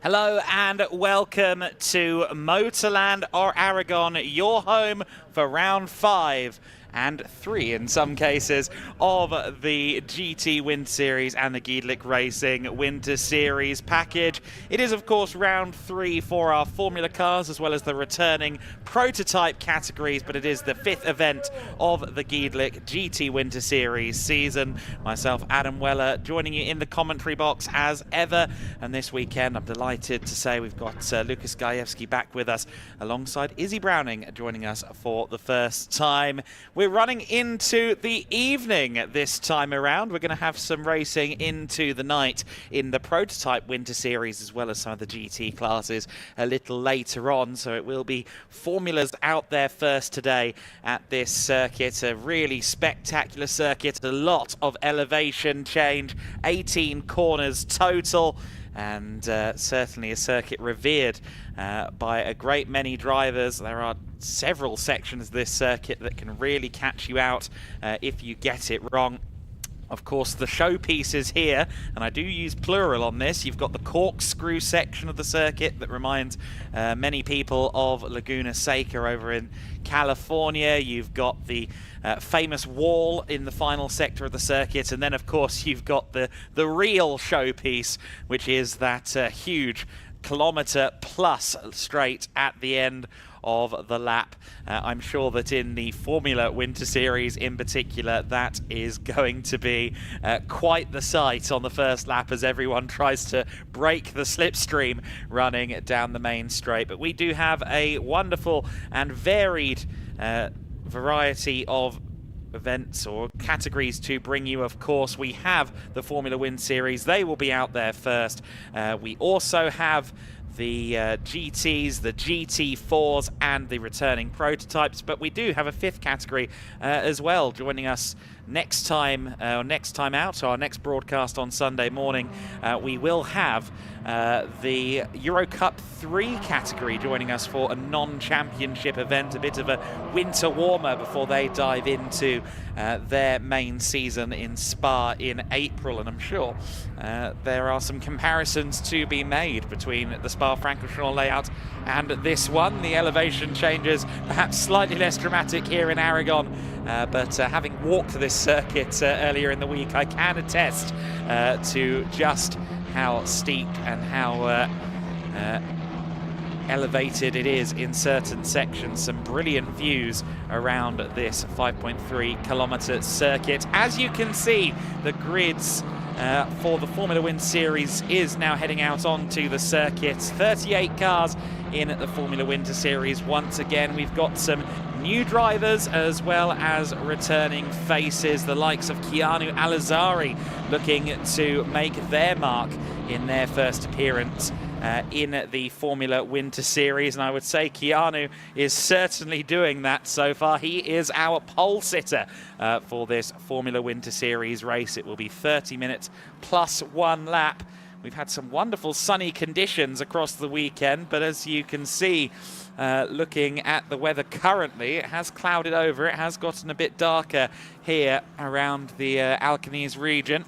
Hello and welcome to Motorland or Aragon, your home for round 5 and 3 in some cases of the GT Winter Series and the Gedlich Racing Winter Series package. It is of course round 3 for our Formula cars as well as the returning prototype categories, but it is the 5th event of the Gedlich GT Winter Series season. Myself, Adam Weller, joining you in the commentary box as ever, and this weekend I'm delighted to say we've got Lucas Gajewski back with us alongside Izzy Browning joining us for the first time. We're running into the evening this time around. We're going to have some racing into the night in the prototype Winter Series as well as some of the GT classes a little later on. So it will be formulas out there first today at this circuit. A really spectacular circuit, a lot of elevation change, 18 corners total. And certainly a circuit revered by a great many drivers. There are several sections of this circuit that can really catch you out if you get it wrong. Of course, the showpieces here, and I do use plural on this, you've got the corkscrew section of the circuit that reminds many people of Laguna Seca over in California. You've got the famous wall in the final sector of the circuit, and then of course you've got the real showpiece, which is that huge kilometre plus straight at the end of the lap. I'm sure that in the Formula Winter Series in particular, that is going to be quite the sight on the first lap as everyone tries to break the slipstream running down the main straight. But we do have a wonderful and varied variety of events or categories to bring you. Of course, we have the Formula Wind Series. They will be out there first. We also have the GTs, the GT4s, and the returning prototypes. But we do have a fifth category as well. Joining us next time out, our next broadcast on Sunday morning, we will have the Euro Cup 3 category joining us for a non-championship event, a bit of a winter warmer before they dive into their main season in Spa in April. And I'm sure there are some comparisons to be made between the Spa-Francorchamps layout and this one. The elevation changes perhaps slightly less dramatic here in Aragon, but having walked this circuit earlier in the week, I can attest to just how steep and how elevated it is in certain sections. Some brilliant views around this 5.3 kilometer circuit. As you can see, the grids for the Formula Wind Series is now heading out onto the circuit. 38 cars in the Formula Winter Series. Once again, we've got some new drivers as well as returning faces, the likes of Keanu Alizari looking to make their mark in their first appearance in the Formula Winter Series, and I would say Keanu is certainly doing that so far. He is our pole sitter for this Formula Winter Series race. It will be 30 minutes plus 1 lap. We've had some wonderful sunny conditions across the weekend, but as you can see, looking at the weather currently, it has clouded over. It has gotten a bit darker here around the Alcanese region,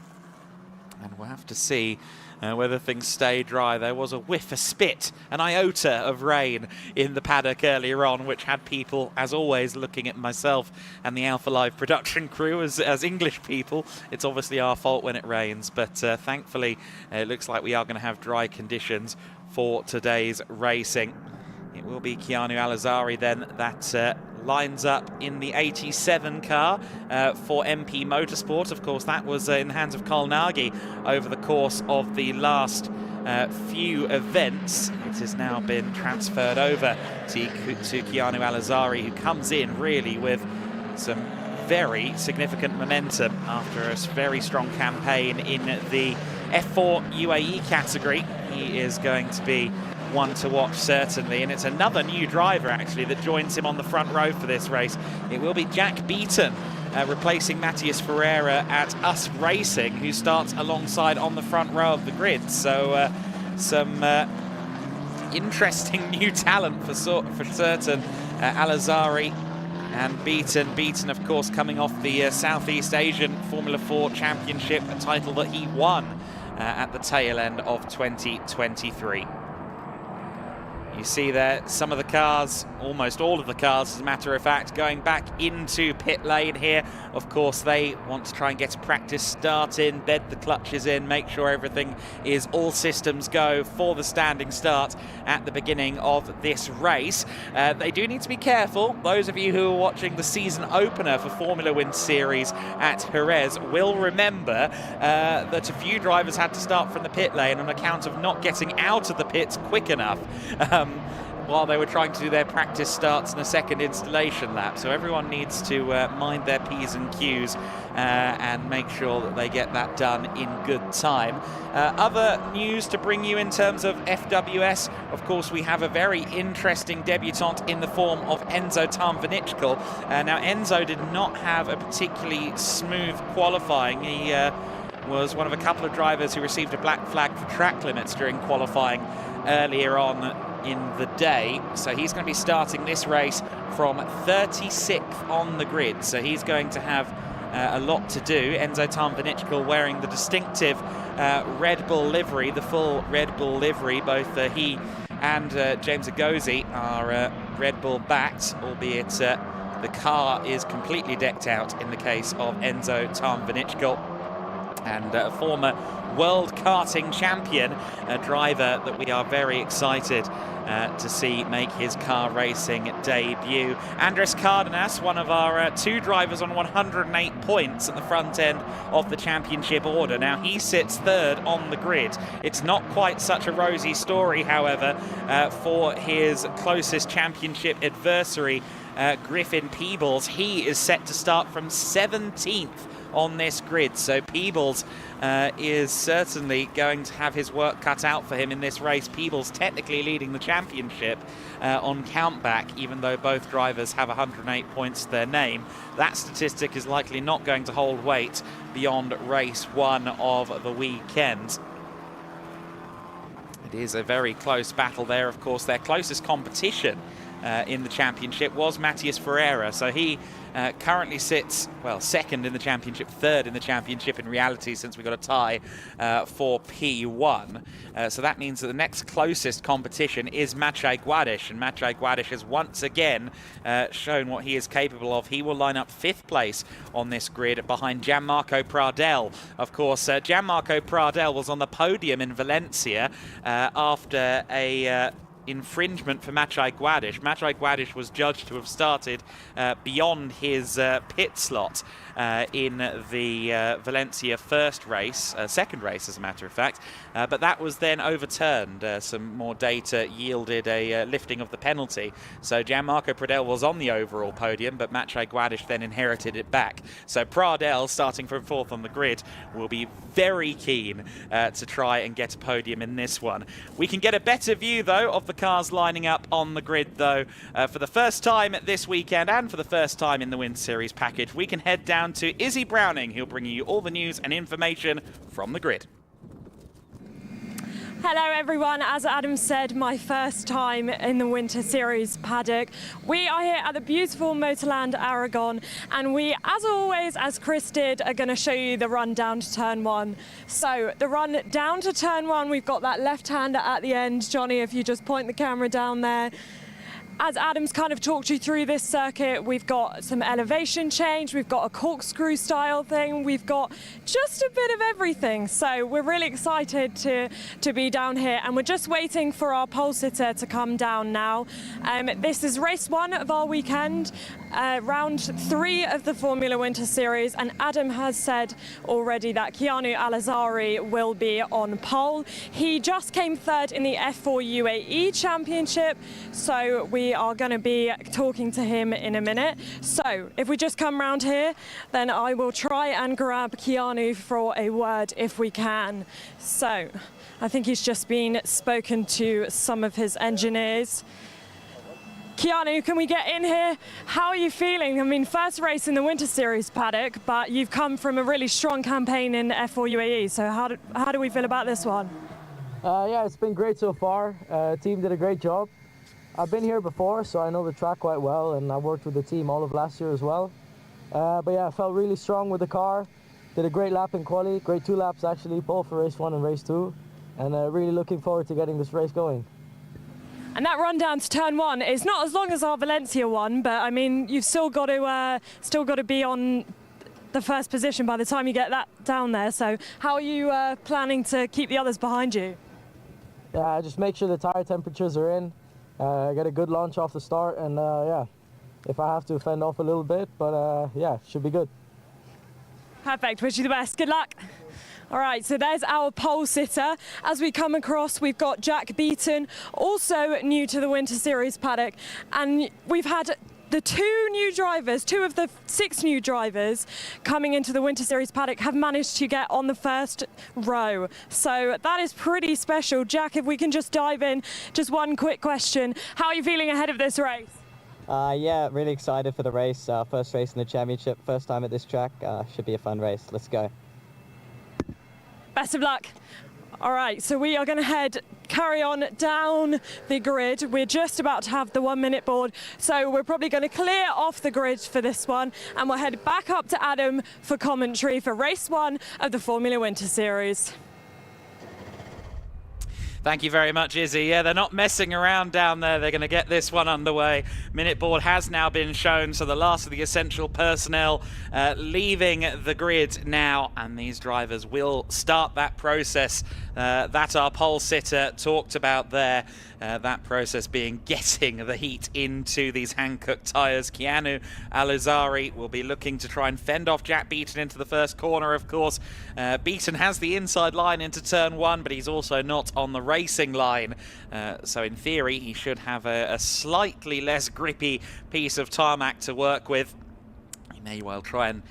and we'll have to see whether things stay dry. There was a whiff, a spit, an iota of rain in the paddock earlier on, which had people, as always, looking at myself and the Alpha Live production crew as English people. It's obviously our fault when it rains, but thankfully it looks like we are going to have dry conditions for today's racing. It will be Keanu Alizari then that lines up in the 87 car for MP Motorsport. Of course, that was in the hands of Carl Nagy over the course of the last few events. It has now been transferred over to Keanu Alizari, who comes in really with some very significant momentum after a very strong campaign in the F4 UAE category. He is going to be one to watch certainly, and it's another new driver actually that joins him on the front row for this race. It will be Jack Beaton replacing Matthias Ferreira at Us Racing, who starts alongside on the front row of the grid. So some interesting new talent for certain. Alizari and Beaton of course coming off the Southeast Asian Formula 4 Championship, a title that he won at the tail end of 2023. You see there some of the cars, almost all of the cars as a matter of fact, going back into pit lane here. Of course, they want to try and get a practice start in, bed the clutches in, make sure everything is all systems go for the standing start at the beginning of this race. They do need to be careful. Those of you who are watching the season opener for Formula Wind Series at Jerez will remember that a few drivers had to start from the pit lane on account of not getting out of the pits quick enough while they were trying to do their practice starts in a second installation lap. So everyone needs to mind their P's and Q's and make sure that they get that done in good time. Other news to bring you in terms of FWS, of course, we have a very interesting debutant in the form of Enzo Tarnvinichkal. Now, Enzo did not have a particularly smooth qualifying. He was one of a couple of drivers who received a black flag for track limits during qualifying earlier on in the day, so he's going to be starting this race from 36th on the grid, so he's going to have a lot to do. Enzo Tarnvinichkal wearing the distinctive Red Bull livery, the full Red Bull livery. Both he and James Agozi are Red Bull backed, albeit the car is completely decked out in the case of Enzo Tarnvinichkal. and a former world karting champion, a driver that we are very excited to see make his car racing debut. Andres Cardenas, one of our two drivers on 108 points at the front end of the championship order. Now he sits third on the grid. It's not quite such a rosy story, however, for his closest championship adversary, Griffin Peebles. He is set to start from 17th on this grid, so Peebles is certainly going to have his work cut out for him in this race. Peebles technically leading the championship on countback, even though both drivers have 108 points to their name. That statistic is likely not going to hold weight beyond race 1 of the weekend. It is a very close battle there. Of course, their closest competition in the championship was Matias Ferreira, so he currently sits, well, second in the championship, third in the championship in reality, since we got a tie for P1. So that means that the next closest competition is Maciej Guadish, and Maciej Guadish has once again shown what he is capable of. He will line up 5th place on this grid behind Gianmarco Pradel. Of course, Gianmarco Pradel was on the podium in Valencia after a infringement for Maciej Guadish. Maciej Guadish was judged to have started beyond his pit slot in the Valencia second race as a matter of fact, but that was then overturned. Some more data yielded a lifting of the penalty, so Gianmarco Pradel was on the overall podium, but Maciej Guadish then inherited it back. So Pradel, starting from 4th on the grid, will be very keen to try and get a podium in this one. We can get a better view though of the cars lining up on the grid though. For the first time this weekend and for the first time in the Winter Series package, we can head down to Izzy Browning, who'll bring you all the news and information from the grid. Hello everyone, as Adam said, my first time in the Winter Series paddock. We are here at the beautiful Motorland Aragon, and we, as always, as Chris did, are going to show you the run down to turn 1. So the run down to turn 1, we've got that left-hander at the end. Johnny, if you just point the camera down there. As Adam's kind of talked you through this circuit, we've got some elevation change, we've got a corkscrew style thing, we've got just a bit of everything. So we're really excited to be down here, and we're just waiting for our pole sitter to come down now. This is race 1 of our weekend, round 3 of the Formula Winter Series, and Adam has said already that Keanu Alazari will be on pole. He just came 3rd in the F4 UAE Championship, so we are going to be talking to him in a minute. So if we just come round here, then I will try and grab Keanu for a word if we can. So I think he's just been spoken to some of his engineers. Keanu, can we get in here? How are you feeling? I mean, first race in the Winter Series paddock, but you've come from a really strong campaign in F4 UAE. So how do we feel about this one? Yeah, it's been great so far. Team did a great job. I've been here before, so I know the track quite well, and I worked with the team all of last year as well. But yeah, I felt really strong with the car. Did a great lap in quali, great 2 laps actually, both for race 1 and race 2. And really looking forward to getting this race going. And that run down to turn 1 is not as long as our Valencia one, but I mean, you've still got to be on the first position by the time you get that down there. So how are you planning to keep the others behind you? Yeah, just make sure the tire temperatures are in. Get a good launch off the start, and yeah, if I have to fend off a little bit, but yeah, should be good. Perfect, wish you the best, good luck. All right, so there's our pole sitter. As we come across, we've got Jack Beaton, also new to the Winter Series paddock, and we've had the 2 new drivers, 2 of the 6 new drivers coming into the Winter Series paddock have managed to get on the first row. So that is pretty special. Jack, if we can just dive in, just one quick question. How are you feeling ahead of this race? Yeah, really excited for the race. First race in the championship, first time at this track. Should be a fun race. Let's go. Best of luck. All right, so we are going to carry on down the grid. We're just about to have the 1-minute board, so we're probably going to clear off the grid for this one, and we'll head back up to Adam for commentary for race 1 of the Formula Winter Series. Thank you very much, Izzy. Yeah, they're not messing around down there. They're going to get this one underway. Minute board has now been shown, so the last of the essential personnel leaving the grid now, and these drivers will start that process that our pole sitter talked about there. That process being getting the heat into these hand-cooked tyres. Keanu Alizari will be looking to try and fend off Jack Beaton into the first corner, of course. Beaton has the inside line into turn 1, but he's also not on the racing line. So in theory, he should have a slightly less grippy piece of tarmac to work with. He may well try and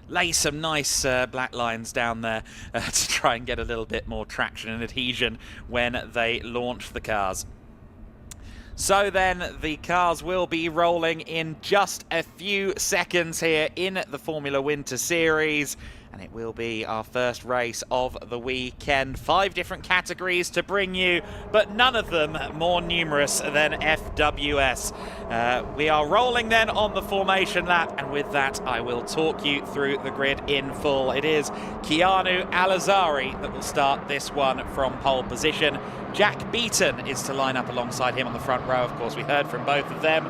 lay some nice black lines down there to try and get a little bit more traction and adhesion when they launch the cars. So then the cars will be rolling in just a few seconds here in the Formula Winter Series. And it will be our first race of the weekend. 5 different categories to bring you, but none of them more numerous than FWS. We are rolling then on the formation lap, and with that I will talk you through the grid in full. It is Keanu Alizari that will start this one from pole position. Jack Beaton is to line up alongside him on the front row. Of course, we heard from both of them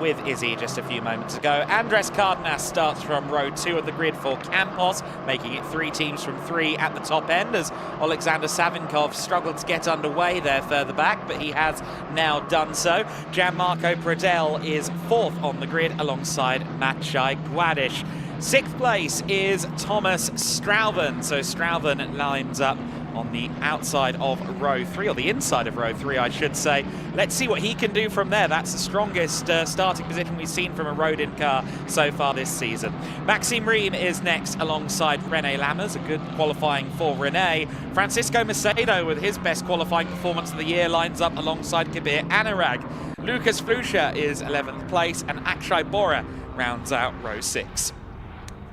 with Izzy just a few moments ago. Andres Cardenas starts from row 2 of the grid for Campos, making it 3 teams from 3 at the top end, as Alexander Savinkov struggled to get underway there further back, but he has now done so. Gianmarco Pradel is 4th on the grid alongside Matchai Guadish. 6th place is Thomas Strauven, so Strauven lines up on the outside of row 3, or the inside of row 3, I should say. Let's see what he can do from there. That's the strongest starting position we've seen from a road-in car so far this season. Maxime Riem is next alongside René Lammers, a good qualifying for René. Francisco Macedo, with his best qualifying performance of the year, lines up alongside Kabir Anurag. Lucas Flusha is 11th place, and Akshay Bora rounds out row 6.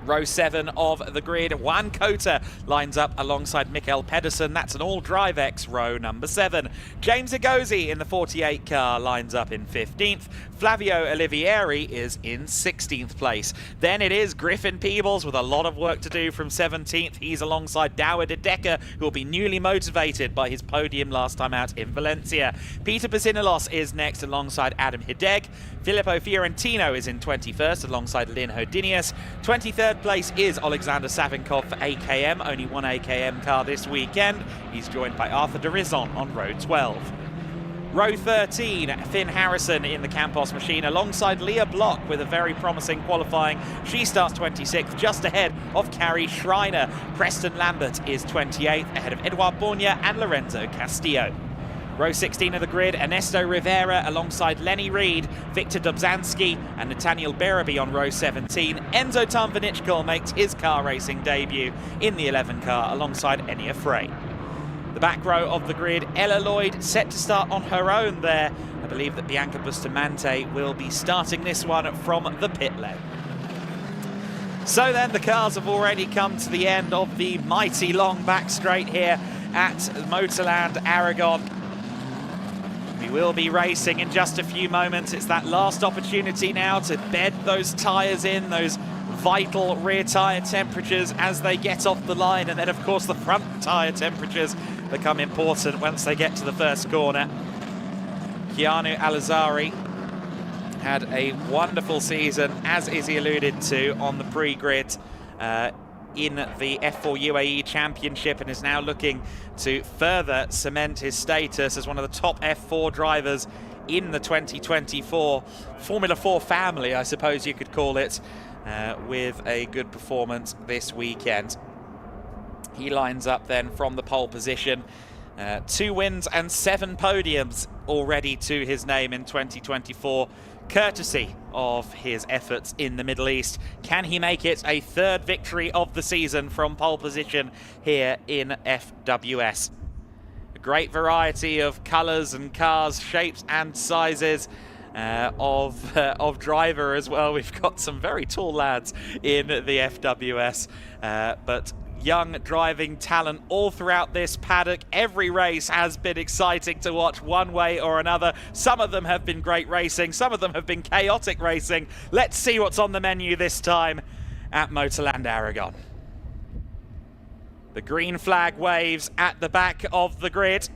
Row 7 of the grid, Juan Cota lines up alongside Mikael Pedersen. That's an all-drive X row number 7. James Agozi in the 48 car lines up in 15th. Flavio Olivieri is in 16th place. Then it is Griffin Peebles with a lot of work to do from 17th. He's alongside Douwe de Decker, who will be newly motivated by his podium last time out in Valencia. Peter Pasinilos is next alongside Adam Hideg. Filippo Fiorentino is in 21st alongside Lynn Hodinius. 23rd place is Alexander Savinkov for AKM, only one AKM car this weekend. He's joined by Arthur de Rizon on row 12. Row 13, Finn Harrison in the Campos machine alongside Leah Block with a very promising qualifying. She starts 26th, just ahead of Carrie Schreiner. Preston Lambert is 28th, ahead of Edouard Bornia and Lorenzo Castillo. Row 16 of the grid, Ernesto Rivera alongside Lenny Reed, Victor Dobzhansky and Nathaniel Beraby on row 17. Enzo Tarnvanichkal makes his car racing debut in the 11 car alongside Enya Frey. The back row of the grid, Ella Lloyd set to start on her own there. I believe that Bianca Bustamante will be starting this one from the pit lane. So then the cars have already come to the end of the mighty long back straight here at Motorland Aragon. We will be racing in just a few moments. It's that last opportunity now to bed those tyres in, those vital rear tyre temperatures as they get off the line. And then, of course, the front tyre temperatures become important once they get to the first corner. Keanu Alizari had a wonderful season, as Izzy alluded to, on the pre-grid in the F4 UAE Championship, and is now looking to further cement his status as one of the top F4 drivers in the 2024 Formula 4 family, I suppose you could call it, with a good performance this weekend. He lines up then from the pole position. 2 wins and 7 podiums already to his name in 2024, courtesy of his efforts in the Middle East. Can he make it a 3rd victory of the season from pole position here in FWS? A great variety of colours and cars, shapes and sizes of driver as well. We've got some very tall lads in the FWS, but young driving talent all throughout this paddock. Every race has been exciting to watch one way or another. Some of them have been great racing, some of them have been chaotic racing. Let's see what's on the menu this time at Motorland Aragon. The green flag waves at the back of the grid.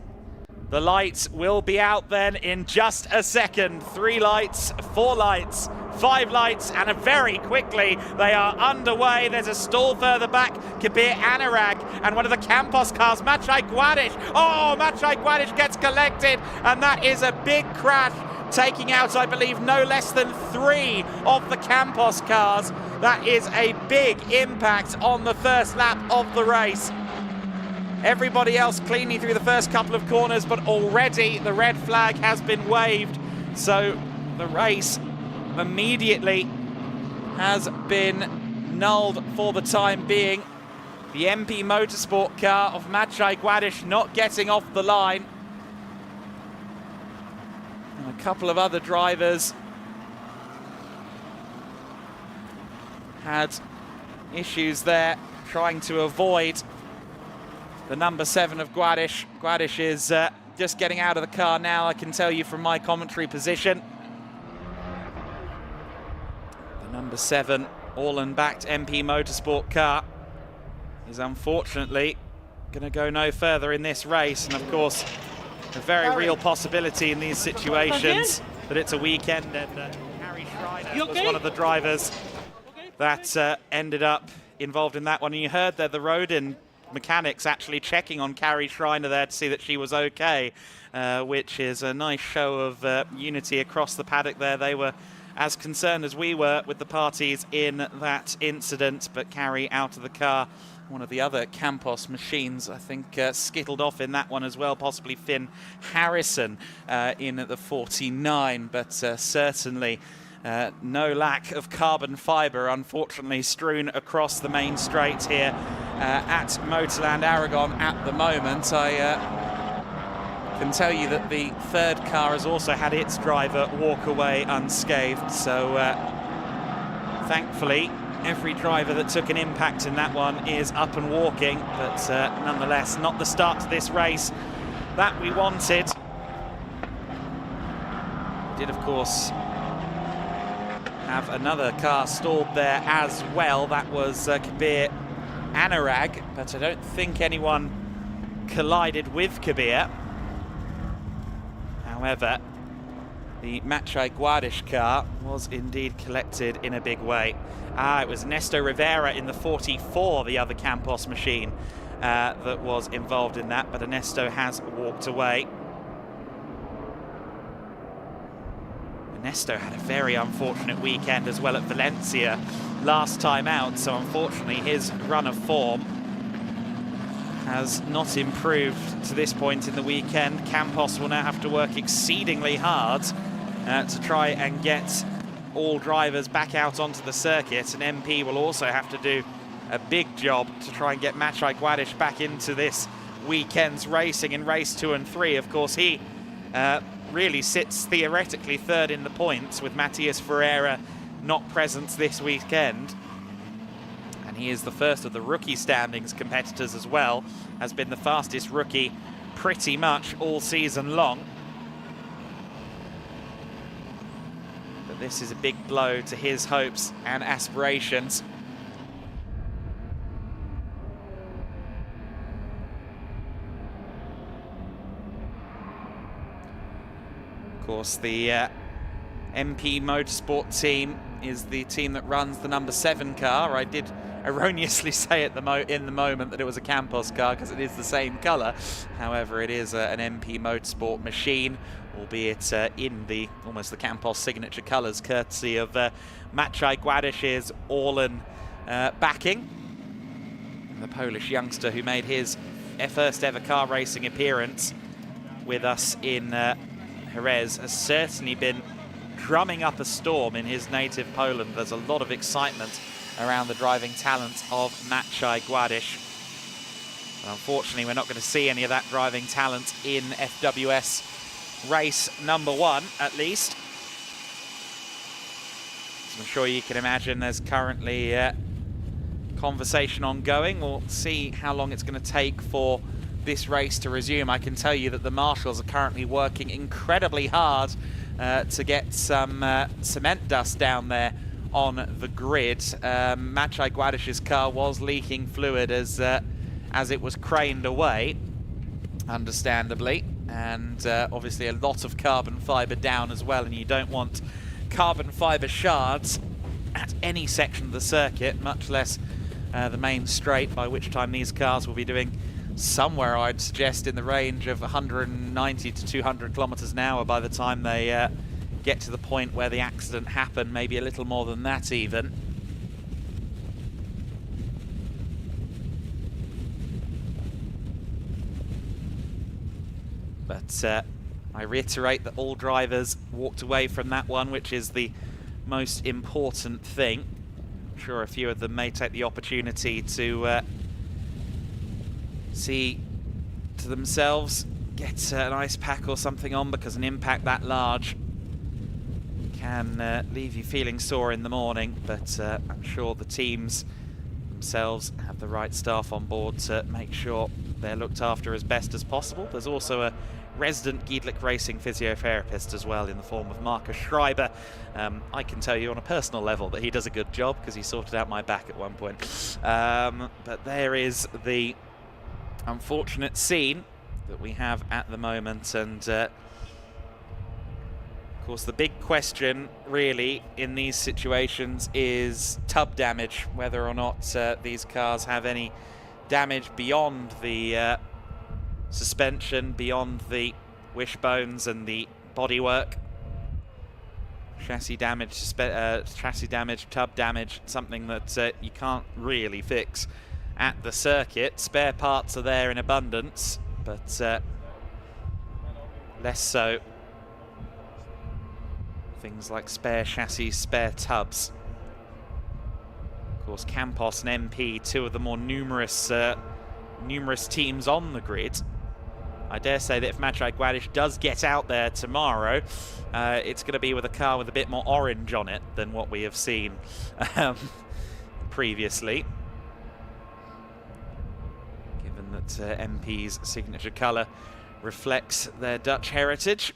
The lights will be out then in just a second. 3 lights, 4 lights, 5 lights, and very quickly they are underway. There's a stall further back. Kabir Anurag and one of the Campos cars, Maciej Gedlich. Oh, Maciej Gedlich gets collected, and that is a big crash, taking out, I believe, no less than 3 of the Campos cars. That is a big impact on the first lap of the race. Everybody else cleanly through the first couple of corners, but already the red flag has been waved. So the race immediately has been nulled for the time being. The MP Motorsport car of Maciej Gedlich not getting off the line. And a couple of other drivers had issues there trying to avoid the number 7 of Gedlich. Gedlich is just getting out of the car now, I can tell you from my commentary position. The number 7 Orlen-backed MP Motorsport car is unfortunately going to go no further in this race. And of course, a very real possibility in these situations that it's a weekend, and Harry Schreiner was one of the drivers that ended up involved in that one. And you heard there the Rodin mechanics actually checking on Carrie Schreiner there to see that she was okay, which is a nice show of unity across the paddock there. They were as concerned as we were with the parties in that incident, but Carrie out of the car. One of the other Campos machines, I think, skittled off in that one as well, possibly Finn Harrison in at the 49, but certainly no lack of carbon fibre, unfortunately, strewn across the main straight here at Motorland Aragon at the moment. I can tell you that the third car has also had its driver walk away unscathed, so thankfully every driver that took an impact in that one is up and walking, but nonetheless not the start to this race that we wanted. Did of course have another car stalled there as well. That was Kabir Anurag, but I don't think anyone collided with Kabir. However, the Maciej Gedlich car was indeed collected in a big way. It was Nesto Rivera in the 44, the other Campos machine, that was involved in that, but Ernesto has walked away. Ernesto had a very unfortunate weekend as well at Valencia last time out, so unfortunately his run of form has not improved to this point in the weekend. Campos will now have to work exceedingly hard to try and get all drivers back out onto the circuit, and MP will also have to do a big job to try and get Maciej Gedlich back into this weekend's racing in race 2 and 3. Of course, he really sits theoretically third in the points with Matias Ferreira not present this weekend. And he is the first of the rookie standings competitors as well, has been the fastest rookie pretty much all season long. But this is a big blow to his hopes and aspirations. Of course, the MP Motorsport team is the team that runs the number 7 car. I did erroneously say at in the moment that it was a Campos car because it is the same colour. However, it is an MP Motorsport machine, albeit in the almost the Campos signature colours, courtesy of Maciej Gedlich's Orlen backing. The Polish youngster who made his first ever car racing appearance with us in Jerez has certainly been drumming up a storm in his native Poland. There's a lot of excitement around the driving talent of Maciej Gedlich. But unfortunately, we're not going to see any of that driving talent in FWS race number 1, at least. As I'm sure you can imagine, there's currently conversation ongoing. We'll see how long it's going to take for this race to resume. I can tell you that the marshals are currently working incredibly hard to get some cement dust down there on the grid. Maciej Gedlich's car was leaking fluid as it was craned away, understandably, and obviously a lot of carbon fibre down as well, and you don't want carbon fibre shards at any section of the circuit, much less the main straight, by which time these cars will be doing somewhere, I'd suggest, in the range of 190 to 200 kilometers an hour by the time they get to the point where the accident happened, maybe a little more than that even. But I reiterate that all drivers walked away from that one, which is the most important thing. I'm sure a few of them may take the opportunity to see to themselves, get an ice pack or something on, because an impact that large can leave you feeling sore in the morning. But I'm sure the teams themselves have the right staff on board to make sure they're looked after as best as possible. There's also a resident Gedlich racing physiotherapist as well, in the form of Marcus Schreiber. I can tell you on a personal level that he does a good job, because he sorted out my back at one point. But there is the unfortunate scene that we have at the moment, and of course the big question really in these situations is tub damage, whether or not these cars have any damage beyond the suspension, beyond the wishbones and the bodywork. Chassis damage, tub damage, something that you can't really fix at the circuit. Spare parts are there in abundance, but less so things like spare chassis, spare tubs. Of course, Campos and MP, two of the more numerous teams on the grid. I dare say that if Maciej Gedlich does get out there tomorrow, it's going to be with a car with a bit more orange on it than what we have seen previously. Given that MP's signature colour reflects their Dutch heritage.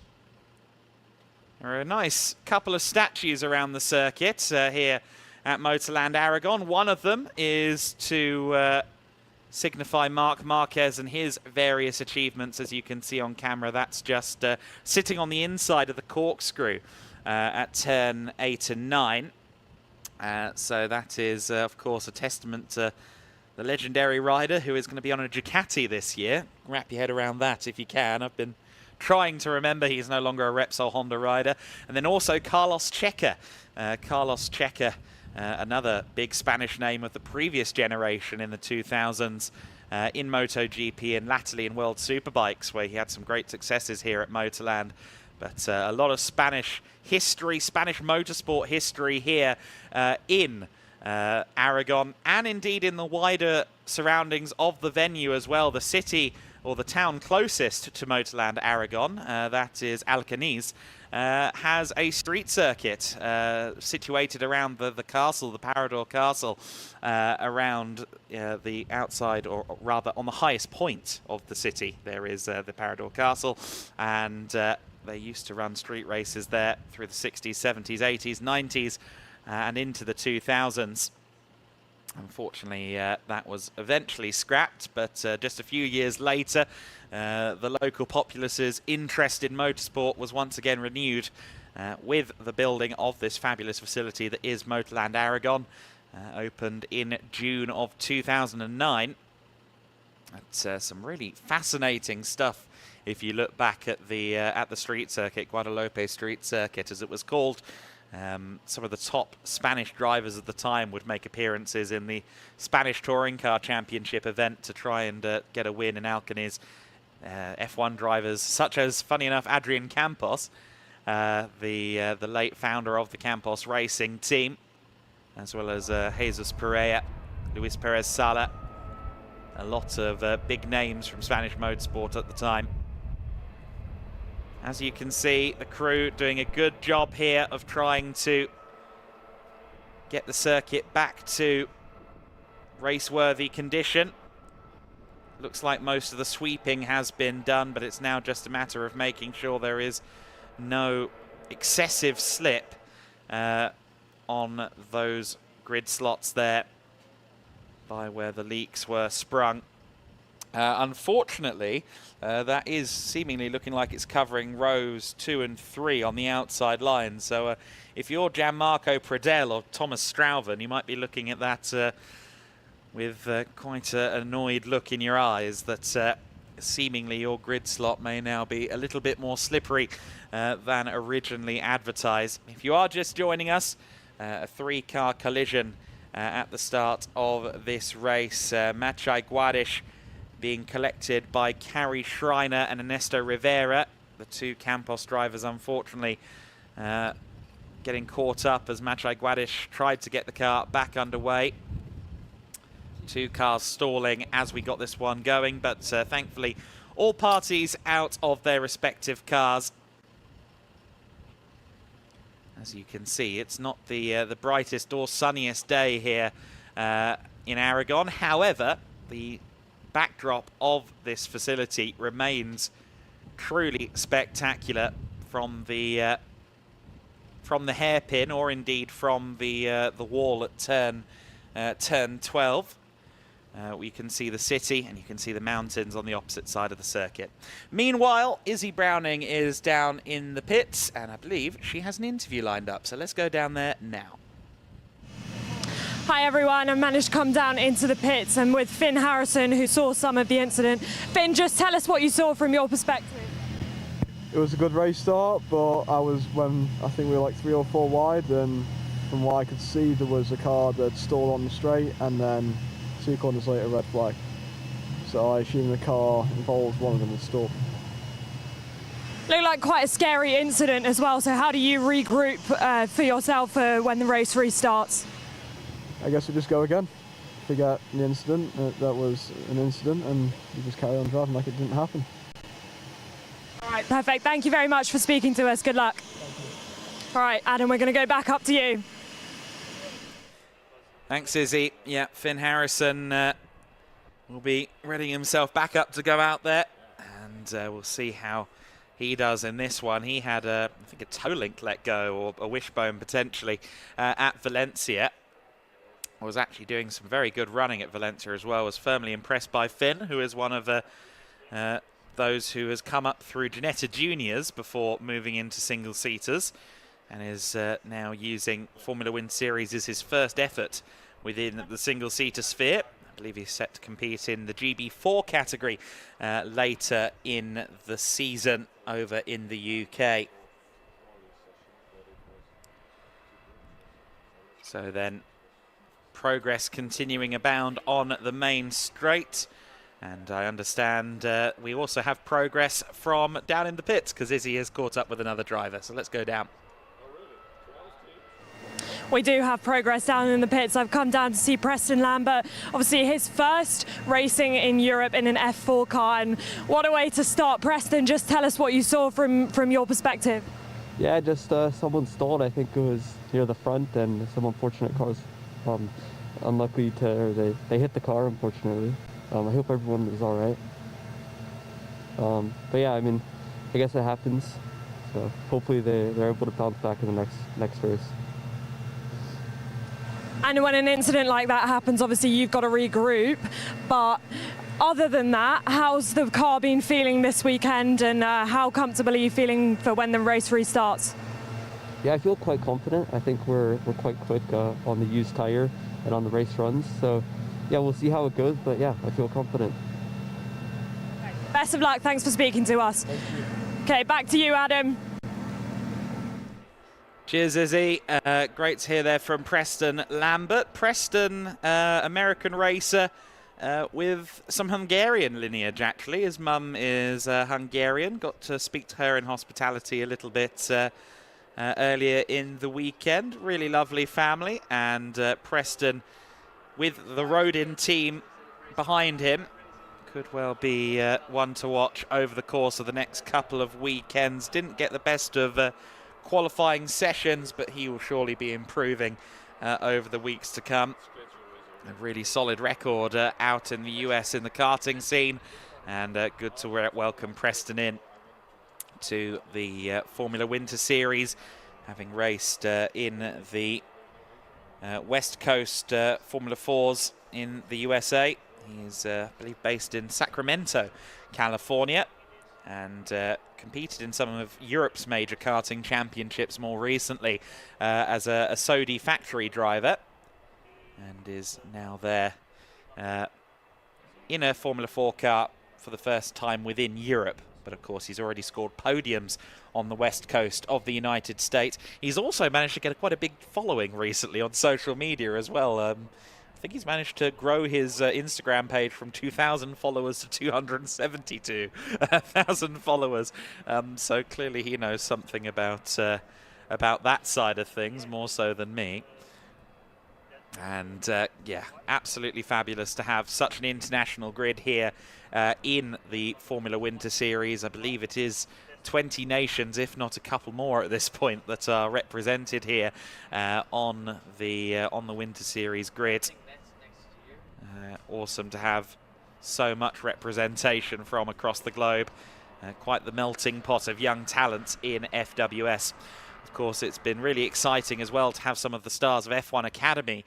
There are a nice couple of statues around the circuit here at Motorland Aragon. One of them is to signify Marc Marquez and his various achievements. As you can see on camera, that's just sitting on the inside of the corkscrew at turn 8 and 9. So that is, of course, a testament to the legendary rider who is going to be on a Ducati this year. Wrap your head around that if you can. I've been trying to remember he's no longer a Repsol Honda rider. And then also Carlos Checa. Carlos Checa, another big Spanish name of the previous generation in the 2000s in MotoGP and latterly in World Superbikes, where he had some great successes here at Motorland. But a lot of Spanish history, Spanish motorsport history here in Aragon, and indeed in the wider surroundings of the venue as well. The city, or the town closest to Motorland Aragon, that is Alcañiz, has a street circuit situated around the castle, the Parador Castle, around the outside, or rather on the highest point of the city. There is the Parador Castle, and they used to run street races there through the 60s, 70s, 80s, 90s, and into the 2000s. Unfortunately, that was eventually scrapped, but just a few years later, the local populace's interest in motorsport was once again renewed with the building of this fabulous facility that is Motorland Aragon, opened in June of 2009. That's some really fascinating stuff if you look back at the street circuit, Guadalupe Street Circuit as it was called. Some of the top Spanish drivers at the time would make appearances in the Spanish Touring Car Championship event to try and get a win in Alcañiz. F1 drivers such as, funny enough, Adrian Campos, the late founder of the Campos Racing team, as well as Jesus Pereira, Luis Perez Sala. A lot of big names from Spanish motorsport at the time. As you can see, the crew doing a good job here of trying to get the circuit back to race-worthy condition. Looks like most of the sweeping has been done, but it's now just a matter of making sure there is no excessive slip on those grid slots there by where the leaks were sprung Unfortunately, that is seemingly looking like it's covering rows 2 and 3 on the outside line. So if you're Gianmarco Pradell or Thomas Strauven, you might be looking at that with quite an annoyed look in your eyes that seemingly your grid slot may now be a little bit more slippery than originally advertised. If you are just joining us, a 3-car collision at the start of this race. Maciej Guadish being collected by Carrie Schreiner and Ernesto Rivera. The 2 Campos drivers, unfortunately, getting caught up as Maciej Guadish tried to get the car back underway. 2 cars stalling as we got this one going, but thankfully all parties out of their respective cars. As you can see, it's not the brightest or sunniest day here in Aragon. However, the backdrop of this facility remains truly spectacular from the hairpin, or indeed from the wall at turn 12. We can see the city and you can see the mountains on the opposite side of the circuit. Meanwhile, Izzy Browning is down in the pits, and I believe she has an interview lined up. So let's go down there now. Hi everyone, I managed to come down into the pits and with Finn Harrison, who saw some of the incident. Finn, just tell us what you saw from your perspective. It was a good race start, but I think we were like 3 or 4 wide, and from what I could see there was a car that stalled on the straight, and then 2 corners later, red flag. So I assume the car involved one of them was stalled. Looked like quite a scary incident as well, so how do you regroup for yourself when the race restarts? I guess we just go again, forget the incident, that was an incident, and we just carry on driving like it didn't happen. All right, perfect. Thank you very much for speaking to us. Good luck. All right, Adam, we're going to go back up to you. Thanks, Izzy. Yeah, Finn Harrison will be readying himself back up to go out there, and we'll see how he does in this one. He had, I think, a toe link let go, or a wishbone potentially, at Valencia. I was actually doing some very good running at Valencia as well. Was firmly impressed by Finn, who is one of those who has come up through Ginetta Juniors before moving into single-seaters, and is now using Formula Wind Series as his first effort within the single-seater sphere. I believe he's set to compete in the GB4 category later in the season over in the UK. So then, progress continuing abound on the main straight. And I understand we also have progress from down in the pits, because Izzy has caught up with another driver. So let's go down. We do have progress down in the pits. I've come down to see Preston Lambert. Obviously his first racing in Europe in an F4 car, and what a way to start. Preston, just tell us what you saw from your perspective. Yeah, just someone stalled. I think it was near the front, and some unfortunate cars. Unlucky they hit the car, unfortunately. I hope everyone is all right. But yeah, I mean, I guess it happens. So hopefully they're able to bounce back in the next race. And when an incident like that happens, obviously you've got to regroup. But other than that, how's the car been feeling this weekend, and how comfortable are you feeling for when the race restarts? Yeah, I feel quite confident. I think we're quite quick on the used tire and on the race runs. So yeah, we'll see how it goes. But yeah, I feel confident. Best of luck. Thanks for speaking to us. Okay, back to you, Adam. Cheers, Izzy. Great to hear there from Preston Lambert. Preston, American racer with some Hungarian lineage, actually. His mum is Hungarian. Got to speak to her in hospitality a little bit earlier in the weekend. Really lovely family. And Preston, with the Rodin team behind him, could well be one to watch over the course of the next couple of weekends. Didn't get the best of qualifying sessions, but he will surely be improving over the weeks to come. A really solid record out in the US in the karting scene, and good to welcome Preston in to the Formula Winter Series, having raced in the West Coast Formula 4s in the USA. He's, I believe, based in Sacramento, California, and competed in some of Europe's major karting championships more recently as a Sodi factory driver, and is now there in a Formula 4 car for the first time within Europe. But of course, he's already scored podiums on the west coast of the United States. He's also managed to get quite a big following recently on social media as well. I think he's managed to grow his Instagram page from 2,000 followers to 272,000 followers. So clearly he knows something about that side of things, more so than me. And yeah, absolutely fabulous to have such an international grid here in the Formula Winter Series. I believe it is 20 nations, if not a couple more at this point, that are represented here on the Winter Series grid. Awesome to have so much representation from across the globe. Quite the melting pot of young talent in FWS. Of course, it's been really exciting as well to have some of the stars of F1 Academy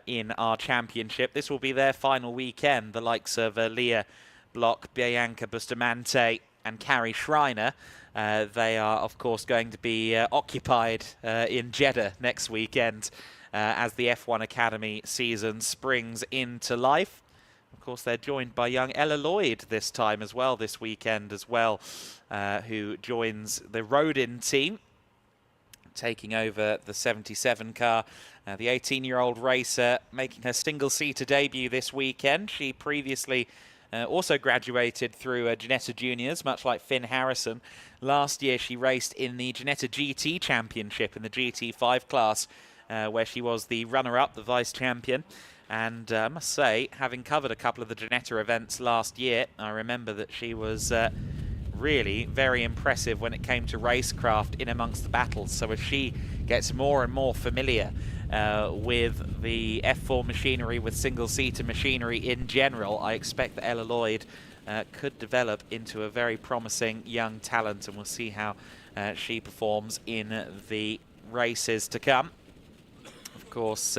in our championship. This will be their final weekend, the likes of Leah Block, Bianca Bustamante and Carrie Schreiner. They are, of course, going to be occupied in Jeddah next weekend as the F1 Academy season springs into life. Of course, they're joined by young Ella Lloyd this time as well, this weekend as well, who joins the Rodin team, taking over the 77 car. The 18-year-old racer making her single-seater debut this weekend. She previously also graduated through Ginetta Juniors, much like Finn Harrison. Last year she raced in the Ginetta GT Championship in the GT5 class, where she was the runner-up, the vice champion. And I must say, having covered a couple of the Ginetta events last year, I remember that she was really very impressive when it came to racecraft in amongst the battles. So as she gets more and more familiar with the F4 machinery, with single-seater machinery in general, I expect that Ella Lloyd could develop into a very promising young talent, and we'll see how she performs in the races to come. Of course,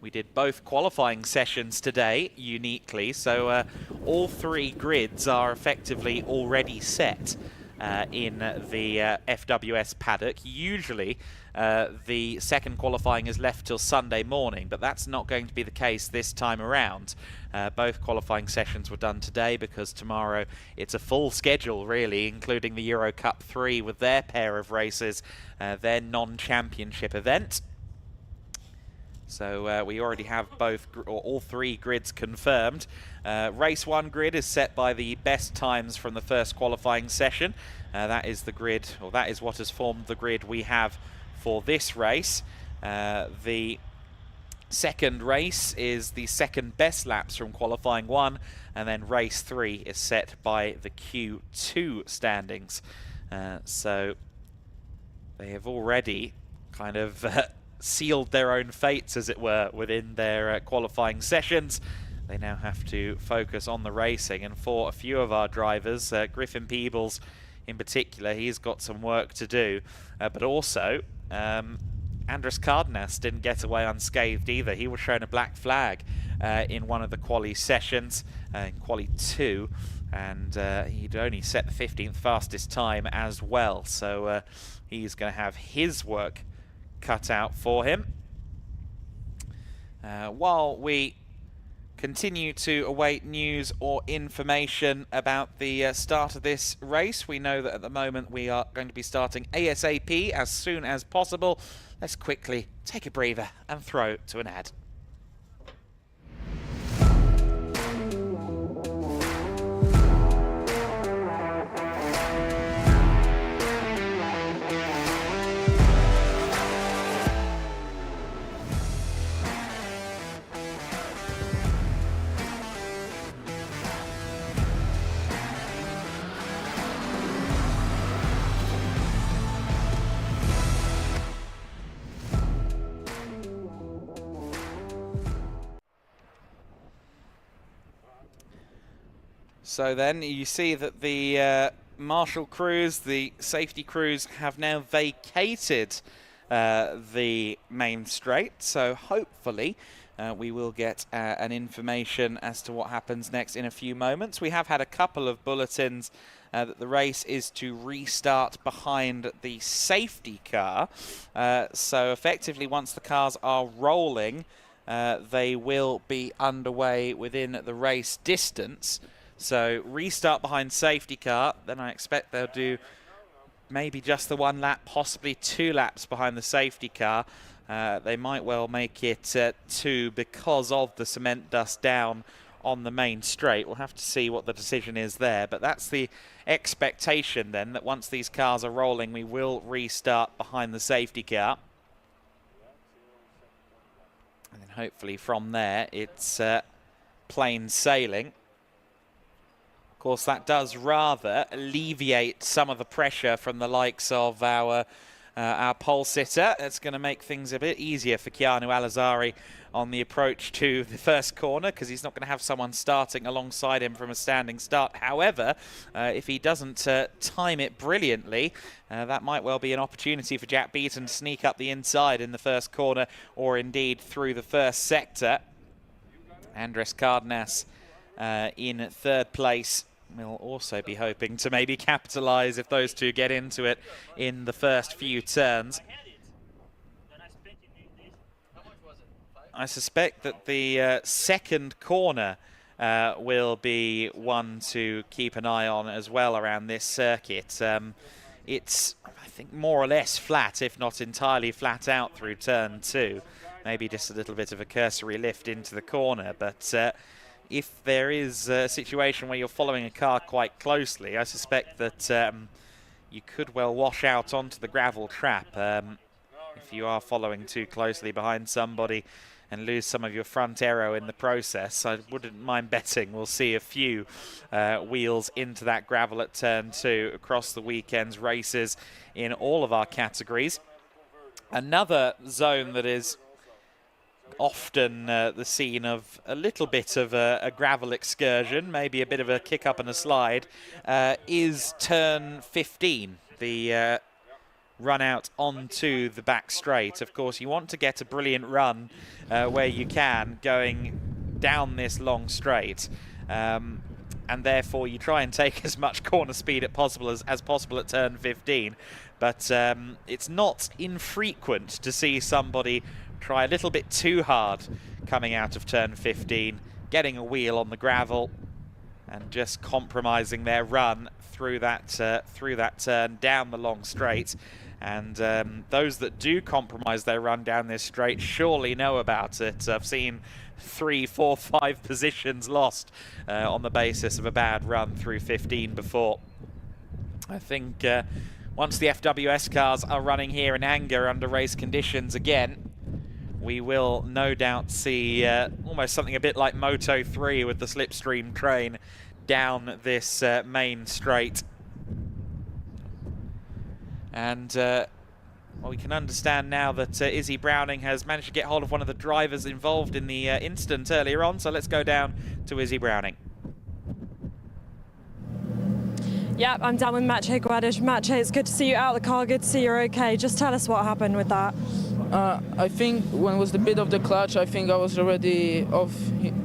we did both qualifying sessions today, uniquely, so all three grids are effectively already set in the FWS paddock. Usually, the second qualifying is left till Sunday morning, but that's not going to be the case this time around. Both qualifying sessions were done today because tomorrow it's a full schedule, really, including the Euro Cup 3 with their pair of races, their non-championship event. So we already have all three grids confirmed. Race 1 grid is set by the best times from the first qualifying session. That is the grid, or that is what has formed the grid we have for this race. The second race is the second best laps from qualifying 1, and then race 3 is set by the Q2 standings. So they have already kind of sealed their own fates, as it were, within their qualifying sessions. They now have to focus on the racing, and for a few of our drivers, Griffin Peebles in particular, he's got some work to do, but also Andres Cardenas didn't get away unscathed either. He was shown a black flag in one of the quali sessions, in quali 2, and he'd only set the 15th fastest time as well, so he's going to have his work cut out for him. While we continue to await news or information about the start of this race, we know that at the moment we are going to be starting ASAP, as soon as possible. Let's quickly take a breather and throw to an ad. So then you see that the marshal crews, the safety crews, have now vacated the main straight. So hopefully We will get an information as to what happens next in a few moments. We have had a couple of bulletins that the race is to restart behind the safety car. So effectively, once the cars are rolling, they will be underway within the race distance. So restart behind safety car, then I expect they'll do maybe just the 1 lap, possibly 2 laps behind the safety car. They might well make it 2 because of the cement dust down on the main straight. We'll have to see what the decision is there, but that's the expectation then, that once these cars are rolling, we will restart behind the safety car. And then hopefully from there, it's plain sailing. Of course, that does rather alleviate some of the pressure from the likes of our pole sitter. That's going to make things a bit easier for Keanu Alazari on the approach to the first corner, because he's not going to have someone starting alongside him from a standing start. However, if he doesn't time it brilliantly, that might well be an opportunity for Jack Beaton to sneak up the inside in the first corner, or indeed through the first sector. Andres Cardenas in third place. We'll also be hoping to maybe capitalise if those two get into it in the first few turns. I suspect that the second corner will be one to keep an eye on as well around this circuit. It's, I think, more or less flat, if not entirely flat out through turn 2. Maybe just a little bit of a cursory lift into the corner, but if there is a situation where you're following a car quite closely, I suspect that you could well wash out onto the gravel trap if you are following too closely behind somebody and lose some of your front aero in the process. I wouldn't mind betting we'll see a few wheels into that gravel at turn 2 across the weekend's races in all of our categories. Another zone that is often the scene of a little bit of a gravel excursion, maybe a bit of a kick up and a slide, is turn 15, the run out onto the back straight. Of course, you want to get a brilliant run where you can, going down this long straight, and therefore you try and take as much corner speed as possible at turn 15. But it's not infrequent to see somebody try a little bit too hard coming out of turn 15, getting a wheel on the gravel and just compromising their run through that turn down the long straight. And those that do compromise their run down this straight surely know about it. I've seen 3, 4, 5 positions lost on the basis of a bad run through 15 before. I think once the FWS cars are running here in anger under race conditions again, we will no doubt see almost something a bit like Moto 3 with the slipstream train down this main straight. And well, we can understand now that Izzy Browning has managed to get hold of one of the drivers involved in the incident earlier on. So let's go down to Izzy Browning. Yeah, I'm down with Maciej Gedlich. Maciej, it's good to see you out of the car. Good to see you're okay. Just tell us what happened with that. I think when it was the bit of the clutch, I think I was already off,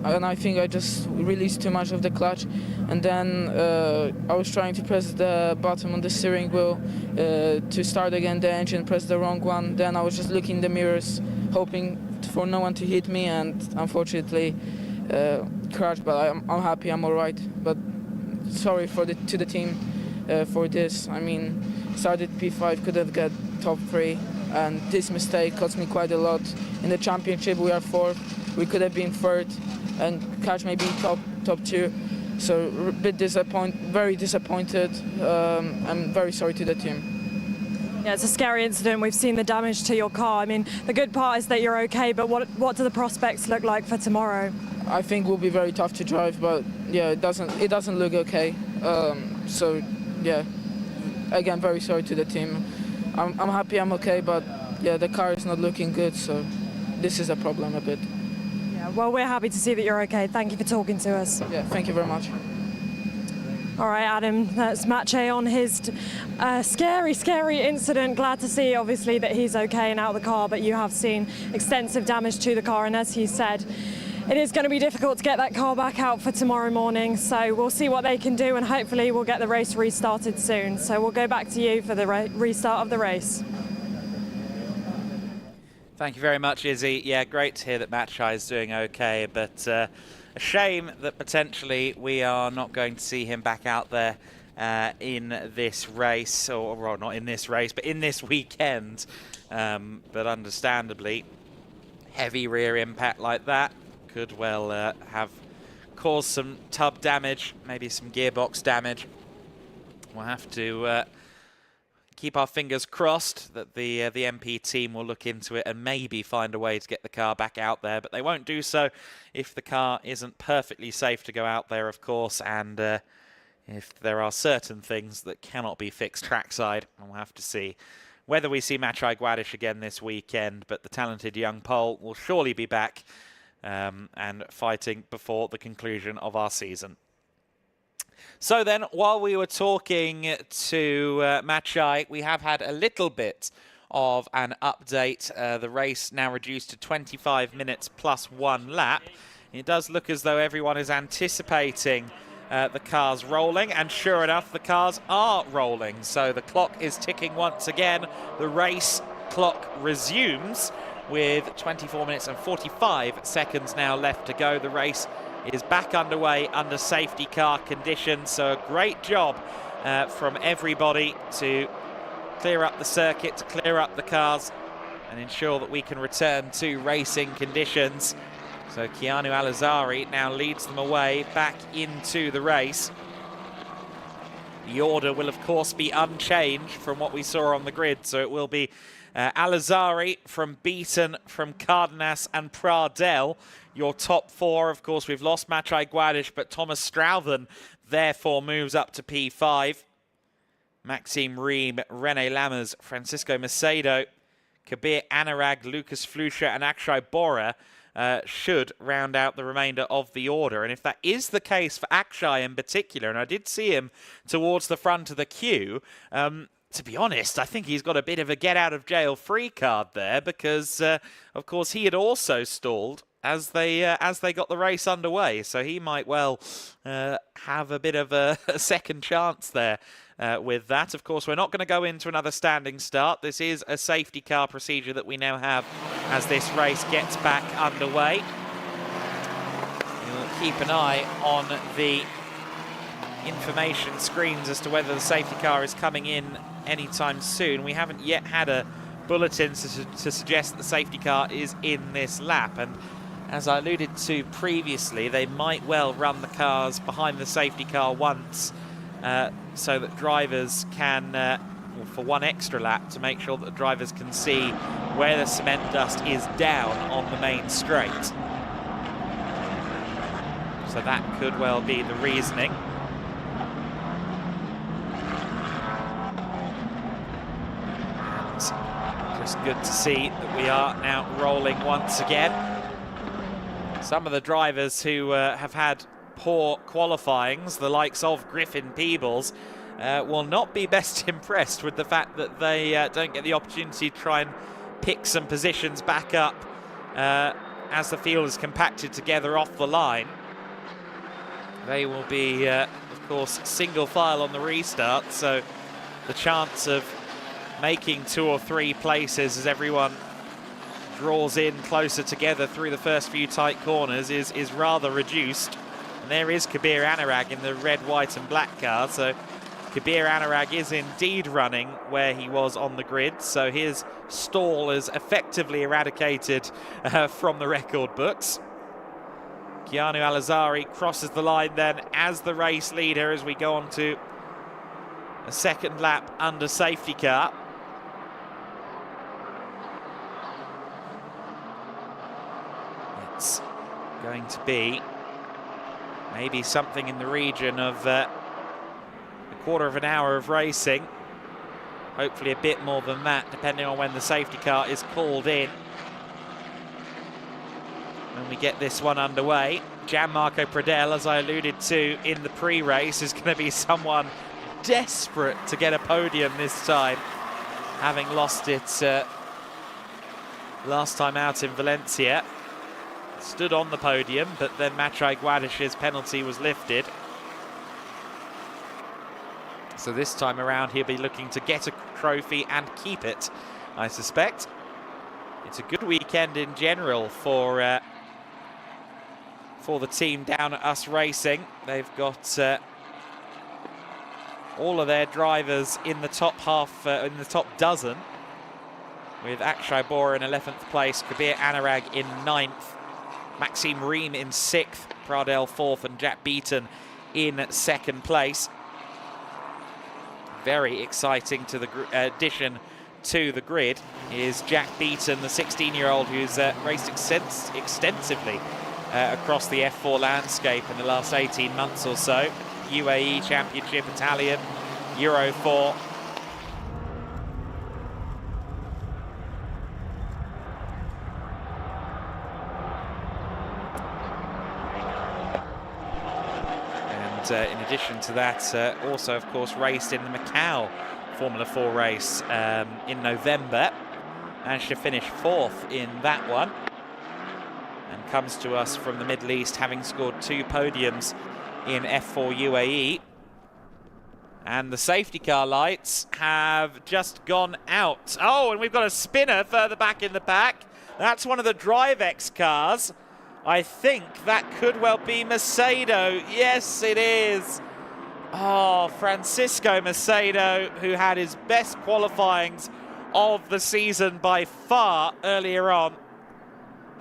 and I think I just released too much of the clutch, and then I was trying to press the button on the steering wheel to start again the engine, press the wrong one. Then I was just looking in the mirrors, hoping for no one to hit me, and unfortunately crashed. But I'm happy, I'm all right. But sorry to the team for this. I mean, started P5, couldn't get top 3. And this mistake cost me quite a lot. In the championship, we are 4th. We could have been 3rd and catch maybe top 2. So a bit very disappointed. I'm very sorry to the team. Yeah, it's a scary incident. We've seen the damage to your car. I mean, the good part is that you're okay, but what do the prospects look like for tomorrow? I think it will be very tough to drive, but yeah, it doesn't look okay. So yeah, again, very sorry to the team. I'm happy I'm okay, but yeah, the car is not looking good, so this is a problem a bit. Yeah, well, we're happy to see that you're okay. Thank you for talking to us. Yeah, thank you very much. All right, Adam, that's Maciej on his scary incident. Glad to see, obviously, that he's okay and out of the car, but you have seen extensive damage to the car, and as he said, it is going to be difficult to get that car back out for tomorrow morning, so we'll see what they can do, and hopefully we'll get the race restarted soon. So we'll go back to you for the restart of the race. Thank you very much, Izzy. Yeah, great to hear that Maciej is doing okay, but a shame that potentially we are not going to see him back out there in this race, or well, not in this race, but in this weekend. But understandably, heavy rear impact like that could well have caused some tub damage, maybe some gearbox damage. We'll have to keep our fingers crossed that the MP team will look into it and maybe find a way to get the car back out there, but they won't do so if the car isn't perfectly safe to go out there, of course, and if there are certain things that cannot be fixed trackside. And we'll have to see whether we see Maciej Gedlich again this weekend, but the talented young Pole will surely be back and fighting before the conclusion of our season. So then, while we were talking to Maciej, we have had a little bit of an update. The race now reduced to 25 minutes plus 1 lap. It does look as though everyone is anticipating the cars rolling, and sure enough, the cars are rolling. So the clock is ticking once again. The race clock resumes with 24 minutes and 45 seconds now left to go. The race is back underway under safety car conditions, so a great job from everybody to clear up the circuit, to clear up the cars and ensure that we can return to racing conditions. So Keanu Alizari now leads them away back into the race. The order will of course be unchanged from what we saw on the grid, so it will be Alizari from Beaton, from Cardenas and Pradell, your top 4. Of course, we've lost Maciej Gedlich, but Thomas Strauthen therefore moves up to P5. Maxime Ream, René Lammers, Francisco Macedo, Kabir Anurag, Lucas Flusha and Akshay Bora should round out the remainder of the order. And if that is the case for Akshay in particular, and I did see him towards the front of the queue, to be honest, I think he's got a bit of a get-out-of-jail-free card there, because, of course, he had also stalled as they got the race underway, so he might well have a bit of a second chance there with that. Of course, we're not going to go into another standing start. This is a safety car procedure that we now have as this race gets back underway. We'll keep an eye on the information screens as to whether the safety car is coming in anytime soon. We haven't yet had a bulletin to suggest that the safety car is in this lap, and as I alluded to previously, they might well run the cars behind the safety car once so that drivers can, for one extra lap, to make sure that the drivers can see where the cement dust is down on the main straight. So that could well be the reasoning. And just good to see that we are now rolling once again. Some of the drivers who have had poor qualifyings, the likes of Griffin Peebles, will not be best impressed with the fact that they don't get the opportunity to try and pick some positions back up as the field is compacted together off the line. They will be, of course, single file on the restart, so the chance of making 2 or 3 places as everyone draws in closer together through the first few tight corners is rather reduced. And there is Kabir Anurag in the red, white and black car. So Kabir Anurag is indeed running where he was on the grid. So his stall is effectively eradicated from the record books. Keanu Alizari crosses the line then as the race leader as we go on to a second lap under safety car. It's going to be maybe something in the region of a quarter of an hour of racing. Hopefully a bit more than that, depending on when the safety car is called in. When we get this one underway, Gianmarco Pradel, as I alluded to in the pre-race, is going to be someone desperate to get a podium this time, having lost it last time out in Valencia. Stood on the podium, but then Matej Guadish's penalty was lifted. So this time around, he'll be looking to get a trophy and keep it, I suspect. It's a good weekend in general for the team down at Us Racing. They've got all of their drivers in the top half, in the top dozen, with Akshay Bora in 11th place, Kabir Anurag in 9th, Maxime Ream in 6th, Pradel 4th, and Jack Beaton in 2nd place. Very exciting to the addition to the grid is Jack Beaton, the 16-year-old who's raced extensively across the F4 landscape in the last 18 months or so. UAE Championship, Italian, Euro 4. In addition to that, also, of course, raced in the Macau Formula 4 race in November. Managed to finish 4th in that one. And comes to us from the Middle East, having scored 2 podiums in F4 UAE. And the safety car lights have just gone out. Oh, and we've got a spinner further back in the pack. That's one of the DriveX cars. I think that could well be Macedo. Yes, it is. Oh, Francisco Macedo, who had his best qualifyings of the season by far earlier on,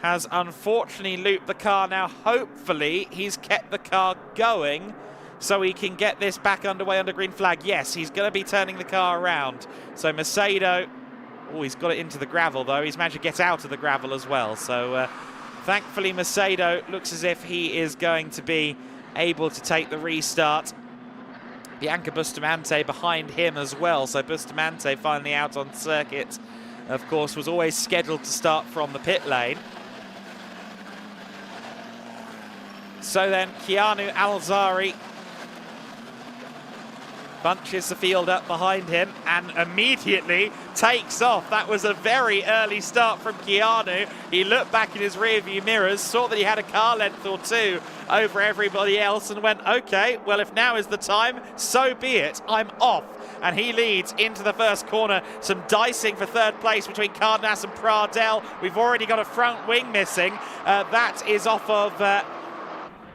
has unfortunately looped the car. Now, hopefully, he's kept the car going so he can get this back underway under green flag. Yes, he's going to be turning the car around. So Macedo, oh, he's got it into the gravel, though. He's managed to get out of the gravel as well. So thankfully, Macedo looks as if he is going to be able to take the restart. Bianca Bustamante behind him as well. So Bustamante finally out on circuit. Of course, was always scheduled to start from the pit lane. So then Keanu Alzari bunches the field up behind him and immediately takes off. That was a very early start from Keanu. He looked back in his rearview mirrors, saw that he had a car length or two over everybody else and went, okay, well, if now is the time, so be it, I'm off. And he leads into the first corner. Some dicing for 3rd place between Cardenas and Pradel. We've already got a front wing missing. That is off of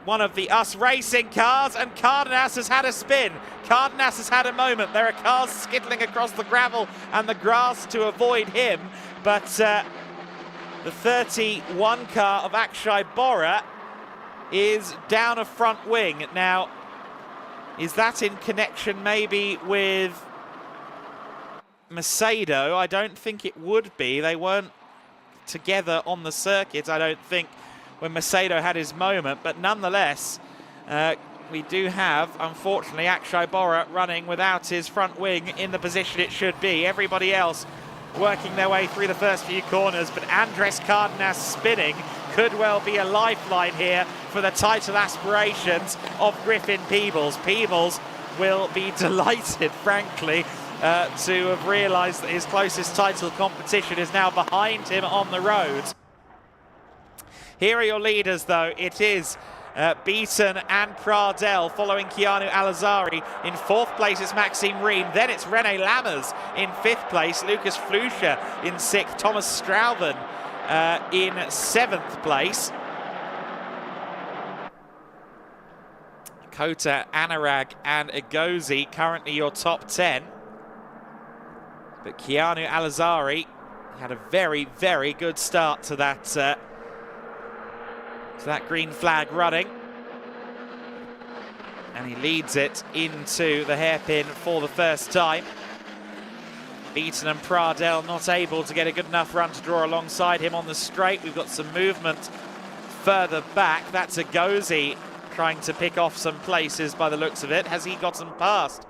one of the Us Racing cars, and Cardenas has had a spin. Cardenas has had a moment. There are cars skittling across the gravel and the grass to avoid him, but the 31 car of Akshay Bora is down a front wing. Now, is that in connection maybe with Macedo? I don't think it would be. They weren't together on the circuit, I don't think, when Macedo had his moment, but nonetheless, we do have, unfortunately, Akshay Bora running without his front wing in the position it should be. Everybody else working their way through the first few corners, but Andres Cardenas spinning could well be a lifeline here for the title aspirations of Griffin Peebles. Peebles will be delighted, frankly, to have realised that his closest title competition is now behind him on the road. Here are your leaders, though. It is Beaton and Pradel following Keanu Alazari. In 4th place, it's Maxime Ream. Then it's René Lammers in 5th place. Lucas Fluscher in 6th. Thomas Strauven in 7th place. Kota, Anurag and Egozi currently your top 10. But Keanu Alazari had a very, very good start to that green flag running, and he leads it into the hairpin for the first time. Beaton and Pradel not able to get a good enough run to draw alongside him on the straight. We've got some movement further back. That's Egozi trying to pick off some places by the looks of it. Has he gotten past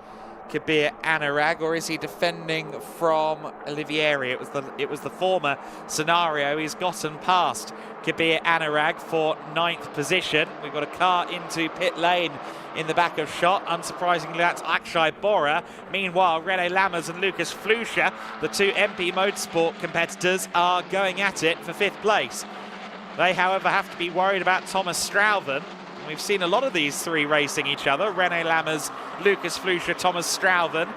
Kabir Anurag, or is he defending from Olivieri? It was the former scenario. He's gotten past Kabir Anurag for 9th position. We've got a car into pit lane in the back of shot. Unsurprisingly, that's Akshay Bora. Meanwhile, René Lammers and Lucas Flusha, the two MP Motorsport competitors, are going at it for 5th place. They, however, have to be worried about Thomas Strauven. We've seen a lot of these three racing each other. René Lammers, Lucas Flusha, Thomas Strauven.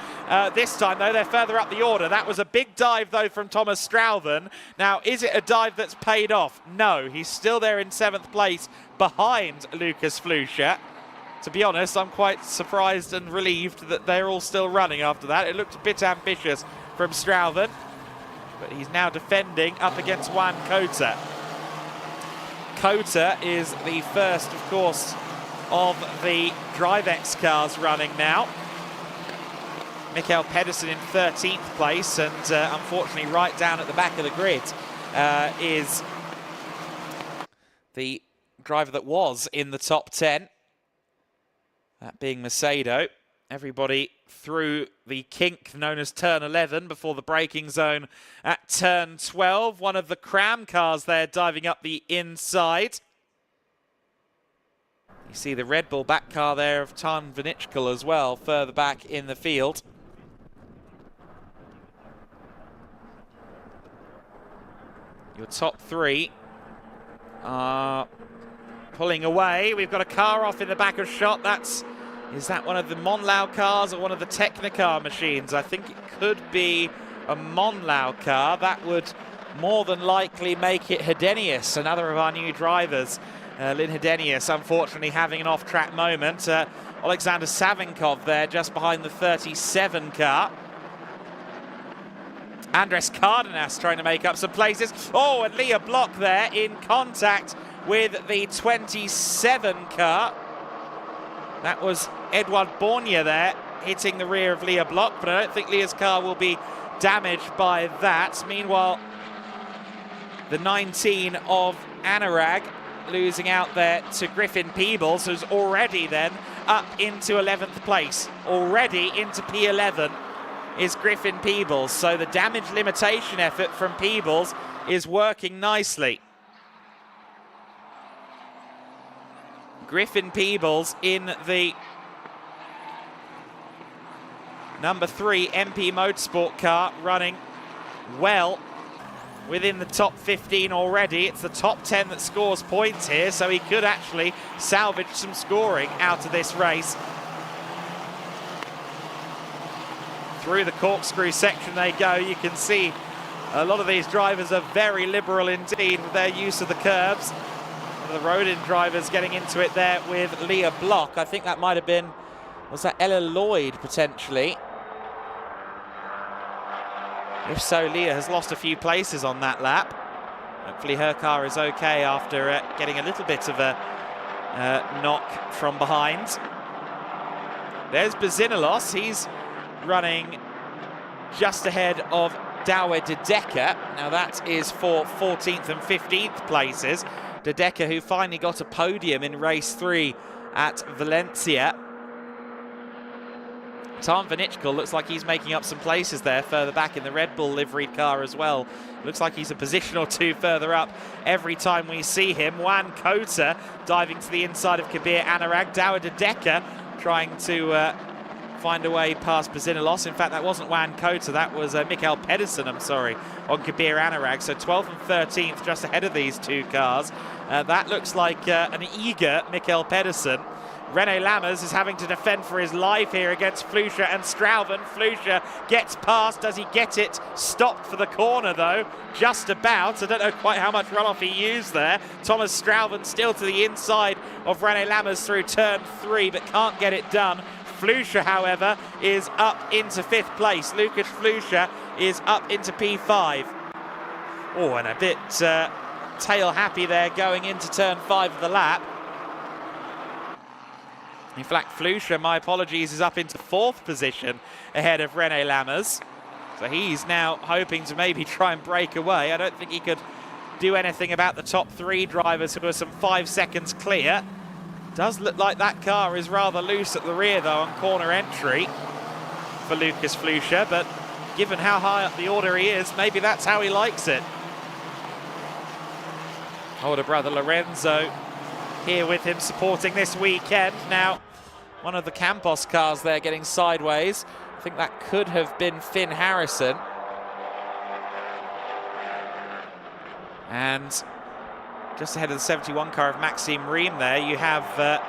This time, though, they're further up the order. That was a big dive, though, from Thomas Strauven. Now, is it a dive that's paid off? No, he's still there in 7th place behind Lucas Flusha. To be honest, I'm quite surprised and relieved that they're all still running after that. It looked a bit ambitious from Strauven, but he's now defending up against Juan Cota. Cota is the first, of course, of the DriveX cars running now. Mikael Pedersen in 13th place, and unfortunately right down at the back of the grid is the driver that was in the top 10, that being Macedo. Everybody through the kink known as turn 11 before the braking zone at turn 12. One of the Cram cars there diving up the inside. You see the Red Bull back car there of Tan Vinichkal as well, further back in the field. Your top three are pulling away. We've got a car off in the back of shot. Is that one of the Monlau cars or one of the Technicar machines? I think it could be a Monlau car. That would more than likely make it Hedenius, another of our new drivers. Lynn Hedenius, unfortunately, having an off-track moment. Alexander Savinkov there, just behind the 37 car. Andres Cardenas trying to make up some places. Oh, and Leah Block there in contact with the 27 car. That was Edouard Borgna there, hitting the rear of Leah Block, but I don't think Leah's car will be damaged by that. Meanwhile, the 19 of Anurag losing out there to Griffin Peebles, who's already then up into 11th place. Already into P11 is Griffin Peebles, so the damage limitation effort from Peebles is working nicely. Griffin Peebles in the number 3 MP Motorsport car, running well within the top 15 already. It's the top 10 that scores points here, so he could actually salvage some scoring out of this race. Through the corkscrew section they go. You can see a lot of these drivers are very liberal indeed with their use of the curbs. The Rodin drivers getting into it there with Leah Block. I think that might have been, was that Ella Lloyd potentially? If so, Leah has lost a few places on that lap. Hopefully her car is okay after getting a little bit of a knock from behind. There's Bazinalos. He's running just ahead of Douwe de Decker. Now that is for 14th and 15th places. De Decker, who finally got a podium in race 3 at Valencia. Tan Vinichkal looks like he's making up some places there further back in the Red Bull liveried car as well. Looks like he's a position or two further up every time we see him. Juan Cota diving to the inside of Kabir Anurag. Douwe de Decker trying to find a way past Bazinalos. In fact, that wasn't Juan Cota, that was Mikael Pedersen, I'm sorry, on Kabir Anurag. So 12th and 13th just ahead of these two cars. That looks like an eager Mikael Pedersen. René Lammers is having to defend for his life here against Flusha and Strauven. Flusha gets past. Does he get it? Stopped for the corner, though. Just about. I don't know quite how much runoff he used there. Thomas Strauven still to the inside of René Lammers through turn 3, but can't get it done. Flusha, however, is up into 5th place. Lucas Flusha is up into P5. Oh, and a bit tail happy there going into turn 5 of the lap. In fact, Flusha, my apologies, is up into 4th position ahead of René Lammers. So he's now hoping to maybe try and break away. I don't think he could do anything about the top 3 drivers who are some 5 seconds clear. Does look like that car is rather loose at the rear, though, on corner entry. for Lucas Flusha, but given how high up the order he is, maybe that's how he likes it. Older brother Lorenzo here with him supporting this weekend. Now, one of the Campos cars there getting sideways. I think that could have been Finn Harrison. And just ahead of the 71 car of Maxime Riem there, you have the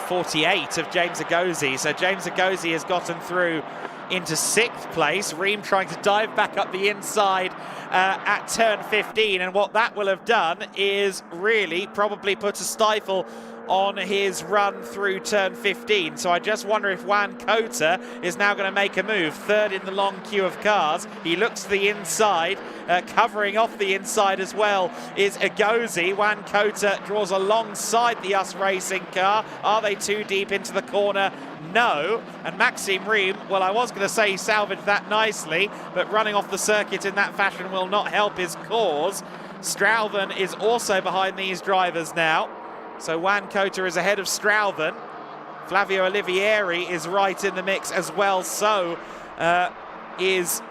48 of James Agozi. So James Agozi has gotten through into 6th place. Riem trying to dive back up the inside at turn 15, and what that will have done is really probably put a stifle on his run through turn 15. So I just wonder if Juan Cota is now going to make a move. 3rd in the long queue of cars. He looks to the inside, covering off the inside as well is Agozi. Juan Cota draws alongside the US Racing car. Are they too deep into the corner? No. And Maxime Riem, well, I was going to say he salvaged that nicely, but running off the circuit in that fashion will not help his cause. Strauven is also behind these drivers now. So Juan Cota is ahead of Strauven. Flavio Olivieri is right in the mix as well. So is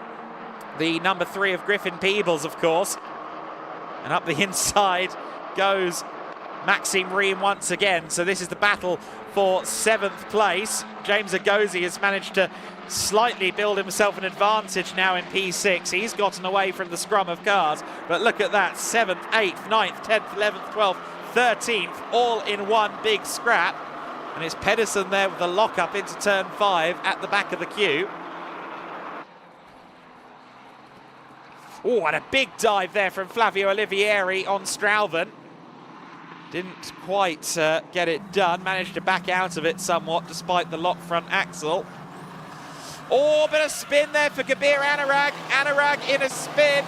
the number 3 of Griffin Peebles, of course. And up the inside goes Maxime Riem once again. So this is the battle for 7th place. James Agozi has managed to slightly build himself an advantage now in P6. He's gotten away from the scrum of cars. But look at that, 7th, 8th, 9th, 10th, 11th, 12th, 13th, all in one big scrap. And it's Pedersen there with the lock-up into turn 5 at the back of the queue. Oh, and a big dive there from Flavio Olivieri on Strauven. Didn't quite get it done. Managed to back out of it somewhat despite the lock front axle. Oh, bit of spin there for Kabir Anurag. Anurag in a spin.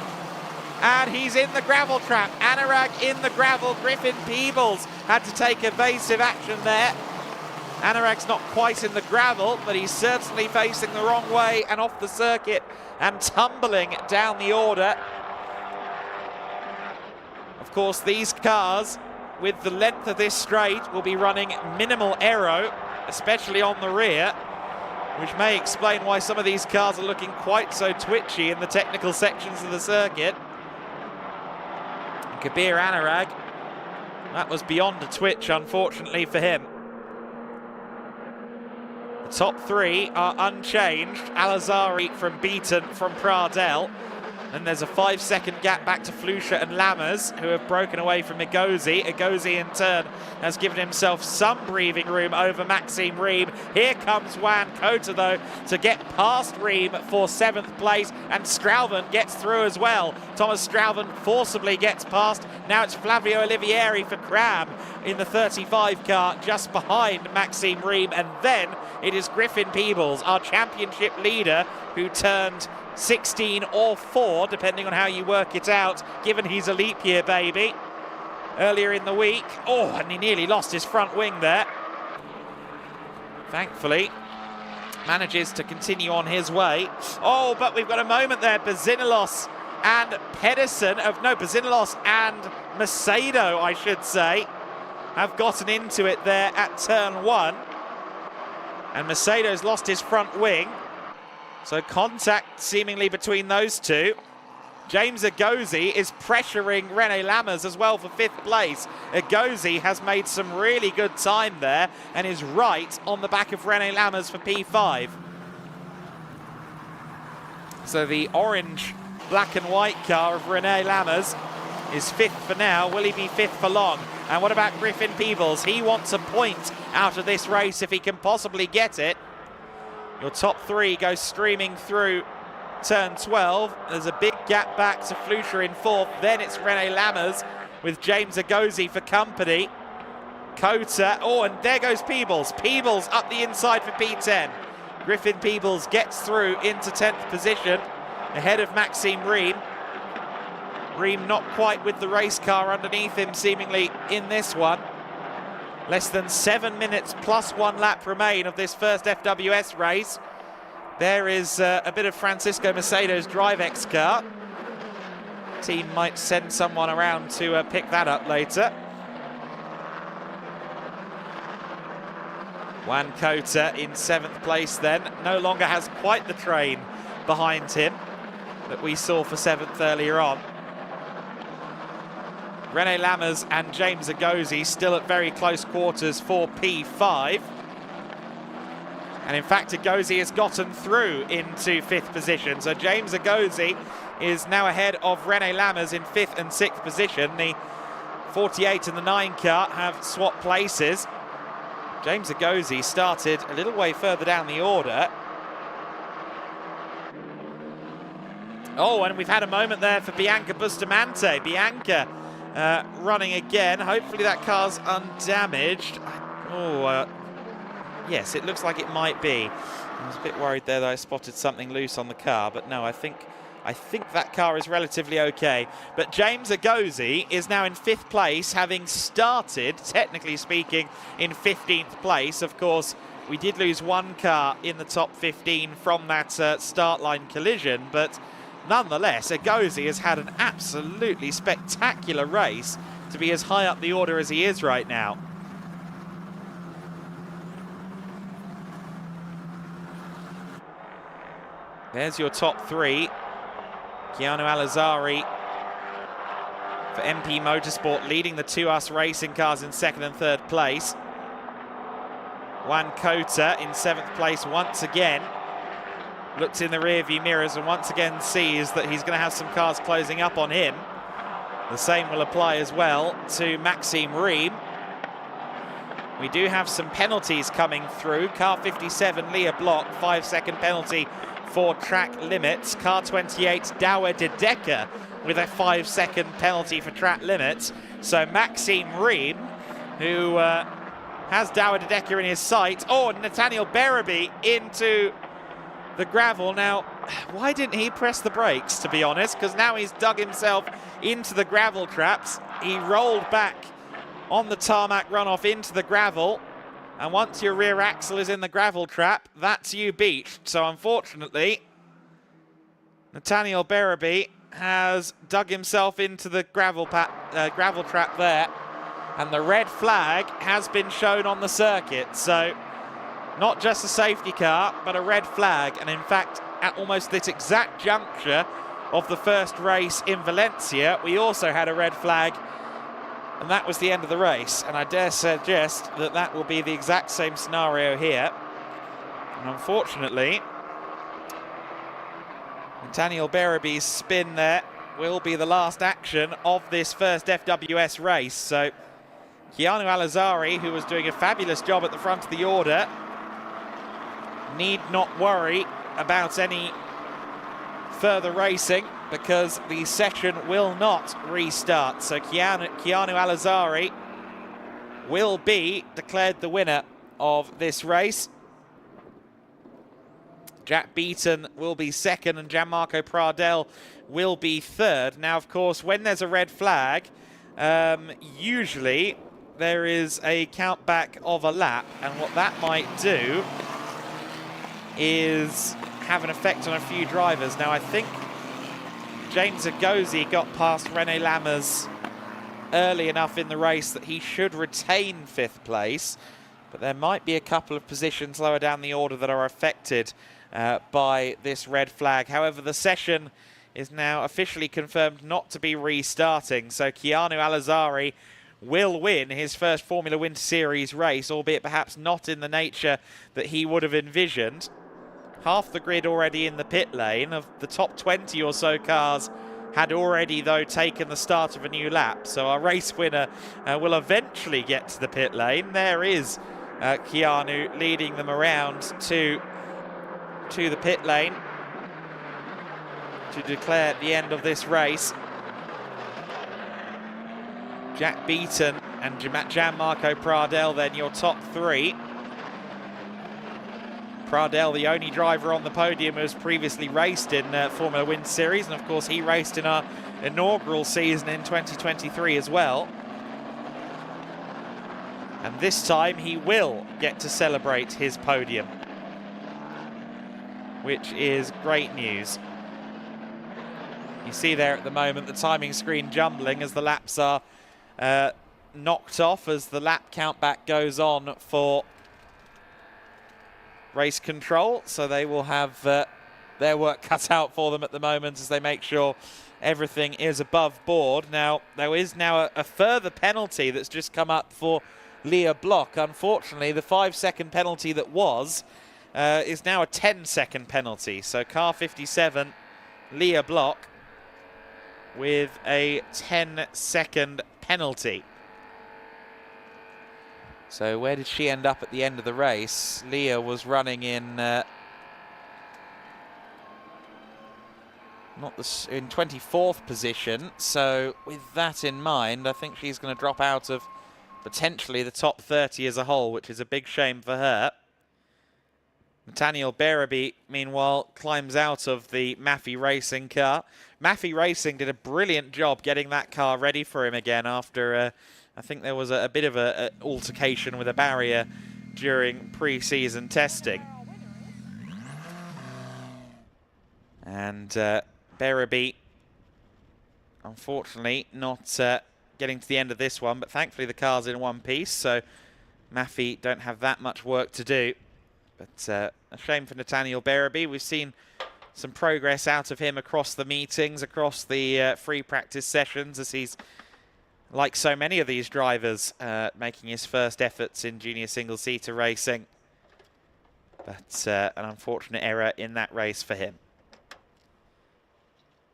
And he's in the gravel trap. Anurag in the gravel. Griffin Peebles had to take evasive action there. Anurag's not quite in the gravel, but he's certainly facing the wrong way and off the circuit and tumbling down the order. Of course, these cars, with the length of this straight, will be running minimal aero, especially on the rear, which may explain why some of these cars are looking quite so twitchy in the technical sections of the circuit. Kabir Anurag, that was beyond a twitch, unfortunately for him. The top 3 are unchanged. Alazari from Beaton, from Pradell. And there's a 5-second gap back to Flusha and Lammers, who have broken away from Agozi. Agozi, in turn, has given himself some breathing room over Maxime Riem. Here comes Juan Cota, though, to get past Riem for 7th place, and Strauven gets through as well. Thomas Strauven forcibly gets past. Now it's Flavio Olivieri for Cram in the 35 car, just behind Maxime Riem. And then it is Griffin Peebles, our championship leader, who turned 16 or 4, depending on how you work it out, given he's a leap year baby, earlier in the week. Oh, and he nearly lost his front wing there. Thankfully, manages to continue on his way. Oh, but we've got a moment there. Bazinilos and Pedersen, Bazinilos and Macedo, I should say, have gotten into it there at turn 1. And Macedo's lost his front wing. So contact seemingly between those two. James Agozi is pressuring René Lammers as well for 5th place. Agozi has made some really good time there and is right on the back of René Lammers for P5. So the orange, black and white car of René Lammers is 5th for now. Will he be 5th for long? And what about Griffin Peebles? He wants a point out of this race if he can possibly get it. Your top 3 go streaming through turn 12. There's a big gap back to Flusha in 4th. Then it's René Lammers with James Agozi for company. Cota, oh, and there goes Peebles. Peebles up the inside for P10. Griffin Peebles gets through into 10th position ahead of Maxime Riem. Riem not quite with the race car underneath him seemingly in this one. Less than 7 minutes plus 1 lap remain of this first FWS race. There is a bit of Francisco Macedo's DriveX car. Team might send someone around to pick that up later. Juan Cota in 7th place then, no longer has quite the train behind him that we saw for 7th earlier on. René Lammers and James Agosi still at very close quarters for P5. And in fact, Agosi has gotten through into 5th position. So James Agosi is now ahead of René Lammers in 5th and 6th position. The 48 and the 9 car have swapped places. James Agosi started a little way further down the order. Oh, and we've had a moment there for Bianca Bustamante. Bianca running again. Hopefully that car's undamaged. Yes, it looks like it might be. I was a bit worried there that I spotted something loose on the car, but no, I think that car is relatively okay. But James Agosi is now in 5th place, having started, technically speaking, in 15th place. Of course, we did lose one car in the top 15 from that start line collision, but nonetheless, Agosi has had an absolutely spectacular race to be as high up the order as he is right now. There's your top 3. Keanu Alizari for MP Motorsport leading the 2US racing cars in 2nd and 3rd place. Juan Cota in 7th place once again. Looks in the rearview mirrors and once again sees that he's going to have some cars closing up on him. The same will apply as well to Maxime Riem. We do have some penalties coming through. Car 57, Leah Block, 5-second penalty for track limits. Car 28, Douwe de Decker, with a 5-second penalty for track limits. So Maxime Riem, who has Douwe de Decker in his sight. Oh, Nathaniel Berraby into the gravel. Now, why didn't he press the brakes, to be honest? Because now he's dug himself into the gravel traps. He rolled back on the tarmac runoff into the gravel. And once your rear axle is in the gravel trap, that's you beached. So unfortunately, Nathaniel Berraby has dug himself into the gravel trap there. And the red flag has been shown on the circuit. So not just a safety car, but a red flag. And in fact, at almost this exact juncture of the first race in Valencia, we also had a red flag. And that was the end of the race. And I dare suggest that that will be the exact same scenario here. And unfortunately, Nathaniel Berraby's spin there will be the last action of this first FWS race. So Keanu Alizari, who was doing a fabulous job at the front of the order, need not worry about any further racing because the session will not restart. So Keanu Alizari will be declared the winner of this race. Jack Beaton will be 2nd and Gianmarco Pradel will be 3rd. Now, of course, when there's a red flag, usually there is a count back of a lap, and what that might do is have an effect on a few drivers. Now, I think James Agosi got past René Lammers early enough in the race that he should retain 5th place, but there might be a couple of positions lower down the order that are affected by this red flag. However, the session is now officially confirmed not to be restarting, so Keanu Alizari will win his first Formula Winter Series race, albeit perhaps not in the nature that he would have envisioned. Half the grid already in the pit lane. Of the top 20 or so cars had already, though, taken the start of a new lap. So our race winner will eventually get to the pit lane. There is Keanu leading them around to the pit lane to declare the end of this race. Jack Beaton and Gianmarco Pradel, then your top 3. Pradel, the only driver on the podium who has previously raced in Formula Winter Series, and of course he raced in our inaugural season in 2023 as well. And this time he will get to celebrate his podium, which is great news. You see there at the moment the timing screen jumbling as the laps are knocked off as the lap count back goes on for race control, so they will have their work cut out for them at the moment as they make sure everything is above board. Now, there is now a further penalty that's just come up for Leah Block. Unfortunately, the 5-second penalty that was is now a 10-second penalty. So car 57, Leah Block, with a 10-second penalty. So where did she end up at the end of the race? Leah was running in in 24th position. So with that in mind, I think she's going to drop out of potentially the top 30 as a whole, which is a big shame for her. Nathaniel Berraby, meanwhile, climbs out of the Maffey Racing car. Maffey Racing did a brilliant job getting that car ready for him again after, I think there was a bit of an altercation with a barrier during pre-season testing. And Berraby, unfortunately, not getting to the end of this one, but thankfully the car's in one piece, so Maffey don't have that much work to do. But a shame for Nathaniel Berraby. We've seen some progress out of him across the meetings, across the free practice sessions, as he's, like so many of these drivers, making his first efforts in junior single-seater racing. But an unfortunate error in that race for him.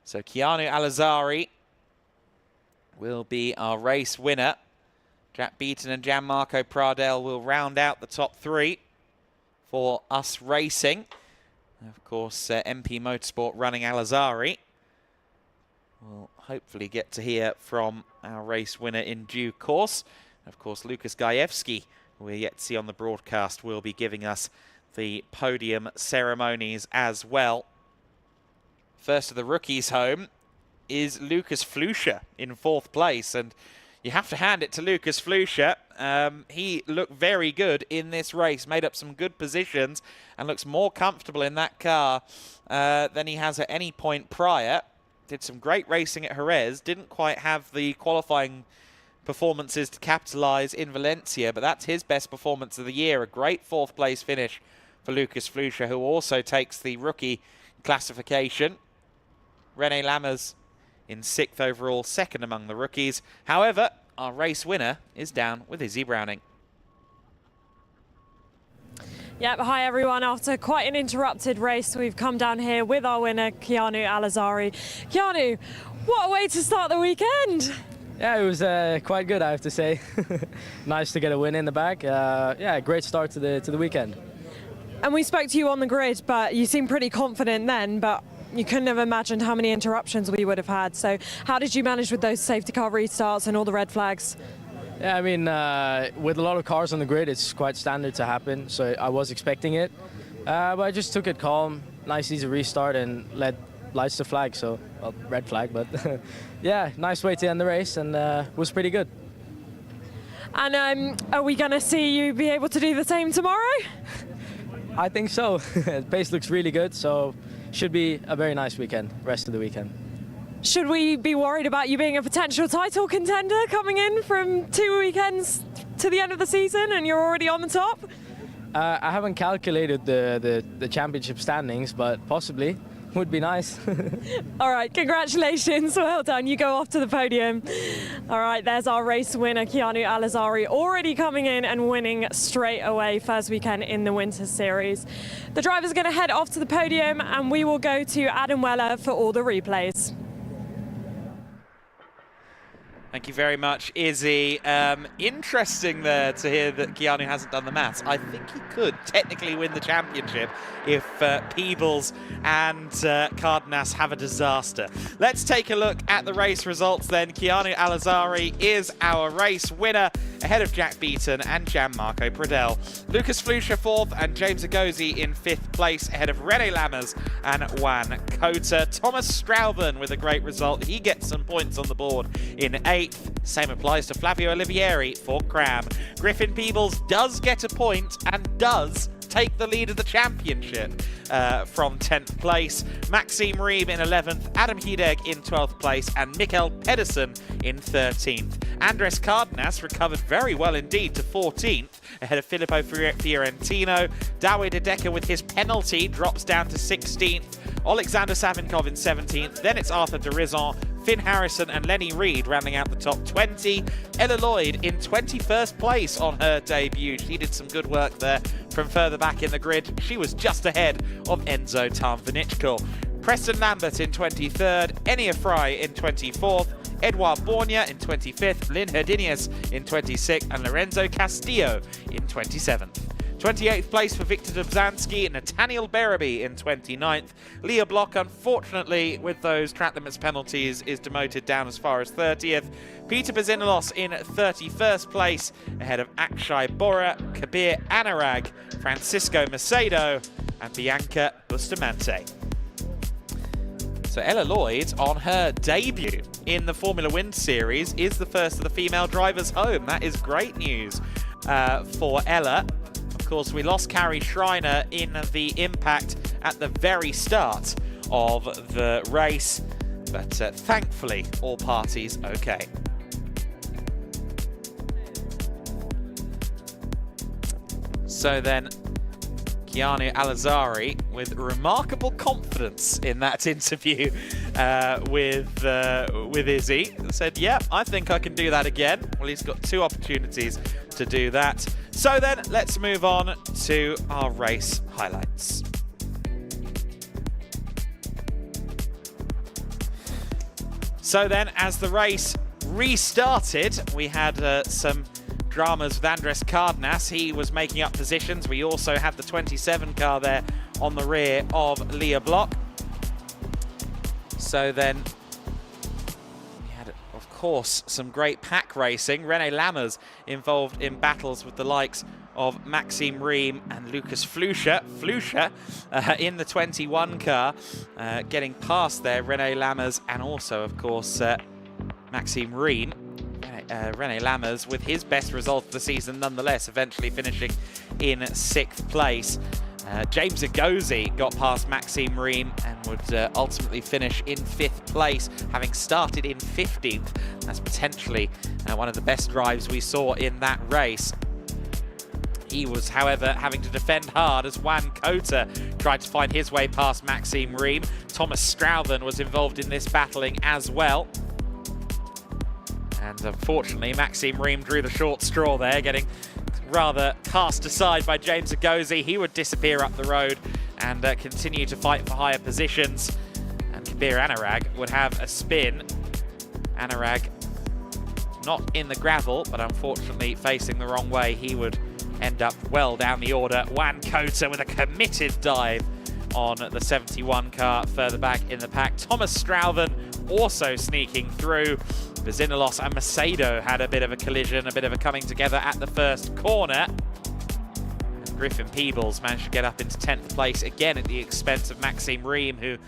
So Keanu Alazari will be our race winner. Jack Beaton and Gianmarco Pradel will round out the top three for us racing. Of course, MP Motorsport running Alazari. We'll hopefully get to hear from our race winner in due course. Of course, Lucas Gajewski, who we're yet to see on the broadcast, will be giving us the podium ceremonies as well. First of the rookies home is Lucas Fluscher in 4th place, and you have to hand it to Lucas Fluscher. He looked very good in this race, made up some good positions, and looks more comfortable in that car than he has at any point prior. Did some great racing at Jerez, didn't quite have the qualifying performances to capitalise in Valencia, but that's his best performance of the year. A great 4th place finish for Lucas Fluscher, who also takes the rookie classification. René Lammers in 6th overall, 2nd among the rookies. However, our race winner is down with Izzy Browning. Yep, hi everyone. After quite an interrupted race, we've come down here with our winner, Keanu Alazari. Keanu, what a way to start the weekend! Yeah, it was quite good, I have to say. Nice to get a win in the bag. Yeah, great start to the weekend. And we spoke to you on the grid, but you seemed pretty confident then, but you couldn't have imagined how many interruptions we would have had. So how did you manage with those safety car restarts and all the red flags? Yeah, I mean, with a lot of cars on the grid, it's quite standard to happen, so I was expecting it. But I just took it calm, nice easy restart, and let lights to flag, so, well, red flag, but yeah, nice way to end the race, and was pretty good. And are we going to see you be able to do the same tomorrow? I think so. The pace looks really good, so should be a very nice weekend, rest of the weekend. Should we be worried about you being a potential title contender coming in from 2 weekends to the end of the season and you're already on the top? I haven't calculated the championship standings, but possibly. Would be nice. All right, congratulations, well done. You go off to the podium. All right, there's our race winner, Keanu Alazari, already coming in and winning straight away first weekend in the Winter Series. The drivers are going to head off to the podium and we will go to Adam Weller for all the replays. Thank you very much, Izzy. Interesting there to hear that Keanu hasn't done the maths. I think he could technically win the championship if Peebles and Cardenas have a disaster. Let's take a look at the race results then. Keanu Alazari is our race winner, ahead of Jack Beaton and Gianmarco Pradel. Lucas Fluscher 4th and James Agozi in 5th place, ahead of René Lammers and Juan Cota. Thomas Strauthen with a great result. He gets some points on the board in 8th. Same applies to Flavio Olivieri for Cram. Griffin Peebles does get a point and does take the lead of the championship from 10th place. Maxime Reeb in 11th, Adam Hideg in 12th place, and Mikkel Pedersen in 13th. Andres Cardenas recovered very well indeed to 14th, ahead of Filippo Fiorentino. Dawid Hideka with his penalty drops down to 16th. Alexander Savinkov in 17th. Then it's Arthur de Rizon, Finn Harrison and Lenny Reed rounding out the top 20. Ella Lloyd in 21st place on her debut. She did some good work there from further back in the grid. She was just ahead of Enzo Tarnvinichkul. Preston Lambert in 23rd, Enia Fry in 24th, Edouard Bornia in 25th, Lynn Herdinius in 26th, and Lorenzo Castillo in 27th. 28th place for Victor Dobzhansky, Nathaniel Berraby in 29th. Leah Block, unfortunately, with those track limits penalties, is demoted down as far as 30th. Peter Bezinilos in 31st place, ahead of Akshay Bora, Kabir Anurag, Francisco Macedo, and Bianca Bustamante. So Ella Lloyd, on her debut in the Formula Wind Series, is the first of the female drivers home. That is great news for Ella. Of course, we lost Carrie Schreiner in the impact at the very start of the race, but thankfully all parties okay. So then Keanu Alazari with remarkable confidence in that interview with Izzy. Said, yeah, I think I can do that again. Well, he's got 2 opportunities to do that. So then, let's move on to our race highlights. So then, as the race restarted, we had some dramas with Andres Cardenas. He was making up positions. We also had the 27 car there on the rear of Leah Block. So then we had, of course, some great pack racing. René Lammers involved in battles with the likes of Maxime Ream and Lucas Fluscher in the 21 car, getting past there René Lammers and also, of course, Maxime Ream. René Lammers with his best result of the season nonetheless, eventually finishing in 6th place. James Agozi got past Maxime Ream and would ultimately finish in 5th place, having started in 15th. That's potentially one of the best drives we saw in that race. He was, however, having to defend hard as Juan Cota tried to find his way past Maxime Ream. Thomas Strauthen was involved in this battling as well. And unfortunately, Maxime Ream drew the short straw there, getting rather cast aside by James Agozi. He would disappear up the road and continue to fight for higher positions. And Kabir Anurag would have a spin. Anurag not in the gravel, but unfortunately facing the wrong way. He would end up well down the order. Juan Cota with a committed dive on the 71 car further back in the pack. Thomas Strauthen also sneaking through. Bezinilos and Macedo had a bit of a collision, a bit of a coming together at the first corner. And Griffin Peebles managed to get up into 10th place again at the expense of Maxime Ream, who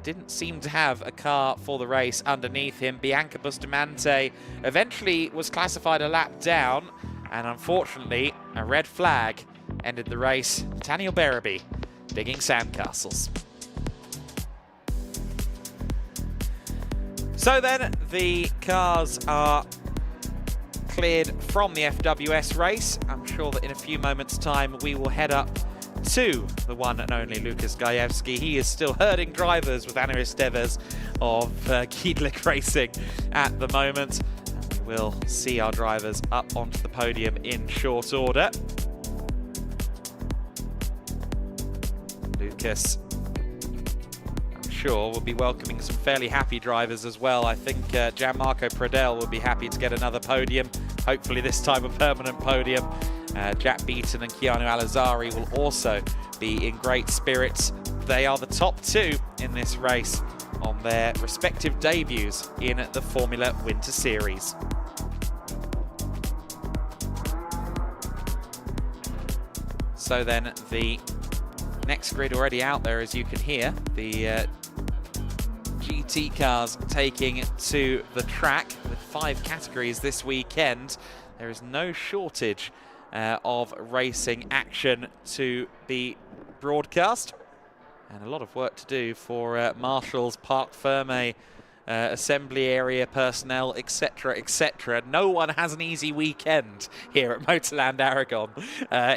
didn't seem to have a car for the race underneath him. Bianca Bustamante eventually was classified a lap down, and unfortunately a red flag ended the race. Nathaniel Berraby digging sandcastles. So then, the cars are cleared from the FWS race. I'm sure that in a few moments' time we will head up to the one and only Lukas Gajewski. He is still herding drivers with Ana Esteves of Gedlich Racing at the moment. And we will see our drivers up onto the podium in short order. Lucas, sure, will be welcoming some fairly happy drivers as well. I think Gianmarco Pradel will be happy to get another podium, hopefully this time a permanent podium. Jack Beaton and Keanu Alazari will also be in great spirits. They are the top 2 in this race on their respective debuts in the Formula Winter Series. So then the next grid already out there, as you can hear. The GT cars taking to the track with 5 categories this weekend. There is no shortage of racing action to be broadcast, and a lot of work to do for Marshall's Parc Ferme assembly area personnel, etc., etc. No one has an easy weekend here at Motorland Aragon,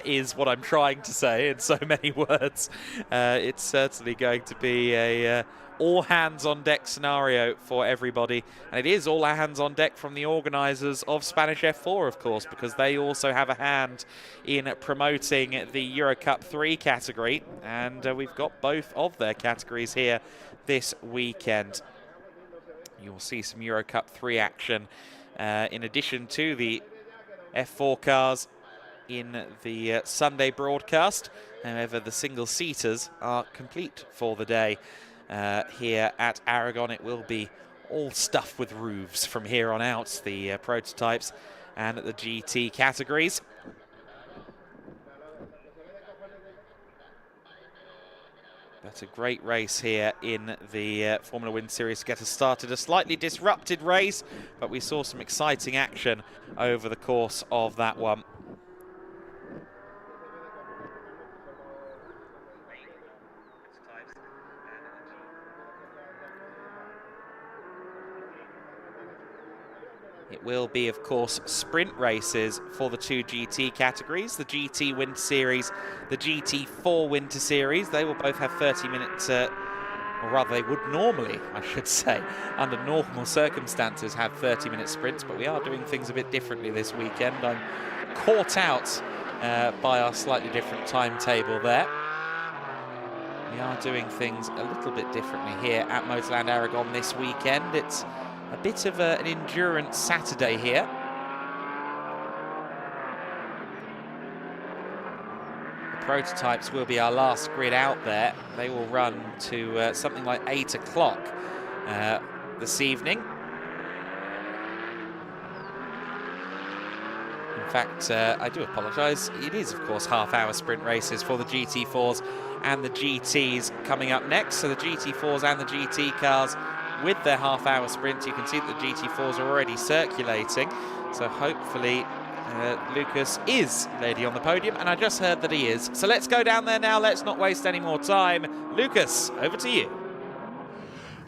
is what I'm trying to say in so many words. It's certainly going to be a all hands on deck scenario for everybody, and it is all hands on deck from the organisers of Spanish F4, of course, because they also have a hand in promoting the Euro Cup 3 category, and we've got both of their categories here this weekend. You'll see some Euro Cup 3 action in addition to the F4 cars in the Sunday broadcast. However, the single-seaters are complete for the day. Here at Aragon, it will be all stuffed with roofs from here on out, the prototypes and the GT categories. But a great race here in the Formula Wind Series to get us started. A slightly disrupted race, but we saw some exciting action over the course of that one. It will be, of course, sprint races for the two GT categories, the GT Winter Series, the GT4 Winter Series. They will both have 30 minutes, or rather they would normally, I should say, under normal circumstances have 30-minute sprints, but we are doing things a bit differently this weekend. I'm caught out by our slightly different timetable there. We are doing things a little bit differently here at Motorland Aragon this weekend. It's a bit of an endurance Saturday here. The prototypes will be our last grid out there. They will run to something like 8 o'clock this evening. In fact, I do apologise. It is, of course, half-hour sprint races for the GT4s and the GTs coming up next. So the GT4s and the GT cars with their half-hour sprint. You can see that the GT4s are already circulating. So hopefully Lucas is lady on the podium, and I just heard that he is. So let's go down there now. Let's not waste any more time. Lucas, over to you.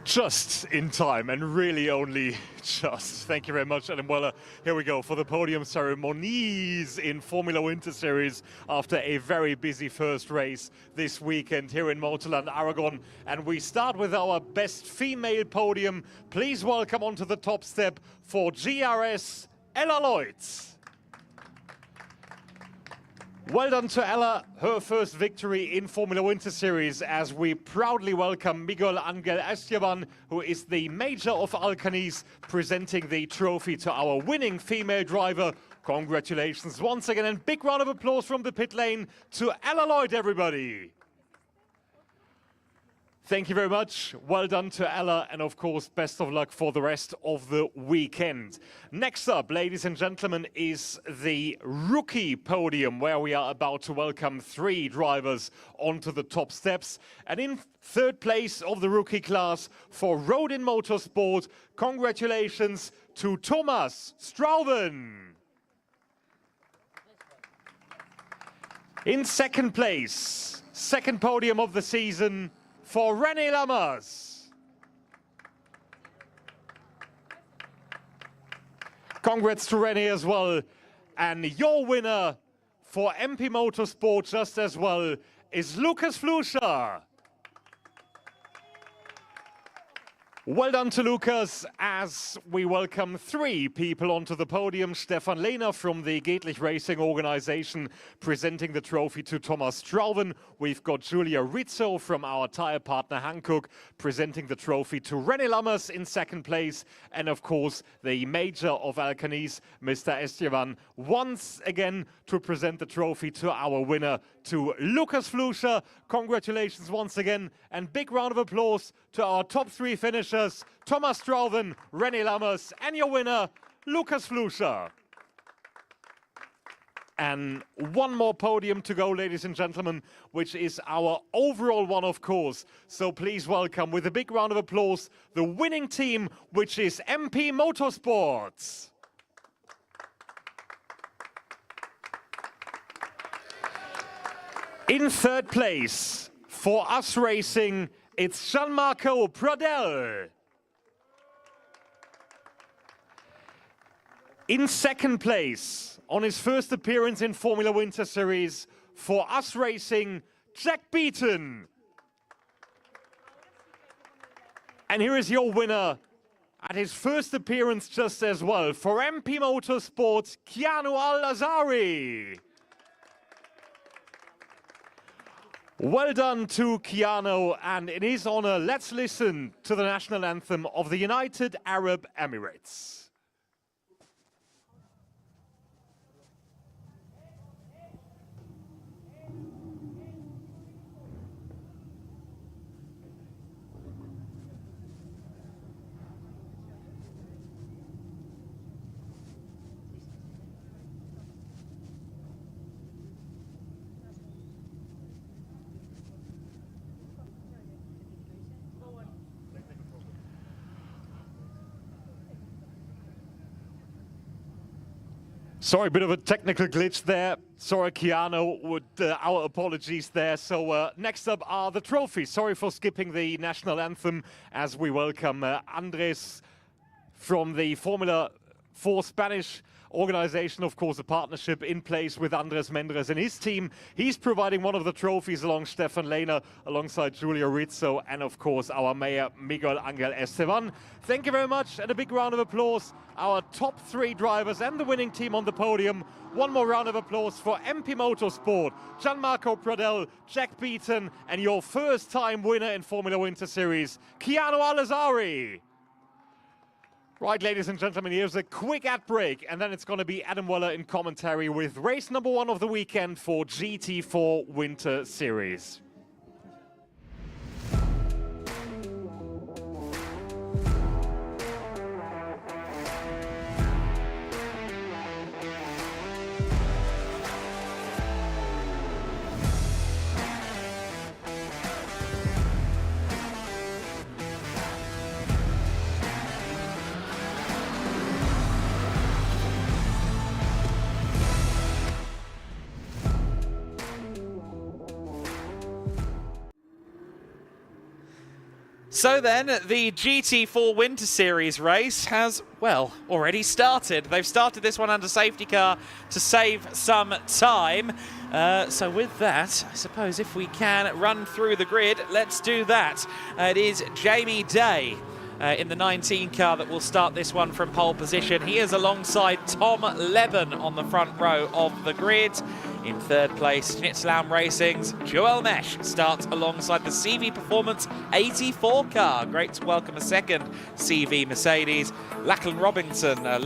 Just in time, and really only just. Thank you very much, Adam Weller. Here we go for the podium ceremonies in Formula Winter Series after a very busy first race this weekend here in Motorland Aragon. And we start with our best female podium. Please welcome onto the top step for GRS, Ella Lloyd. Well done to Ella, her first victory in Formula Winter Series, as we proudly welcome Miguel Angel Esteban, who is the Major of Alcanis, presenting the trophy to our winning female driver. Congratulations once again, and big round of applause from the pit lane to Ella Lloyd, everybody. Thank you very much. Well done to Ella, and of course, best of luck for the rest of the weekend. Next up, ladies and gentlemen, is the rookie podium, where we are about to welcome 3 drivers onto the top steps. And in third place of the rookie class for Rodin Motorsport, congratulations to Thomas Strauven. In second place, second podium of the season, for René Lammers. Congrats to René as well. And your winner for MP Motorsport just as well is Lucas Fluscher. Well done to Lucas, as we welcome 3 people onto the podium. Stefan Lehner from the Gedlich Racing organization presenting the trophy to Thomas Strauven. We've got Julia Rizzo from our tire partner Hankook presenting the trophy to René Lammers in second place. And of course, the Major of Alcanis, Mr. Esteban, once again to present the trophy to our winner, to Lucas Fluscher. Congratulations once again, and big round of applause to our top 3 finishers, Thomas Strauven, René Lammers, and your winner, Lucas Fluscher. And one more podium to go, ladies and gentlemen, which is our overall one, of course. So please welcome, with a big round of applause, the winning team, which is MP Motorsports. In third place, for us racing, it's Gianmarco Pradel. In second place, on his first appearance in Formula Winter Series, for Us Racing, Jack Beaton. And here is your winner at his first appearance just as well, for MP Motorsport, Keanu Al-Azari. Well done to Keanu, and in his honor, let's listen to the national anthem of the United Arab Emirates. Sorry, a bit of a technical glitch there. Sorry, Keanu, our apologies there. So next up are the trophies. Sorry for skipping the national anthem as we welcome Andres from the Formula 4 Spanish organization, of course, a partnership in place with Andres Mendres and his team. He's providing one of the trophies along Stefan Lehner, alongside Julio Rizzo, and of course our mayor, Miguel Angel Esteban. Thank you very much, and a big round of applause. Our top 3 drivers and the winning team on the podium. One more round of applause for MP Motorsport, Gianmarco Pradel, Jack Beaton, and your first time winner in Formula Winter Series, Keanu Al-Azari. Right, ladies and gentlemen, here's a quick ad break, and then it's going to be Adam Weller in commentary with race number 1 of the weekend for GT4 Winter Series. So then, the GT4 Winter Series race has, well, already started. They've started this one under safety car to save some time. So with that, I suppose if we can run through the grid, let's do that. It is Jamie Day in the 19 car that will start this one from pole position. He is alongside Tom Leben on the front row of the grid. In third place, Schnitzlaum Racing's Joel Mesh starts alongside the CV Performance 84 car. Great to welcome a second CV Mercedes. Lachlan Robinson, at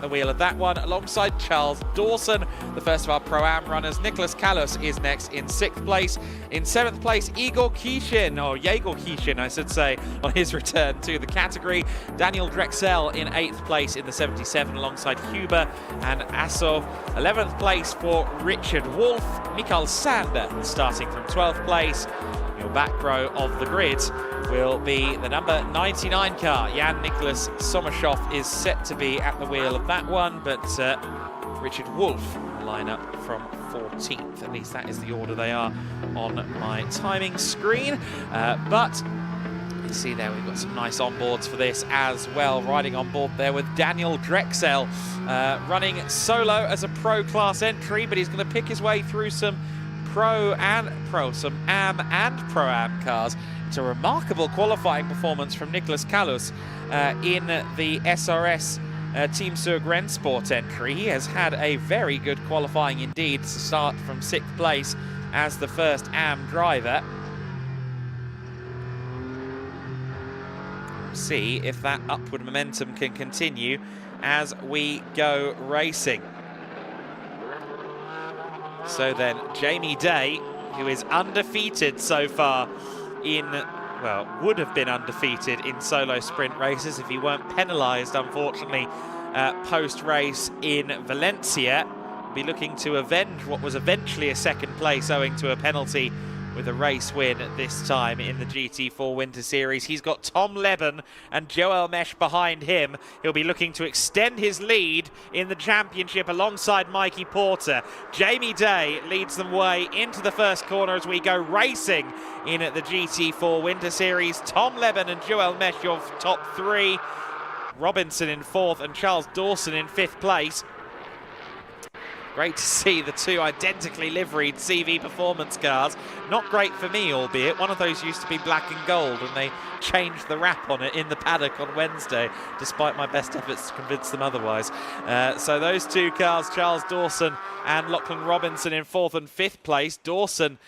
the wheel of that one, alongside Charles Dawson. The first of our Pro-Am runners, Nicholas Kalus, is next in 6th place. In 7th place, Igor Kishin, or Yegor Kishin, I should say, on his return to the category. Daniel Drexel in 8th place in the 77 alongside Huber and Asso. 11th place for Richard Wolf. Mikael Sander starting from 12th place. Your back row of the grid will be the number 99 car. Jan Nicholas Sommershoff is set to be at the wheel of that one, but Richard Wolf will line up from 14th. At least that is the order they are on my timing screen. But you see there, we've got some nice onboards for this as well. Riding on board there with Daniel Drexel, running solo as a pro class entry, but he's going to pick his way through some AM and Pro-Am cars. It's a remarkable qualifying performance from Nicholas Kalus in the SRS Team Sur Rennsport entry. He has had a very good qualifying indeed to start from 6th place as the first AM driver. See if that upward momentum can continue as we go racing. So then, Jamie Day, who is undefeated so far in, well, would have been undefeated in solo sprint races if he weren't penalised, unfortunately, post-race in Valencia. Be looking to avenge what was eventually a 2nd place owing to a penalty, with a race win this time in the GT4 Winter Series. He's got Tom Leben and Joel Mesh behind him. He'll be looking to extend his lead in the championship alongside Mikey Porter. Jamie Day leads them way into the first corner as we go racing in the GT4 Winter Series. Tom Leben and Joel Mesh, your top 3. Robinson in 4th and Charles Dawson in 5th place. Great to see the two identically liveried CV Performance cars. Not great for me, albeit. One of those used to be black and gold, and they changed the wrap on it in the paddock on Wednesday, despite my best efforts to convince them otherwise. So those two cars, Charles Dawson and Lachlan Robinson in 4th and 5th place. Dawson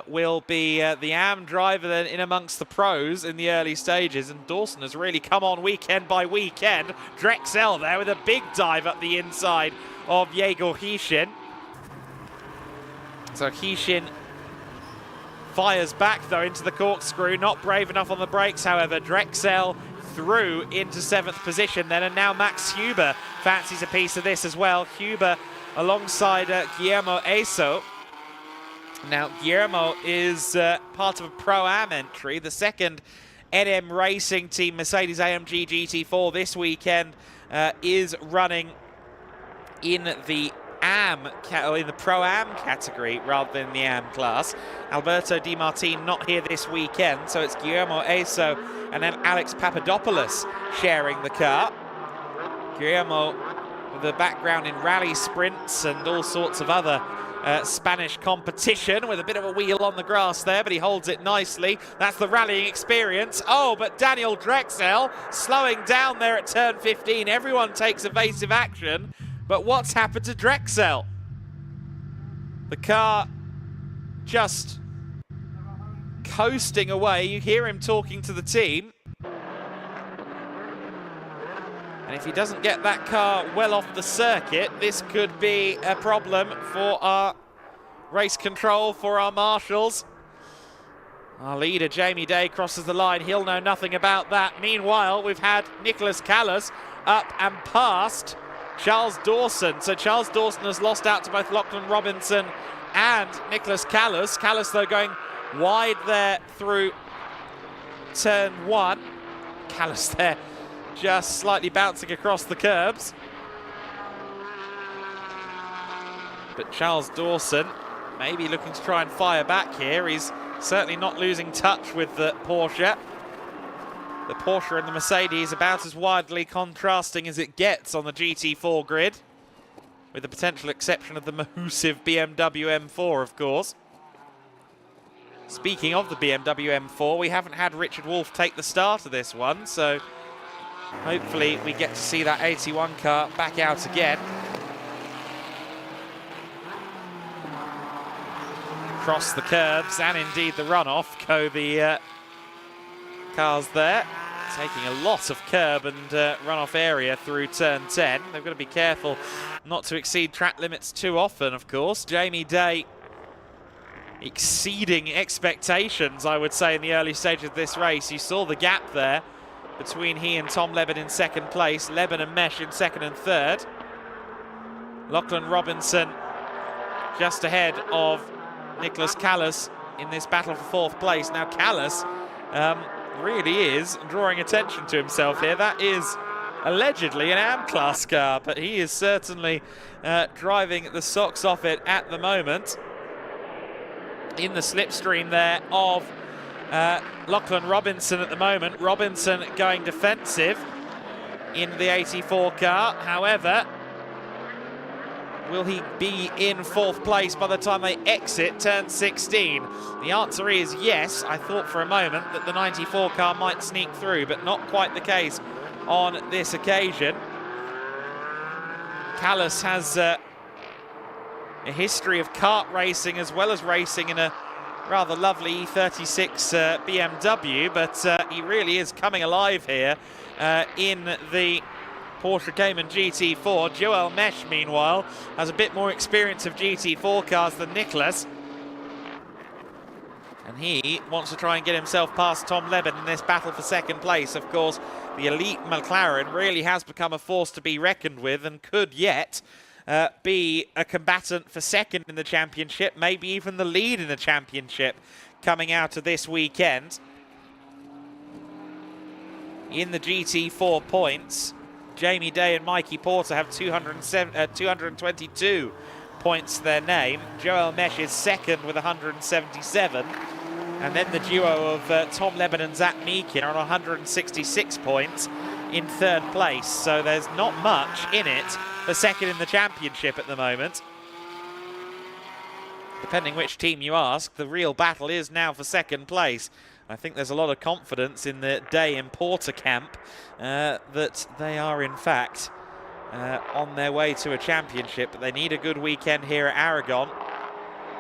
will be the AM driver then in amongst the pros in the early stages, and Dawson has really come on weekend by weekend. Drexel there with a big dive up the inside of Yegor Hishin. So Hishin fires back though into the corkscrew, not brave enough on the brakes, however. Drexel through into 7th position then, and now Max Huber fancies a piece of this as well. Huber alongside Guillermo Eso. Now Guillermo is part of a Pro-Am entry, the second NM Racing Team Mercedes-AMG GT4 this weekend is running in the in the Pro-Am category rather than the AM class. Alberto Di Martin not here this weekend, so it's Guillermo Eso and then Alex Papadopoulos sharing the car. Guillermo with a background in rally sprints and all sorts of other Spanish competition, with a bit of a wheel on the grass there, but he holds it nicely. That's the rallying experience. Oh, but Daniel Drexel slowing down there at turn 15. Everyone takes evasive action. But what's happened to Drexel? The car just coasting away. You hear him talking to the team. And if he doesn't get that car well off the circuit, this could be a problem for our race control, for our marshals. Our leader, Jamie Day, crosses the line. He'll know nothing about that. Meanwhile, we've had Nicholas Callas up and past Charles Dawson. So Charles Dawson has lost out to both Lachlan Robinson and Nicholas Callas. Callas, though, going wide there through turn 1. Callas there just slightly bouncing across the curbs. But Charles Dawson maybe looking to try and fire back here. He's certainly not losing touch with the Porsche. The Porsche and the Mercedes about as widely contrasting as it gets on the GT4 grid, with the potential exception of the massive BMW M4, of course. Speaking of the BMW M4, we haven't had Richard Wolff take the start of this one, so hopefully we get to see that 81 car back out again. Across the curbs and indeed the runoff go the cars there, taking a lot of curb and runoff area through turn 10. They've got to be careful not to exceed track limits too often, of course. Jamie Day exceeding expectations, I would say, in the early stages of this race. You saw the gap there between he and Tom Leben in 2nd place, Leben and Mesh in 2nd and 3rd. Lachlan Robinson just ahead of Nicholas Callas in this battle for 4th place. Now Callas really is drawing attention to himself here. That is allegedly an AM class car, but he is certainly driving the socks off it at the moment. In the slipstream there of Lachlan Robinson at the moment. Robinson going defensive in the 84 car. However, will he be in 4th place by the time they exit turn 16? The answer is yes. I thought for a moment that the 94 car might sneak through, but not quite the case on this occasion. Callas has a history of kart racing as well as racing in a rather lovely E36 BMW, but he really is coming alive here in the Porsche Cayman GT4. Joel Mesh, meanwhile, has a bit more experience of GT4 cars than Nicholas, and he wants to try and get himself past Tom Leben in this battle for 2nd place. Of course, the elite McLaren really has become a force to be reckoned with and could yet be a combatant for 2nd in the championship, maybe even the lead in the championship coming out of this weekend. In the GT4 points, Jamie Day and Mikey Porter have 222 points to their name. Joel Mesh is 2nd with 177. And then the duo of Tom Leben and Zach Meekin are on 166 points. in third place, so there's not much in it for second in the championship at the moment. Depending which team you ask, the real battle is now for second place. I think there's a lot of confidence in the Day in Porter camp that they are in fact on their way to a championship, but they need a good weekend here at Aragon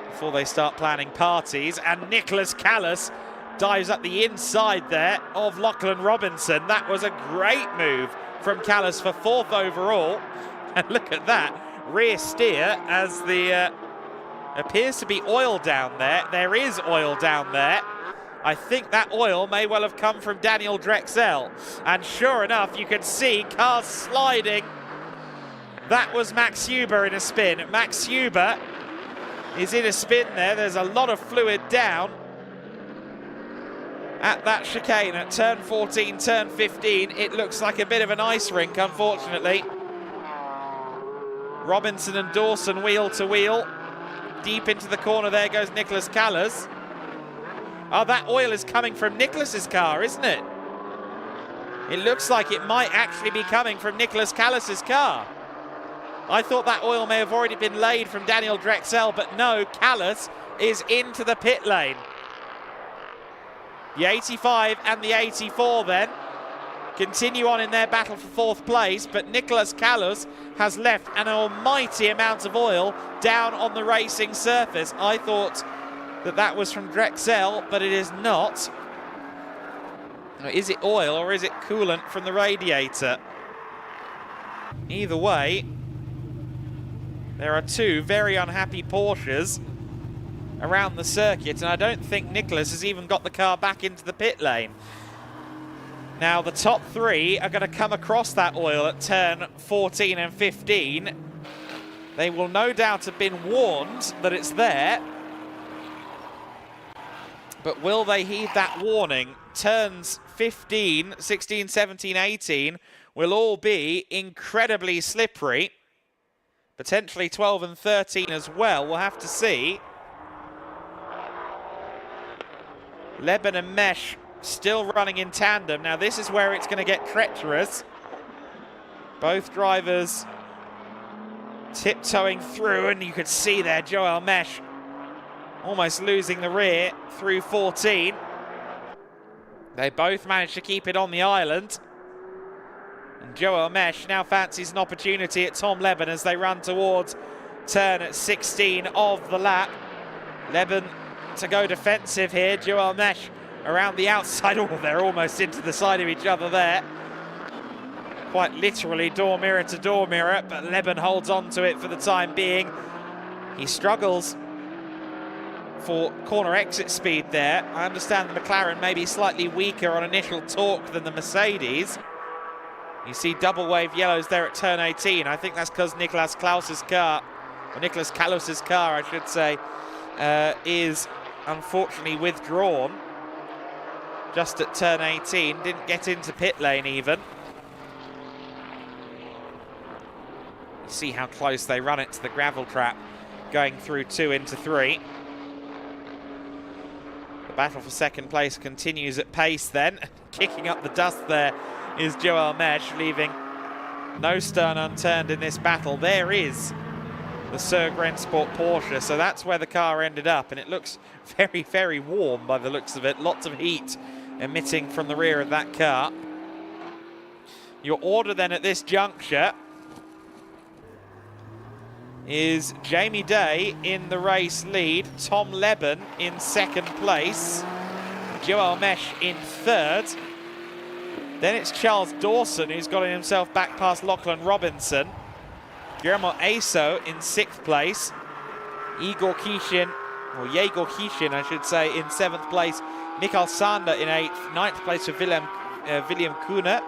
before they start planning parties. And Nicholas Callas dives up the inside there of Lachlan Robinson. That was a great move from Callas for 4th overall. And look at that, rear steer as the appears to be oil down there. There is oil down there. I think that oil may well have come from Daniel Drexel. And sure enough, you can see cars sliding. That was Max Huber in a spin. Max Huber is in a spin there. There's a lot of fluid down at that chicane at turn 14, turn 15. It looks like a bit of an ice rink, unfortunately. Robinson and Dawson wheel to wheel. Deep into the corner there goes Nicholas Callas. Oh, that oil is coming from Nicholas's car, isn't it? It looks like it might actually be coming from Nicholas Callas's car. I thought that oil may have already been laid from Daniel Drexel, but no, Callas is into the pit lane. The 85 and the 84 then continue on in their battle for 4th place, but Nicholas Callas has left an almighty amount of oil down on the racing surface. I thought that was from Drexel, but it is not. Now, is it oil or is it coolant from the radiator? Either way, there are two very unhappy Porsches around the circuit, and I don't think Nicholas has even got the car back into the pit lane. Now, the top 3 are going to come across that oil at turn 14 and 15. They will no doubt have been warned that it's there. But will they heed that warning? Turns 15, 16, 17, 18 will all be incredibly slippery. Potentially 12 and 13 as well. We'll have to see. Leben and Mesh still running in tandem. Now this is where it's going to get treacherous. Both drivers tiptoeing through, and you could see there Joel Mesh almost losing the rear through 14. They both managed to keep it on the island. And Joel Mesh now fancies an opportunity at Tom Leben as they run towards turn 16 of the lap. Leben to go defensive here. Joel Mesh around the outside. Oh, they're almost into the side of each other there. Quite literally door mirror to door mirror, but Leben holds on to it for the time being. He struggles for corner exit speed there. I understand the McLaren may be slightly weaker on initial torque than the Mercedes. You see double wave yellows there at turn 18. I think that's because Nicholas Callas's car, I should say, is unfortunately withdrawn just at turn 18. Didn't get into pit lane even. You see how close they run it to the gravel trap going through 2 into 3. The battle for second place continues at pace then. Kicking up the dust there is Joel Mesh, leaving no stone unturned in this battle. There is the Sir Sport Porsche, so that's where the car ended up, and it looks very, very warm by the looks of it. Lots of heat emitting from the rear of that car. Your order then at this juncture is Jamie Day in the race lead, Tom Leben in second place, Joel Mesh in third. Then it's Charles Dawson who's got himself back past Lachlan Robinson. Guillermo Aso in 6th place. Yegor Kishin, I should say, in 7th place. Mikael Sander in 8th. 9th place for William Kuhne.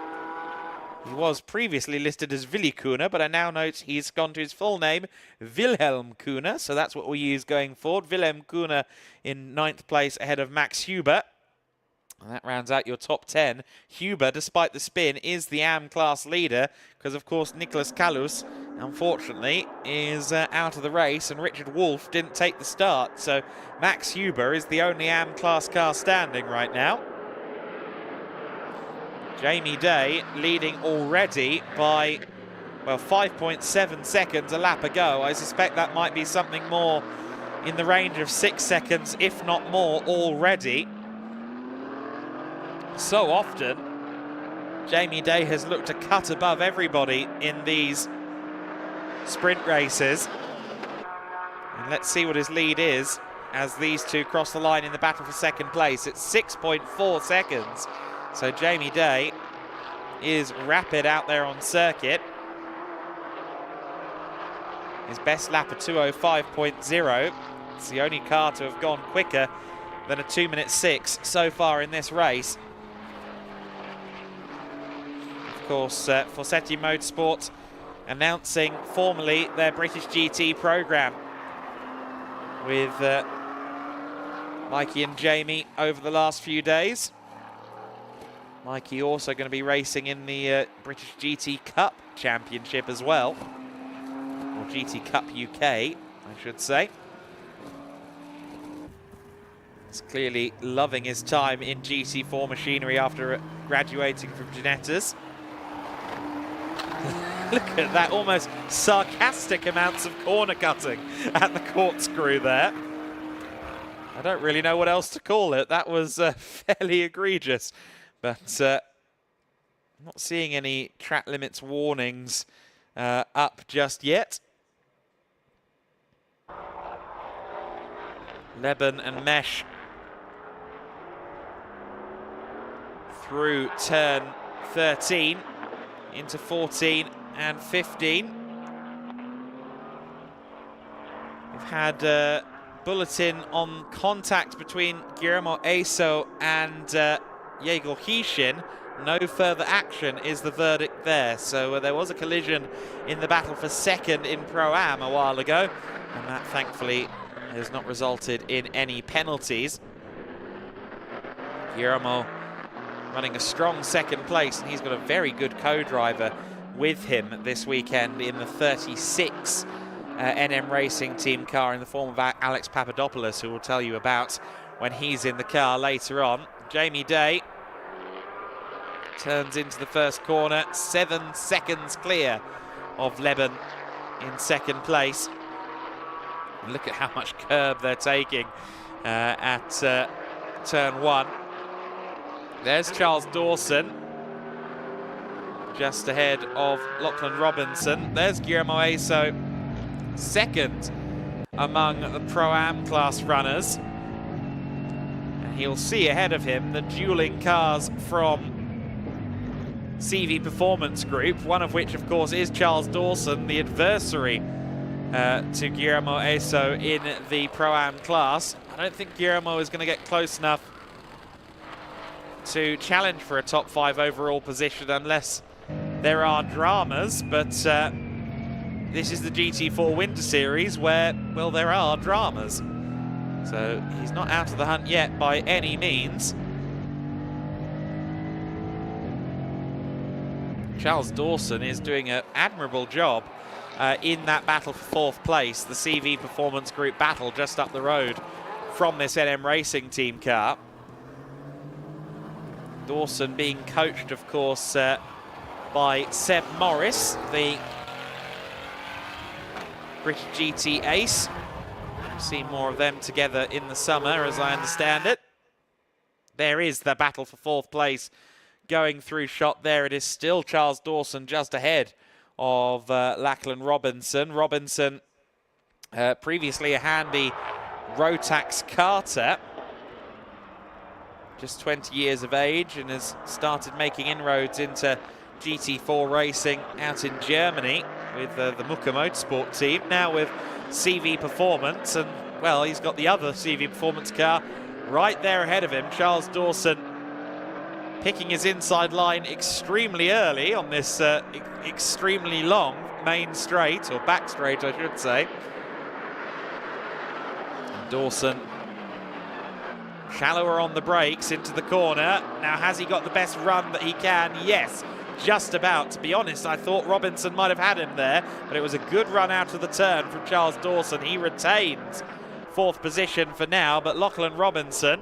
He was previously listed as Willy Kuhne, but I now note he's gone to his full name, Wilhelm Kuhne. So that's what we use going forward. Wilhelm Kuhne in 9th place ahead of Max Huber. And that rounds out your top 10. Huber, despite the spin, is the AM class leader because, of course, Nicholas Callas, unfortunately, is out of the race, and Richard Wolff didn't take the start. So Max Huber is the only AM class car standing right now. Jamie Day leading already by, well, 5.7 seconds a lap ago. I suspect that might be something more in the range of 6 seconds, if not more, already. So often, Jamie Day has looked to cut above everybody in these sprint races. And let's see what his lead is as these two cross the line in the battle for second place. It's 6.4 seconds. So Jamie Day is rapid out there on circuit. His best lap of 2:05.0. It's the only car to have gone quicker than a 2:06 so far in this race. Of course, Forseti Motorsport announcing formally their British GT programme with Mikey and Jamie over the last few days. Mikey also going to be racing in the British GT Cup Championship as well, or GT Cup UK, I should say. He's clearly loving his time in GT4 machinery after graduating from Ginettas. Look at that, almost sarcastic amounts of corner cutting at the corkscrew there. I don't really know what else to call it. That was fairly egregious. But I'm not seeing any track limits warnings up just yet. Leben and Mesh through turn 13 into 14 and 15. We've had a bulletin on contact between Guillermo Eso and Jägel Hishin. No further action is the verdict there. So there was a collision in the battle for second in Pro-Am a while ago, and that thankfully has not resulted in any penalties. Guillermo running a strong second place, and he's got a very good co-driver with him this weekend in the 36 NM Racing team car in the form of Alex Papadopoulos, who we'll tell you about when he's in the car later on. Jamie Day turns into the first corner, 7 seconds clear of Leben in second place. And look at how much curb they're taking at turn 1. There's Charles Dawson, just ahead of Lachlan Robinson. There's Guillermo Eso, second among the Pro-Am class runners. And he'll see ahead of him the dueling cars from CV Performance Group, one of which, of course, is Charles Dawson, the adversary to Guillermo Eso in the Pro-Am class. I don't think Guillermo is going to get close enough to challenge for a top 5 overall position unless there are dramas, but this is the GT4 Winter Series where, well, there are dramas. So he's not out of the hunt yet by any means. Charles Dawson is doing an admirable job in that battle for 4th place, the CV Performance Group battle just up the road from this NM Racing team car. Dawson being coached, of course, by Seb Morris, the British GT ace. We'll see more of them together in the summer, as I understand it. There is the battle for 4th place going through shot. There it is, still Charles Dawson just ahead of Lachlan Robinson. Robinson, previously a handy Rotax karter, just 20 years of age, and has started making inroads into GT4 racing out in Germany with the Mucke Motorsport team, now with CV Performance. And, well, he's got the other CV Performance car right there ahead of him. Charles Dawson picking his inside line extremely early on this extremely long main straight, or back straight, I should say. And Dawson shallower on the brakes into the corner. Now, has he got the best run that he can? Yes, just about. To be honest, I thought Robinson might have had him there, but it was a good run out of the turn from Charles Dawson. He retains 4th position for now, but Lachlan Robinson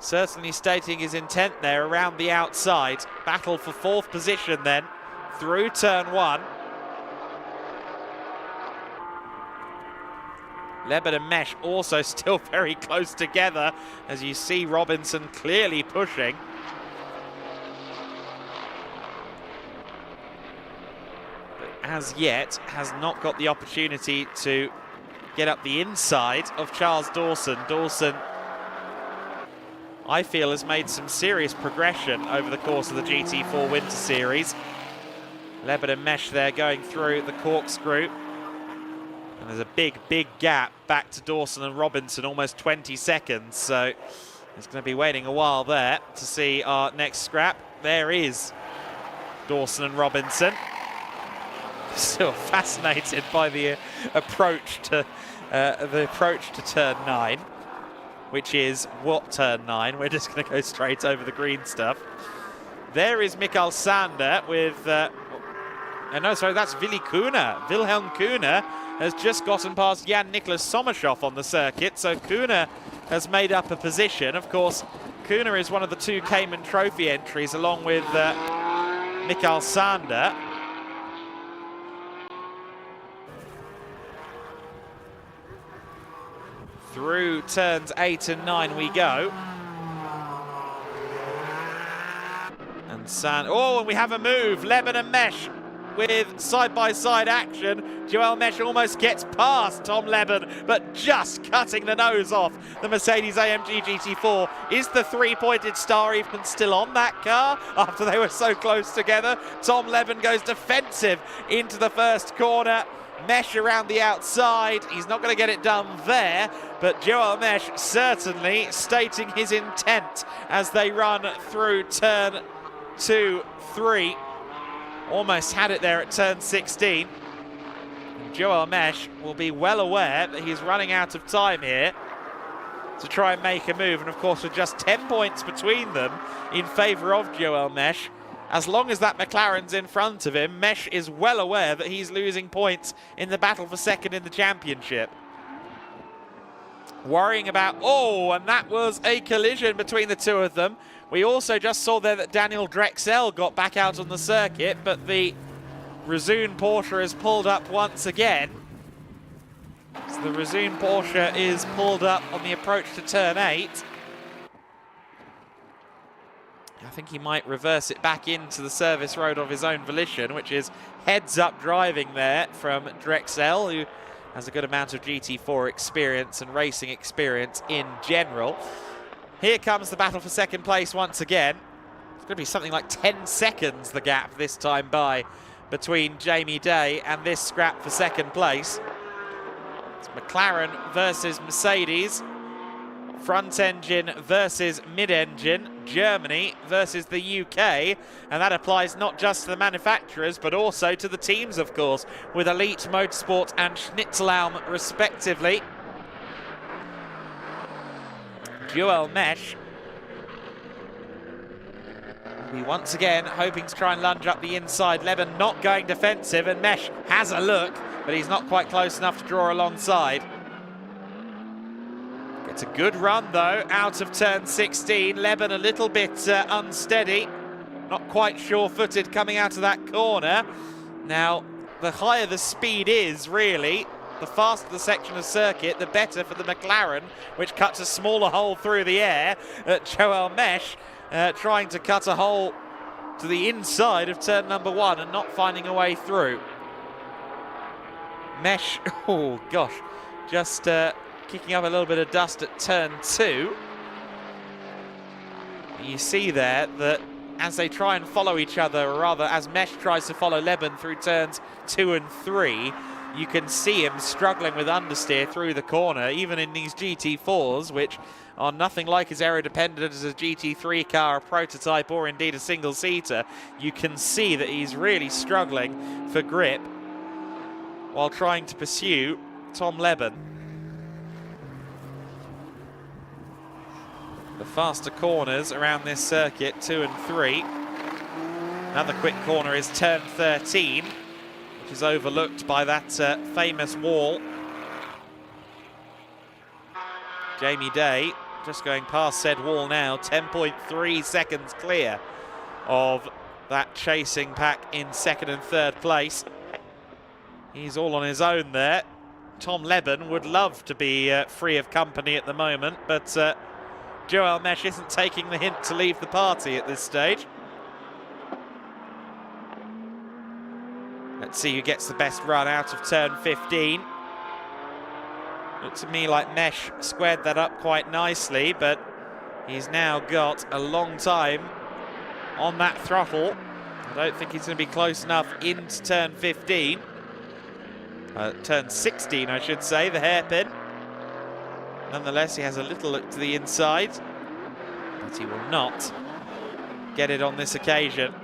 certainly stating his intent there around the outside. Battle for 4th position then through turn 1. Leben and Mesh also still very close together, as you see Robinson clearly pushing. But as yet has not got the opportunity to get up the inside of Charles Dawson. Dawson, I feel, has made some serious progression over the course of the GT4 Winter Series. Leben and Mesh there going through the corkscrew. And there's a big gap back to Dawson and Robinson, almost 20 seconds. So it's going to be waiting a while there to see our next scrap. There is Dawson and Robinson. Still fascinated by the approach to turn 9, which is what turn 9? We're just going to go straight over the green stuff. There is Mikael Sander with. No, sorry, that's Willy Kuhne. Wilhelm Kuhne has just gotten past Jan Niklas Sommershoff on the circuit, so Kuhne has made up a position. Of course, Kuhne is one of the 2 Cayman Trophy entries, along with Mikael Sander. Through turns 8 and 9 we go. And and we have a move. Leben and Mesh with side-by-side action. Joel Mesh almost gets past Tom Leben, but just cutting the nose off the Mercedes-AMG GT4. Is the 3-pointed star even still on that car after they were so close together? Tom Leben goes defensive into the first corner. Mesh around the outside. He's not going to get it done there, but Joel Mesh certainly stating his intent as they run through turn 2, 3. Almost had it there at turn 16. Joel Mesh will be well aware that he's running out of time here to try and make a move. And of course, with just 10 points between them in favour of Joel Mesh, as long as that McLaren's in front of him, Mesh is well aware that he's losing points in the battle for second in the championship. Worrying about, and that was a collision between the two of them. We also just saw there that Daniel Drexel got back out on the circuit, but the Resoon Porsche is pulled up once again. So the Resoon Porsche is pulled up on the approach to turn 8. I think he might reverse it back into the service road of his own volition, which is heads-up driving there from Drexel, who has a good amount of GT4 experience and racing experience in general. Here comes the battle for second place once again. It's going to be something like 10 seconds, the gap this time by, between Jamie Day and this scrap for second place. It's McLaren versus Mercedes. Front engine versus mid-engine. Germany versus the UK. And that applies not just to the manufacturers, but also to the teams, of course, with Elite Motorsport and Schnitzelhelm, respectively. Joel Mesh will be once again hoping to try and lunge up the inside. Leben not going defensive, and Mesh has a look, but he's not quite close enough to draw alongside. Gets a good run, though, out of turn 16. Leben a little bit unsteady, not quite sure-footed coming out of that corner. Now, the higher the speed is, really, the faster the section of circuit, the better for the McLaren, which cuts a smaller hole through the air. Joel Mesh trying to cut a hole to the inside of turn number 1 and not finding a way through. Mesh, just kicking up a little bit of dust at turn 2. You see there that as they try and follow each other, or rather as Mesh tries to follow Leben through turns 2 and 3, you can see him struggling with understeer through the corner, even in these GT4s, which are nothing like as aero-dependent as a GT3 car, a prototype, or indeed a single-seater. You can see that he's really struggling for grip while trying to pursue Tom Leben. The faster corners around this circuit, 2 and 3. Another quick corner is turn 13. Which is overlooked by that famous wall. Jamie Day just going past said wall now, 10.3 seconds clear of that chasing pack in second and third place. He's all on his own there. Tom Leben would love to be free of company at the moment, but Joel Mesh isn't taking the hint to leave the party at this stage. Let's see who gets the best run out of turn 15. Looks to me like Mesh squared that up quite nicely, but he's now got a long time on that throttle. I don't think he's going to be close enough into turn 15. Turn 16, I should say, the hairpin. Nonetheless, he has a little look to the inside, but he will not get it on this occasion.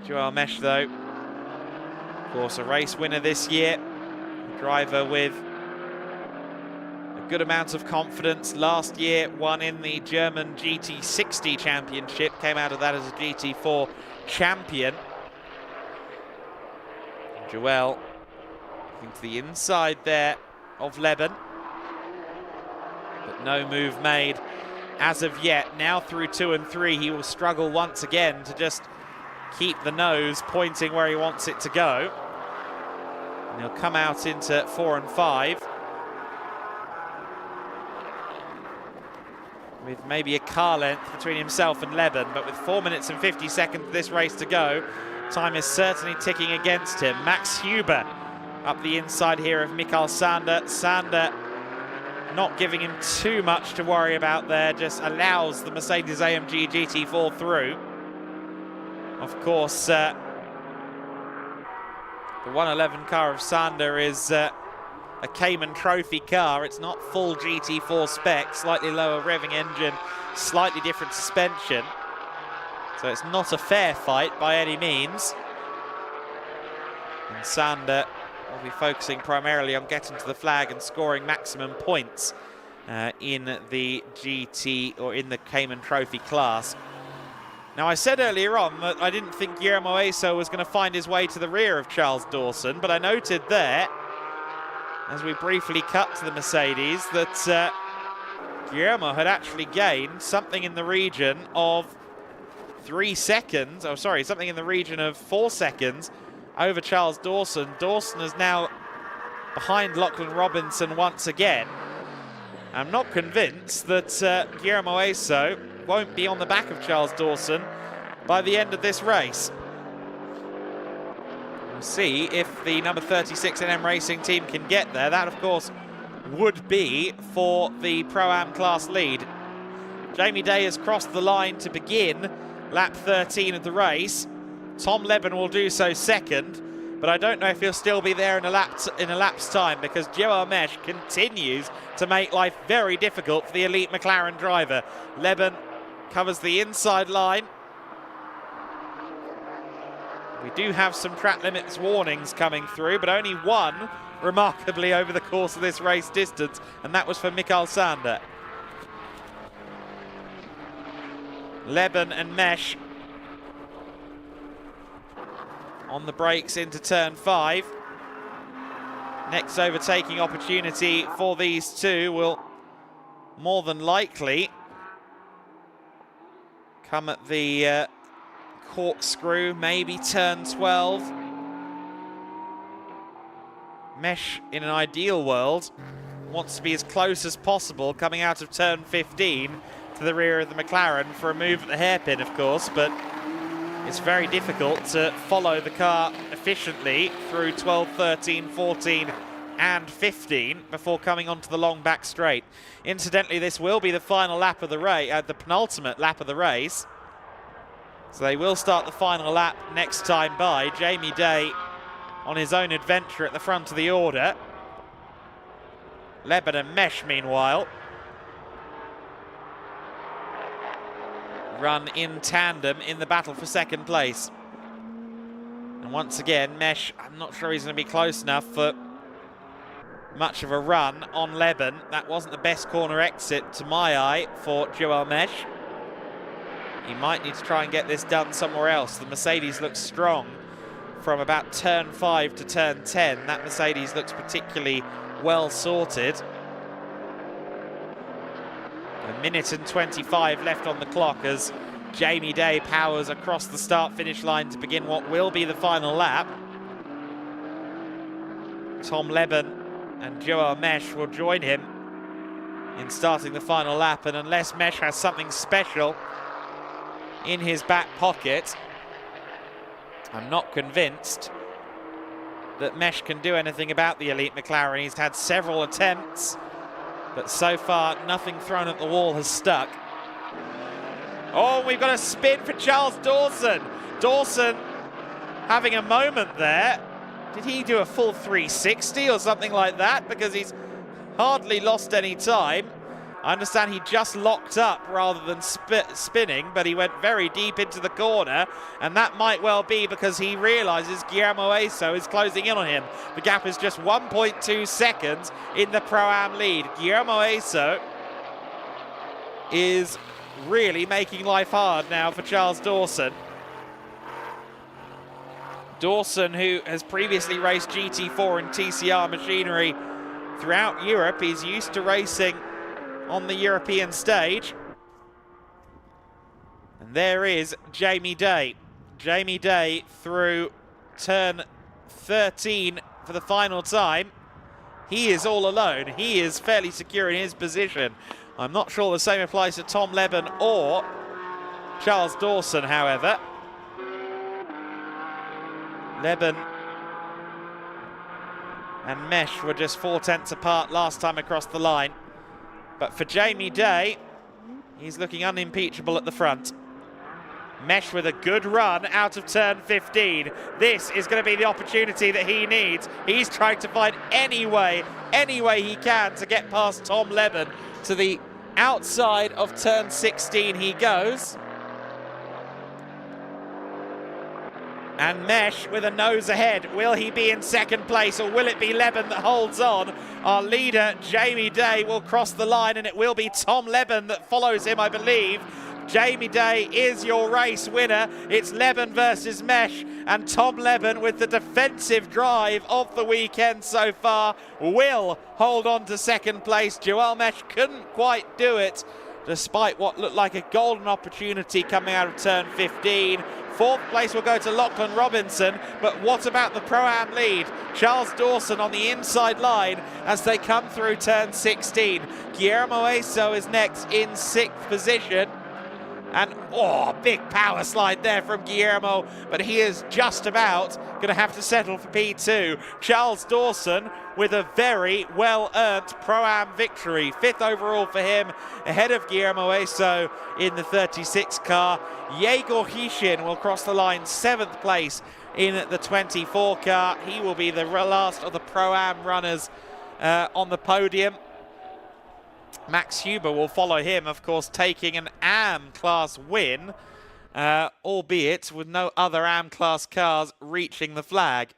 Joel Mesh, though, of course, a race winner this year. A driver with a good amount of confidence. Last year, won in the German GT60 Championship. Came out of that as a GT4 champion. Joel, looking to the inside there of Leben. But no move made as of yet. Now through 2 and 3, he will struggle once again to just keep the nose pointing where he wants it to go. And he'll come out into 4 and 5 with maybe a car length between himself and Leben, but with 4 minutes and 50 seconds of this race to go, time is certainly ticking against him. Max Huber up the inside here of Mikael Sander. Sander not giving him too much to worry about there, just allows the Mercedes-AMG GT4 through. Of course, the 111 car of Sander is a Cayman Trophy car. It's not full GT4 spec, slightly lower revving engine, slightly different suspension. So it's not a fair fight by any means. And Sander will be focusing primarily on getting to the flag and scoring maximum points in the GT or in the Cayman Trophy class. Now, I said earlier on that I didn't think Guillermo Eso was going to find his way to the rear of Charles Dawson, but I noted there, as we briefly cut to the Mercedes, that Guillermo had actually gained something in the region of 3 seconds, oh sorry, something in the region of 4 seconds over Charles Dawson. Dawson is now behind Lachlan Robinson once again. I'm not convinced that Guillermo Eso won't be on the back of Charles Dawson by the end of this race. We'll see if the number 36 NM Racing team can get there. That, of course, would be for the Pro-Am class lead. Jamie Day has crossed the line to begin lap 13 of the race. Tom Leben will do so second, but I don't know if he'll still be there in a lap's time, because Joel Mesh continues to make life very difficult for the elite McLaren driver. Leben covers the inside line. We do have some track limits warnings coming through, but only one, remarkably, over the course of this race distance, and that was for Mikael Sander. Leben and Mesh on the brakes into turn 5. Next overtaking opportunity for these two will more than likely come at the corkscrew, maybe turn 12. Mesh, in an ideal world, wants to be as close as possible coming out of turn 15 to the rear of the McLaren for a move at the hairpin, of course, but it's very difficult to follow the car efficiently through 12, 13, 14 and 15 before coming onto the long back straight. Incidentally, this will be the final lap of the race, the penultimate lap of the race. So they will start the final lap next time by. Jamie Day on his own adventure at the front of the order. Leben and Mesh, meanwhile, run in tandem in the battle for second place. And once again, Mesh, I'm not sure he's going to be close enough for much of a run on Leben. That wasn't the best corner exit to my eye for Joel Mesh. He might need to try and get this done somewhere else. The Mercedes looks strong from about turn 5 to turn 10. That Mercedes looks particularly well sorted. A minute and 25 left on the clock as Jamie Day powers across the start-finish line to begin what will be the final lap. Tom Leben and Joel Mesh will join him in starting the final lap, and unless Mesh has something special in his back pocket, I'm not convinced that Mesh can do anything about the elite McLaren. He's had several attempts, but so far nothing thrown at the wall has stuck. Oh, we've got a spin for Charles Dawson. Dawson having a moment there. Did he do a full 360 or something like that? Because he's hardly lost any time. I understand he just locked up rather than spinning, but he went very deep into the corner, and that might well be because he realises Guillermo Eso is closing in on him. The gap is just 1.2 seconds in the Pro-Am lead. Guillermo Eso is really making life hard now for Charles Dawson. Dawson, who has previously raced GT4 and TCR machinery throughout Europe, he's used to racing on the European stage. And there is Jamie Day. Jamie Day through turn 13 for the final time. He is all alone. He is fairly secure in his position. I'm not sure the same applies to Tom Leben or Charles Dawson, however. Leben and Mesh were just 4/10 apart last time across the line. But for Jamie Day, he's looking unimpeachable at the front. Mesh with a good run out of turn 15. This is going to be the opportunity that he needs. He's trying to find any way he can to get past Tom Leben. To the outside of turn 16 he goes. And Mesh with a nose ahead. Will he be in second place, or will it be Leben that holds on? Our leader, Jamie Day, will cross the line, and it will be Tom Leben that follows him, I believe. Jamie Day is your race winner. It's Leben versus Mesh, and Tom Leben, with the defensive drive of the weekend so far, will hold on to second place. Joel Mesh couldn't quite do it, despite what looked like a golden opportunity coming out of turn 15. Fourth place will go to Lachlan Robinson, but what about the Pro-Am lead? Charles Dawson on the inside line as they come through turn 16. Guillermo Eso is next in 6th position. And, big power slide there from Guillermo, but he is just about going to have to settle for P2. Charles Dawson with a very well-earned Pro-Am victory. 5th overall for him, ahead of Guillermo Eso in the 36 car. Yegor Hishin will cross the line 7th place in the 24 car. He will be the last of the Pro-Am runners on the podium. Max Huber will follow him, of course, taking an AM class win, albeit with no other AM class cars reaching the flag.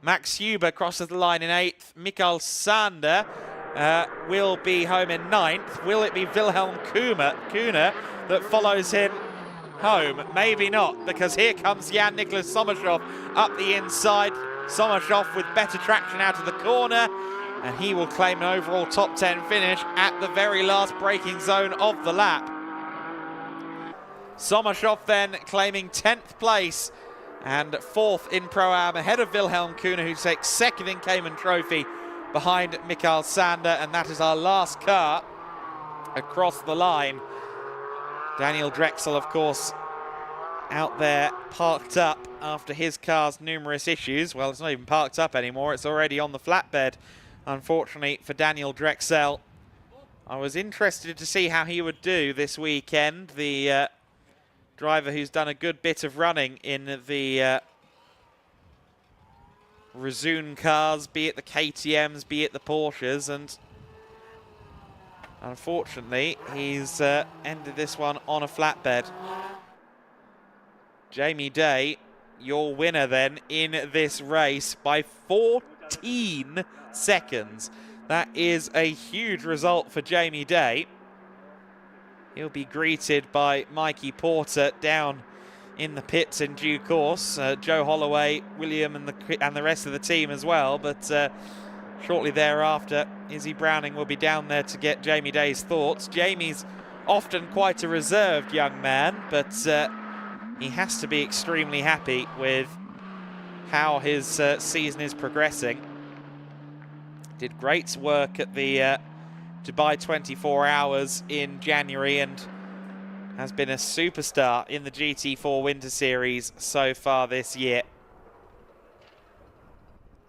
Max Huber crosses the line in 8th. Mikael Sander will be home in 9th. Will it be Wilhelm Kuhner that follows him home? Maybe not, because here comes Jan-Niklas Sommershoff up the inside. Sommershoff with better traction out of the corner, and he will claim an overall top 10 finish at the very last braking zone of the lap. Sommershoff then claiming 10th place and 4th in Pro-Am, ahead of Wilhelm Kuhner, who takes 2nd in Cayman Trophy behind Mikael Sander, and that is our last car across the line. Daniel Drexel, of course, out there parked up after his car's numerous issues. Well, it's not even parked up anymore, it's already on the flatbed, unfortunately for Daniel Drexel. I was interested to see how he would do this weekend, the driver who's done a good bit of running in the Rezoon cars, be it the KTMs, be it the Porsches, and unfortunately he's ended this one on a flatbed. Jamie Day, your winner then in this race by 14 seconds. That is a huge result for Jamie Day. He'll be greeted by Mikey Porter down in the pits in due course. Joe Holloway, William and the rest of the team as well. But Shortly thereafter, Izzy Browning will be down there to get Jamie Day's thoughts. Jamie's often quite a reserved young man, but he has to be extremely happy with how his season is progressing. Did great work at the Dubai 24 Hours in January and has been a superstar in the GT4 Winter Series so far this year.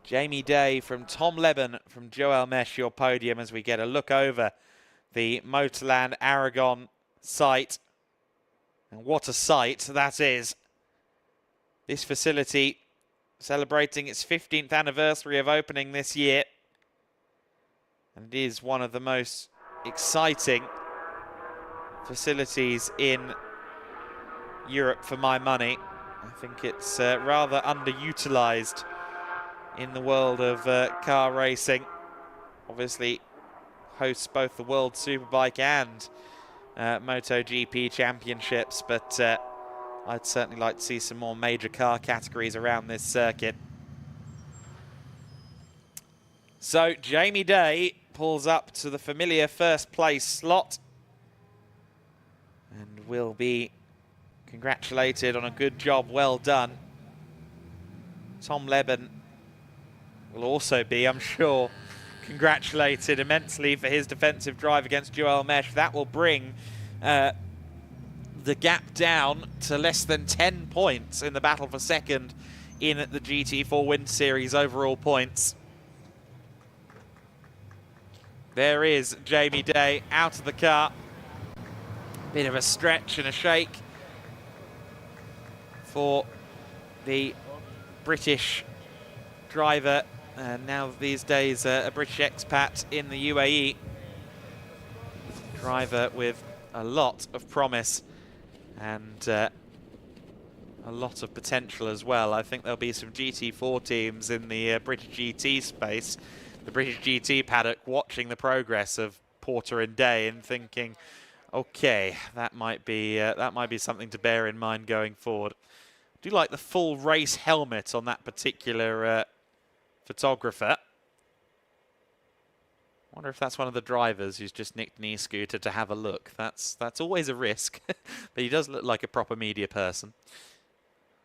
Jamie Day from Tom Leben from Joel Mesh, your podium, as we get a look over the Motorland Aragon site. And what a site that is. This facility celebrating its 15th anniversary of opening this year. And it is one of the most exciting facilities in Europe for my money. I think it's rather underutilized in the world of car racing. Obviously hosts both the World Superbike and MotoGP championships, but I'd certainly like to see some more major car categories around this circuit. So Jamie Day pulls up to the familiar first place slot and will be congratulated on a good job well done. Tom Leben will also be, I'm sure, congratulated immensely for his defensive drive against Joel Mesh. That will bring the gap down to less than 10 points in the battle for second in the GT4 Winter Series overall points. There is Jamie Day out of the car. Bit of a stretch and a shake for the British driver. Now these days a British expat in the UAE. Driver with a lot of promise and a lot of potential as well. I think there'll be some GT4 teams in the British GT space, the British GT paddock, watching the progress of Porter and Day and thinking, okay, that might be something to bear in mind going forward. I do like the full race helmet on that particular photographer. Wonder if that's one of the drivers who's just nicked an e-scooter to have a look. That's always a risk, but he does look like a proper media person.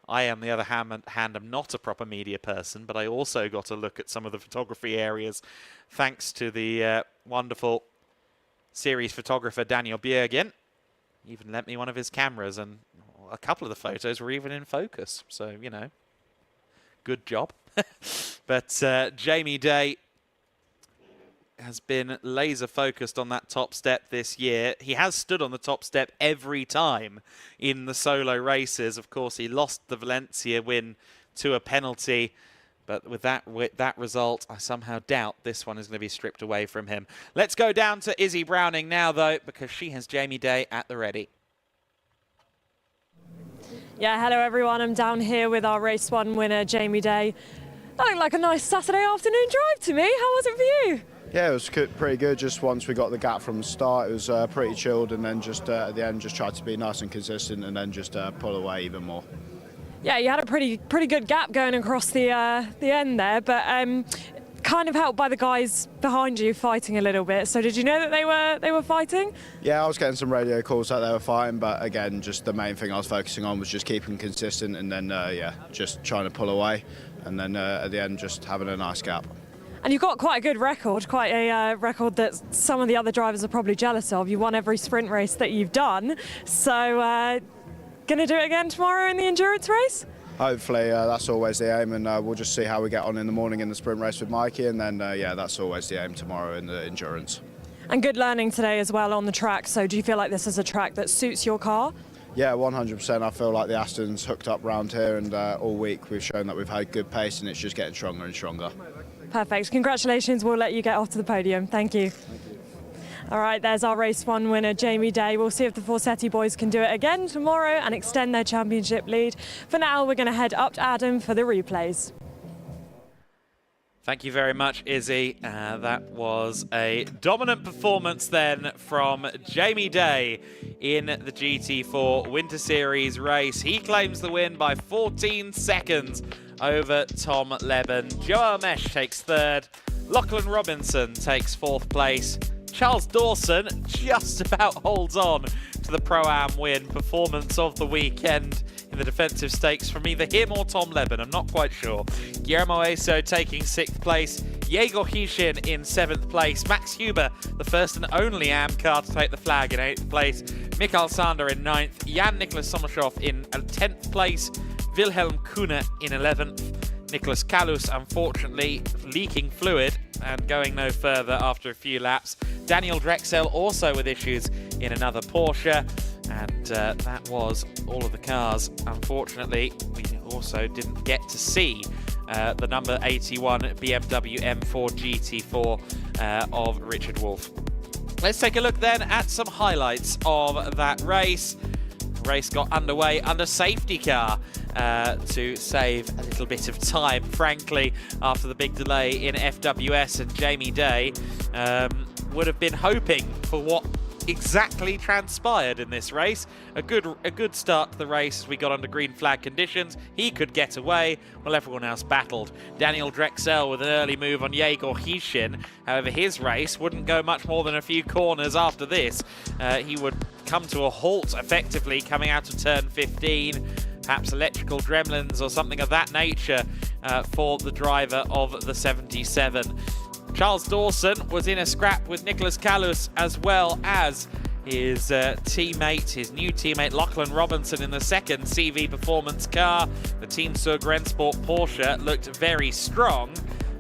I, on the other hand, am not a proper media person, but I also got a look at some of the photography areas thanks to the wonderful series photographer Daniel Bjergen. He even lent me one of his cameras, and a couple of the photos were even in focus. So, you know, good job. But Jamie Day has been laser focused on that top step this year. He has stood on the top step every time in the solo races. Of course, he lost the Valencia win to a penalty, but with that result, I somehow doubt this one is going to be stripped away from him. Let's go down to Izzy Browning now, though, because she has Jamie Day at the ready. Yeah, hello everyone. I'm down here with our race one winner, Jamie Day. That looked like a nice Saturday afternoon drive to me. How was it for you? Yeah, it was pretty good. Just once we got the gap from the start, it was pretty chilled, and then just at the end, just tried to be nice and consistent, and then just pull away even more. Yeah, you had a pretty good gap going across the end there, but kind of helped by the guys behind you fighting a little bit. So did you know that they were fighting? Yeah, I was getting some radio calls that they were fighting, but again, just the main thing I was focusing on was just keeping consistent, and then yeah, just trying to pull away, and then at the end, just having a nice gap. And you've got quite a good record, quite a record that some of the other drivers are probably jealous of. You won every sprint race that you've done. So, going to do it again tomorrow in the endurance race? Hopefully, that's always the aim, and we'll just see how we get on in the morning in the sprint race with Mikey, and then, yeah, that's always the aim tomorrow in the endurance. And good learning today as well on the track. So do you feel like this is a track that suits your car? Yeah, 100%. I feel like the Aston's hooked up round here, and all week we've shown that we've had good pace, and it's just getting stronger and stronger. Perfect. Congratulations. We'll let you get off to the podium. Thank you. All right, there's our race one winner, Jamie Day. We'll see if the Forsetti boys can do it again tomorrow and extend their championship lead. For now, we're going to head up to Adam for the replays. Thank you very much, Izzy. That was a dominant performance then from Jamie Day in the GT4 Winter Series race. He claims the win by 14 seconds over Tom Leben. Joel Mesh takes third. Lachlan Robinson takes 4th place. Charles Dawson just about holds on to the Pro-Am win. Performance of the weekend in the defensive stakes from either him or Tom Leben, I'm not quite sure. Guillermo Eso taking 6th place. Yegor Hishin in 7th place. Max Huber, the first and only AM car to take the flag, in 8th place. Mikael Sander in 9th. Jan-Niklas Sommershoff in 10th place. Wilhelm Kuhne in 11th. Nicholas Kalus, unfortunately, leaking fluid and going no further after a few laps. Daniel Drexel also with issues in another Porsche. And that was all of the cars. Unfortunately, we also didn't get to see the number 81 BMW M4 GT4 of Richard Wolff. Let's take a look then at some highlights of that race. The race got underway under safety car to save a little bit of time, frankly, after the big delay in FWS, and Jamie Day would have been hoping for what exactly transpired in this race. A good start to the race as we got under green flag conditions. He could get away while everyone else battled. Daniel Drexel with an early move on Yegor Hishin. However, his race wouldn't go much more than a few corners after this. He would come to a halt effectively coming out of turn 15. Perhaps electrical gremlins or something of that nature for the driver of the 77. Charles Dawson was in a scrap with Nicholas Kalus, as well as his teammate, his new teammate Lachlan Robinson in the second CV Performance car. The Team Sur Rennsport Porsche looked very strong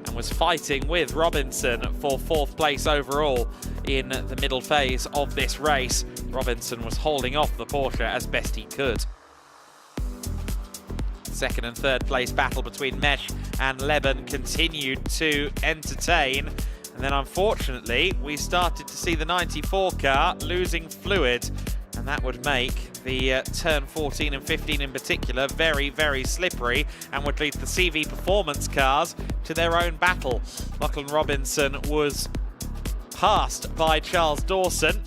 and was fighting with Robinson for 4th place overall in the middle phase of this race. Robinson was holding off the Porsche as best he could. Second and third place battle between Mesh and Leben continued to entertain. And then unfortunately, we started to see the 94 car losing fluid, and that would make the turn 14 and 15 in particular very, very slippery, and would lead the CV Performance cars to their own battle. Lachlan Robinson was passed by Charles Dawson.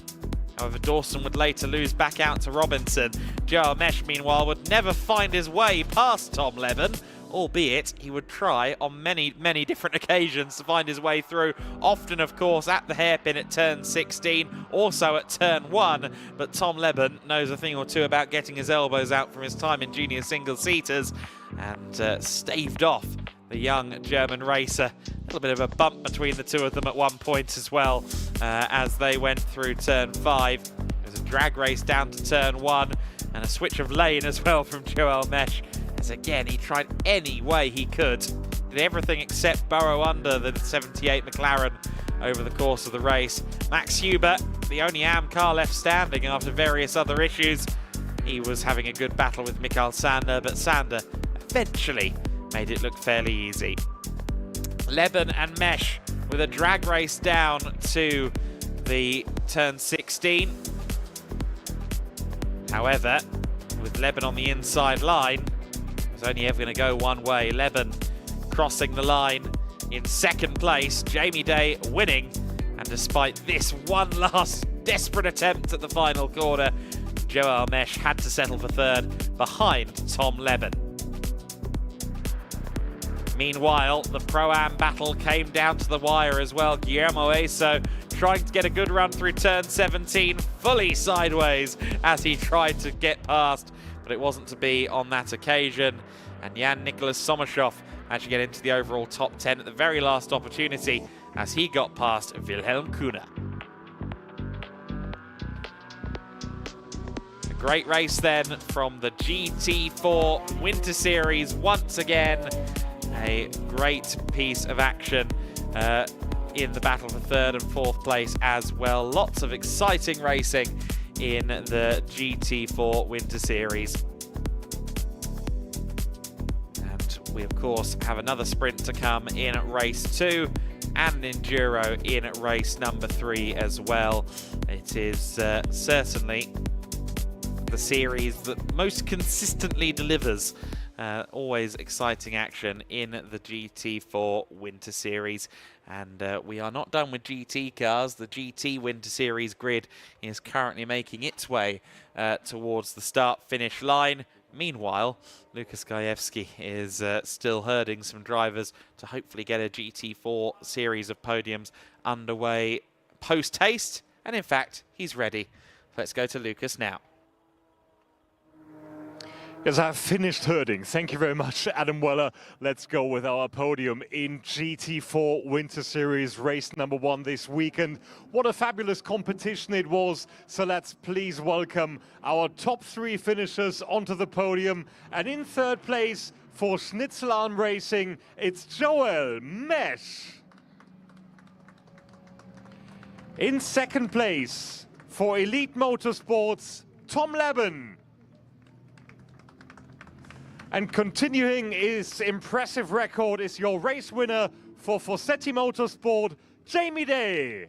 However, Dawson would later lose back out to Robinson. Joel Mesh, meanwhile, would never find his way past Tom Leben, albeit he would try on many, many different occasions to find his way through. Often, of course, at the hairpin at turn 16, also at turn 1. But Tom Leben knows a thing or two about getting his elbows out from his time in junior single-seaters and staved off the young German racer. A little bit of a bump between the two of them at one point as well as they went through turn 5. There was a drag race down to turn 1 and a switch of lane as well from Joel Mesh, as again he tried any way he could. Did everything except burrow under the 78 McLaren over the course of the race. Max Huber, the only AM car left standing after various other issues. He was having a good battle with Mikael Sander, but Sander eventually made it look fairly easy. Leben and Mesh with a drag race down to the turn 16. However, with Leben on the inside line, it was only ever going to go one way. Leben crossing the line in second place, Jamie Day winning, and despite this one last desperate attempt at the final corner, Joel Mesh had to settle for third behind Tom Leben. Meanwhile, the Pro-Am battle came down to the wire as well. Guillermo Eso trying to get a good run through turn 17, fully sideways as he tried to get past, but it wasn't to be on that occasion. And Jan-Niklas Sommershoff actually get into the overall top 10 at the very last opportunity as he got past Wilhelm Kuhne. A great race then from the GT4 Winter Series once again. A great piece of action in the battle for third and fourth place as well. Lots of exciting racing in the GT4 Winter Series. And we, of course, have another sprint to come in race 2 and enduro in race number 3 as well. It is certainly the series that most consistently delivers always exciting action in the GT4 Winter Series. And we are not done with GT cars. The GT Winter Series grid is currently making its way towards the start-finish line. Meanwhile, Lukas Gajewski is still herding some drivers to hopefully get a GT4 series of podiums underway post-haste. And in fact, he's ready. Let's go to Lukas now. Yes, I've finished herding. Thank you very much, Adam Weller. Let's go with our podium in GT4 Winter Series race number 1 this weekend. What a fabulous competition it was. So let's please welcome our top 3 finishers onto the podium. And in 3rd place for Schnitzelarm Racing, it's Joel Mesch. In 2nd place for Elite Motorsports, Tom Leben. And continuing his impressive record is your race winner for Fossetti Motorsport, Jamie Day.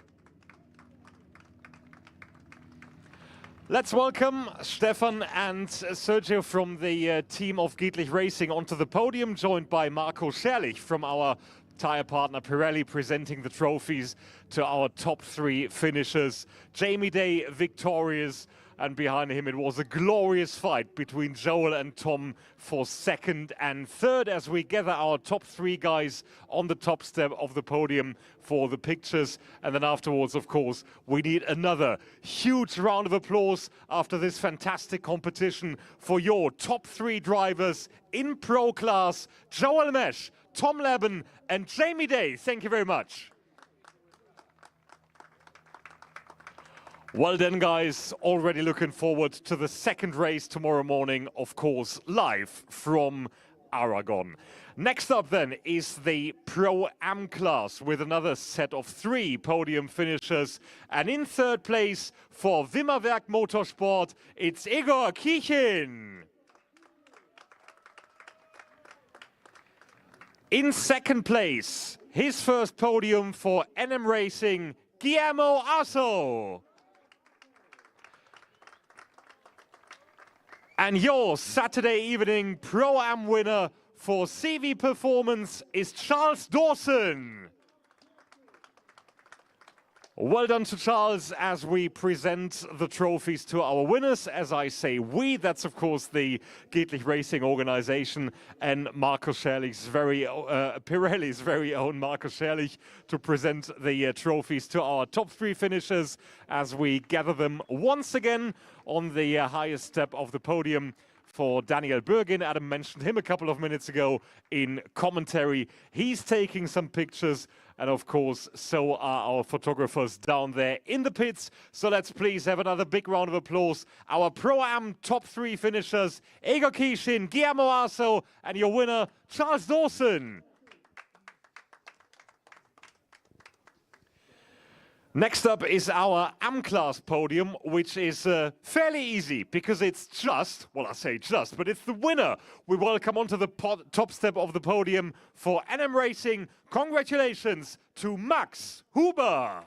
Let's welcome Stefan and Sergio from the team of Gedlich Racing onto the podium, joined by Marco Scherlich from our tyre partner Pirelli, presenting the trophies to our top 3 finishers. Jamie Day victorious, and behind him it was a glorious fight between Joel and Tom for 2nd and 3rd as we gather our top 3 guys on the top step of the podium for the pictures. And then afterwards, of course, we need another huge round of applause after this fantastic competition for your top 3 drivers in Pro class, Joel Mesch, Tom Leben and Jamie Day. Thank you very much. Well done, guys. Already looking forward to the 2nd race tomorrow morning, of course, live from Aragon. Next up then is the Pro-Am class with another set of 3 podium finishers. And in 3rd place for Wimmerwerk Motorsport, it's Igor Kichin. In 2nd place, his first podium for NM Racing, Guillermo Asso. And your Saturday evening Pro-Am winner for CV Performance is Charles Dawson. Well done to Charles as we present the trophies to our winners. As I say we, that's of course the Gedlich Racing organization and Marco Scherlich's Pirelli's very own Marco Scherlich to present the trophies to our top 3 finishers as we gather them once again on the highest step of the podium for Daniel Bergin. Adam mentioned him a couple of minutes ago in commentary. He's taking some pictures, and of course, so are our photographers down there in the pits. So let's please have another big round of applause. Our Pro-Am top 3 finishers, Igor Kichin, Guillermo Asso, and your winner, Charles Dawson. Next up is our AM-Class podium, which is fairly easy because it's just, well, I say just, but it's the winner. We welcome onto the top step of the podium for NM Racing. Congratulations to Max Huber.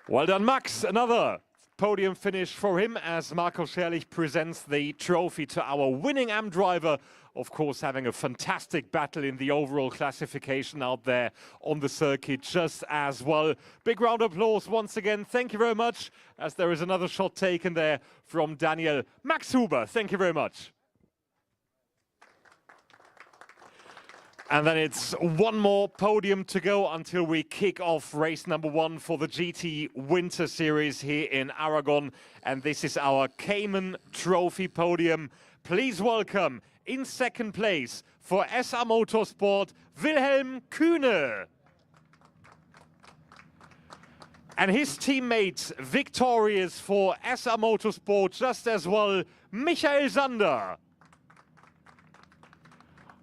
Well done, Max. Another podium finish for him as Marco Scherlich presents the trophy to our winning AM driver. Of course, having a fantastic battle in the overall classification out there on the circuit just as well. Big round of applause once again. Thank you very much, as there is another shot taken there from Daniel. Max Huber, thank you very much. And then it's one more podium to go until we kick off race number 1 for the GT Winter Series here in Aragon. And this is our Cayman Trophy podium. Please welcome in 2nd place for SR Motorsport, Wilhelm Kühne. And his teammates victorious for SR Motorsport just as well, Michael Sander.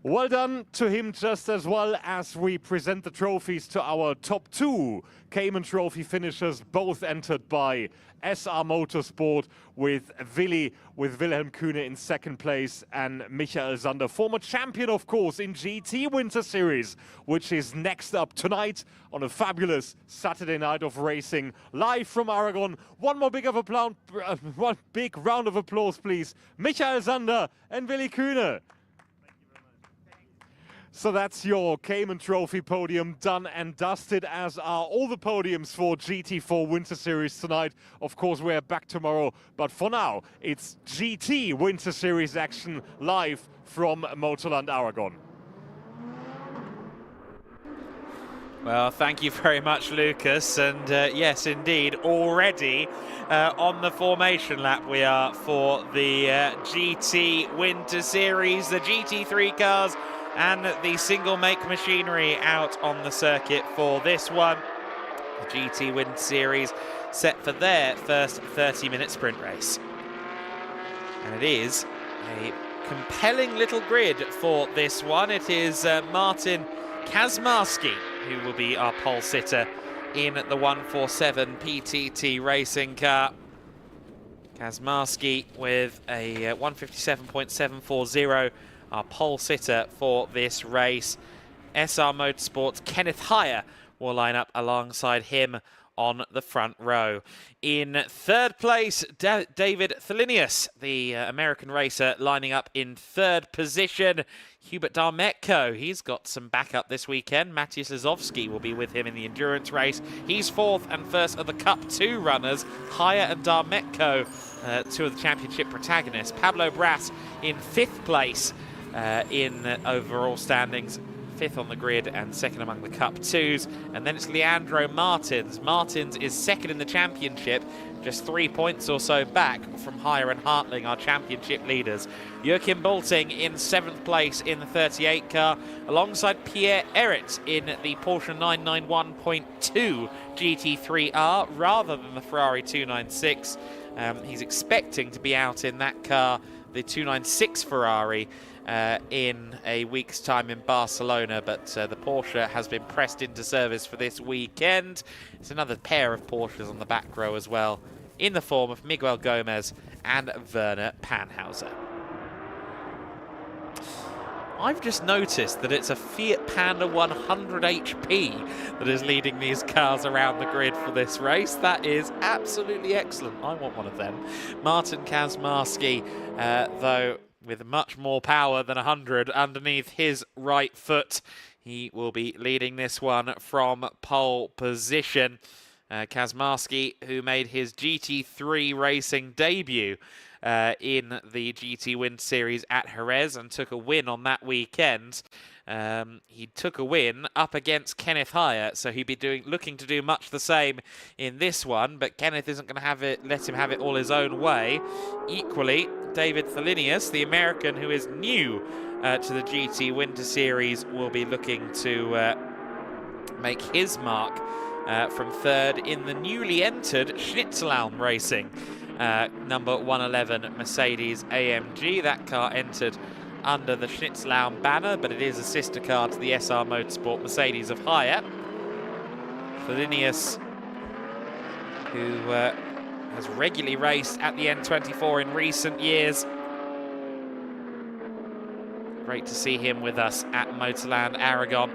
Well done to him just as well as we present the trophies to our top 2 Cayman Trophy finishers, both entered by SR Motorsport with Wilhelm Kühne in 2nd place and Michael Sander, former champion of course in GT Winter Series, which is next up tonight on a fabulous Saturday night of racing live from Aragon. One big round of applause please, Michael Sander and Willy Kühne. So that's your Cayman Trophy podium done and dusted, as are all the podiums for GT4 Winter Series tonight. Of course, we're back tomorrow, but for now, it's GT Winter Series action live from Motorland Aragon. Well, thank you very much, Lucas. And yes, indeed, already on the formation lap we are for the GT Winter Series, the GT3 cars and the single-make machinery out on the circuit for this one. The GT Winter Series set for their first 30-minute sprint race. And it is a compelling little grid for this one. It is Martin Kazmarski who will be our pole sitter in the 147 PTT racing car. Kazmarski with a 157.740, our pole sitter for this race. SR Motorsports' Kenneth Heyer will line up alongside him on the front row. In third place, David Thelinius, the American racer, lining up in third position. Hubert Darmetko, he's got some backup this weekend. Matthias Lazowski will be with him in the endurance race. He's fourth and first of the Cup 2 runners. Heyer and Darmetko, two of the championship protagonists. Pablo Brass in fifth place in overall standings. Fifth on the grid and second among the Cup 2s. And then it's Leandro Martins. Martins is second in the championship, just 3 points or so back from Heyer and Hartling, our championship leaders. Joachim Bulting in seventh place in the 38 car, alongside Pierre Ehret in the Porsche 991.2 GT3R rather than the Ferrari 296. He's expecting to be out in that car, the 296 Ferrari, in a week's time in Barcelona, but the Porsche has been pressed into service for this weekend. It's another pair of Porsches on the back row as well, in the form of Miguel Gomez and Werner Panhauser. I've just noticed that it's a Fiat Panda 100 HP that is leading these cars around the grid for this race. That is absolutely excellent. I want one of them. Martin Kazmarski, though, with much more power than 100 underneath his right foot. He will be leading this one from pole position. Kazmarski, who made his GT3 racing debut in the GT Winter Series at Jerez and took a win on that weekend. He took a win up against Kenneth Heyer, so he'd be looking to do much the same in this one, but Kenneth isn't going to let him have it all his own way. Equally, David Thelinius, the American who is new to the GT Winter Series, will be looking to make his mark from third in the newly entered Schnitzelalm Racing number 111 Mercedes AMG. That car entered under the Schnitzelalm banner, but it is a sister car to the SR Motorsport Mercedes of Heyer. Thelinius, who has regularly raced at the N24 in recent years. Great to see him with us at Motorland Aragon.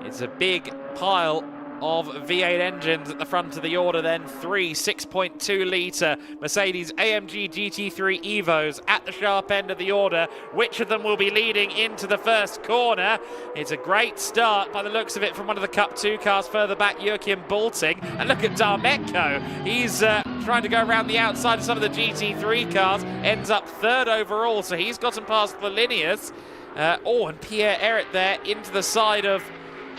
It's a big pile of V8 engines at the front of the order then. 3 6.2 litre Mercedes AMG GT3 Evos at the sharp end of the order. Which of them will be leading into the first corner? It's a great start by the looks of it from one of the Cup 2 cars further back, Joachim Bulting. And look at Darmetko. He's trying to go around the outside of some of the GT3 cars. Ends up third overall, so he's gotten past Thelinius. And Pierre Ehret there into the side of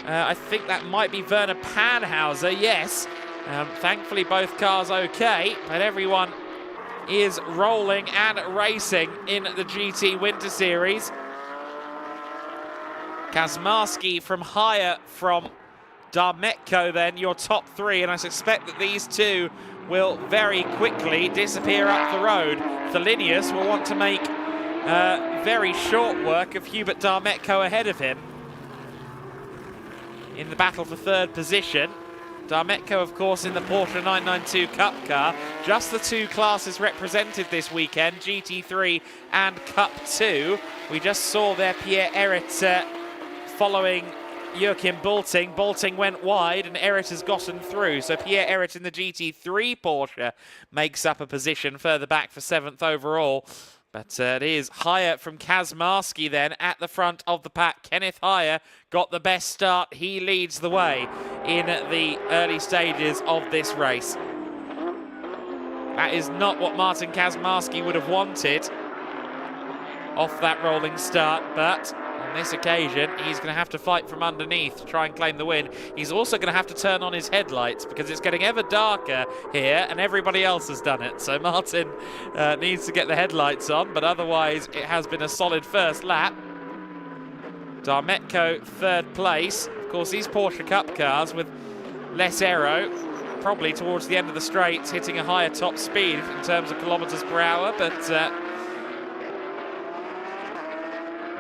I think that might be Werner Panhauser, yes. Thankfully, both cars okay, but everyone is rolling and racing in the GT Winter Series. Kazmarski from Heyer, from Darmetko then, your top three, and I suspect that these two will very quickly disappear up the road. Thelinius will want to make very short work of Hubert Darmetko ahead of him in the battle for third position. Darmetko, of course, in the Porsche 992 Cup car. Just the two classes represented this weekend, GT3 and Cup 2. We just saw there Pierre Ehret following Joachim Bulting. Bulting went wide and Ehret has gotten through. So Pierre Ehret in the GT3 Porsche makes up a position further back for 7th overall. But it is Haya from Kazmarski then at the front of the pack. Kenneth Haya got the best start. He leads the way in the early stages of this race. That is not what Martin Kazmarski would have wanted off that rolling start, but on this occasion, he's going to have to fight from underneath to try and claim the win. He's also going to have to turn on his headlights because it's getting ever darker here and everybody else has done it. So Martin needs to get the headlights on, but otherwise it has been a solid first lap. Darmetko third place. Of course, these Porsche Cup cars with less aero, probably towards the end of the straights, hitting a higher top speed in terms of kilometers per hour, but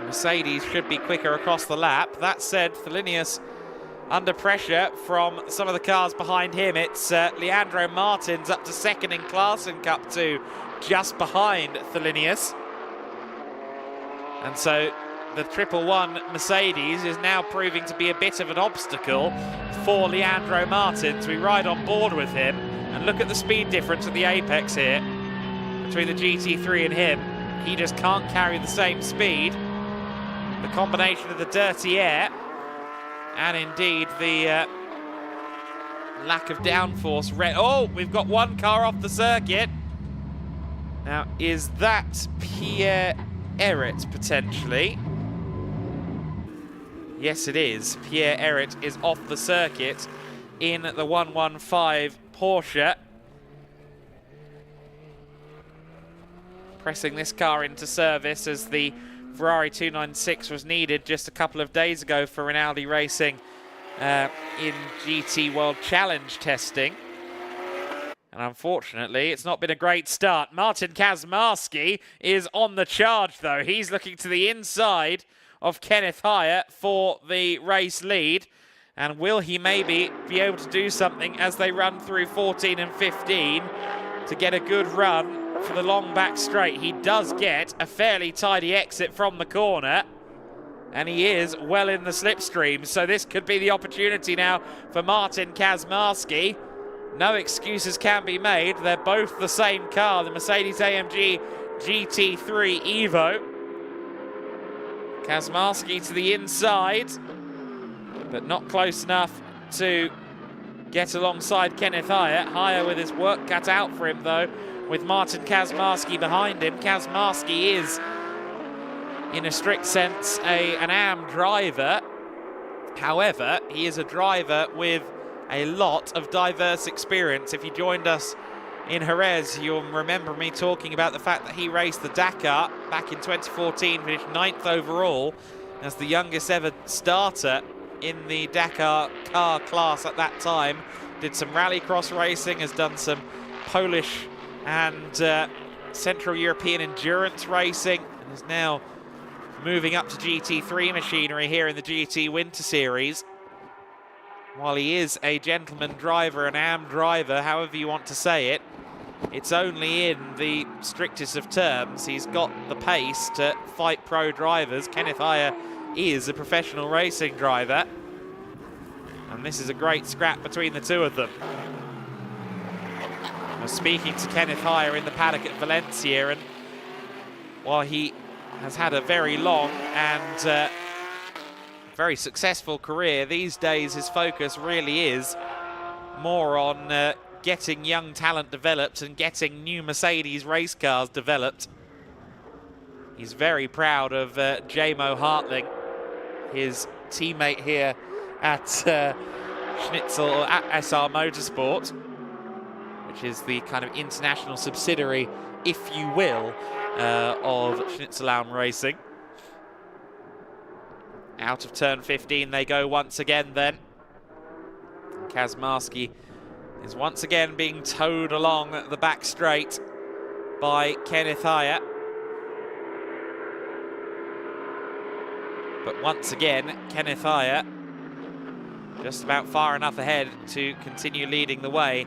Mercedes should be quicker across the lap. That said, Thelinius under pressure from some of the cars behind him. It's Leandro Martins up to second in class in Cup 2, just behind Thelinius. And so the 111 Mercedes is now proving to be a bit of an obstacle for Leandro Martins. We ride on board with him and look at the speed difference at the apex here between the GT3 and him. He just can't carry the same speed. The combination of the dirty air and indeed the lack of downforce. Oh, we've got one car off the circuit. Now, is that Pierre Errit potentially? Yes, it is. Pierre Errit is off the circuit in the 115 Porsche. Pressing this car into service as the Ferrari 296 was needed just a couple of days ago for Rinaldi Racing in GT World Challenge testing. And unfortunately, it's not been a great start. Martin Kazmarski is on the charge, though. He's looking to the inside of Kenneth Haya for the race lead. And will he maybe be able to do something as they run through 14 and 15 to get a good run for the long back straight? He does get a fairly tidy exit from the corner, and he is well in the slipstream. So this could be the opportunity now for Martin Kazmarski. No excuses can be made. They're both the same car, the Mercedes-AMG GT3 Evo. Kazmarski to the inside, but not close enough to get alongside Kenneth Haya. Haya with his work cut out for him, though, with Martin Kazmarski behind him. Kazmarski is, in a strict sense, an AM driver. However, he is a driver with a lot of diverse experience. If you joined us in Jerez, you'll remember me talking about the fact that he raced the Dakar back in 2014, finished 9th overall as the youngest ever starter in the Dakar car class at that time. Did some rallycross racing, has done some Polish and Central European endurance racing, and is now moving up to GT3 machinery here in the GT Winter Series. While he is a gentleman driver, an AM driver, however you want to say it, it's only in the strictest of terms. He's got the pace to fight pro drivers. Kenneth Haya is a professional racing driver, and this is a great scrap between the two of them. I was speaking to Kenneth Haya in the paddock at Valencia, and while he has had a very long and very successful career, these days his focus really is more on getting young talent developed and getting new Mercedes race cars developed. He's very proud of Jamo Hartling, his teammate here at Schnitzel, or at SR Motorsport, which is the kind of international subsidiary, if you will, of Schnitzel Racing. Out of turn 15 they go once again then. Kazmarski is once again being towed along the back straight by Kenneth Haya. But once again, Kenneth Haya just about far enough ahead to continue leading the way.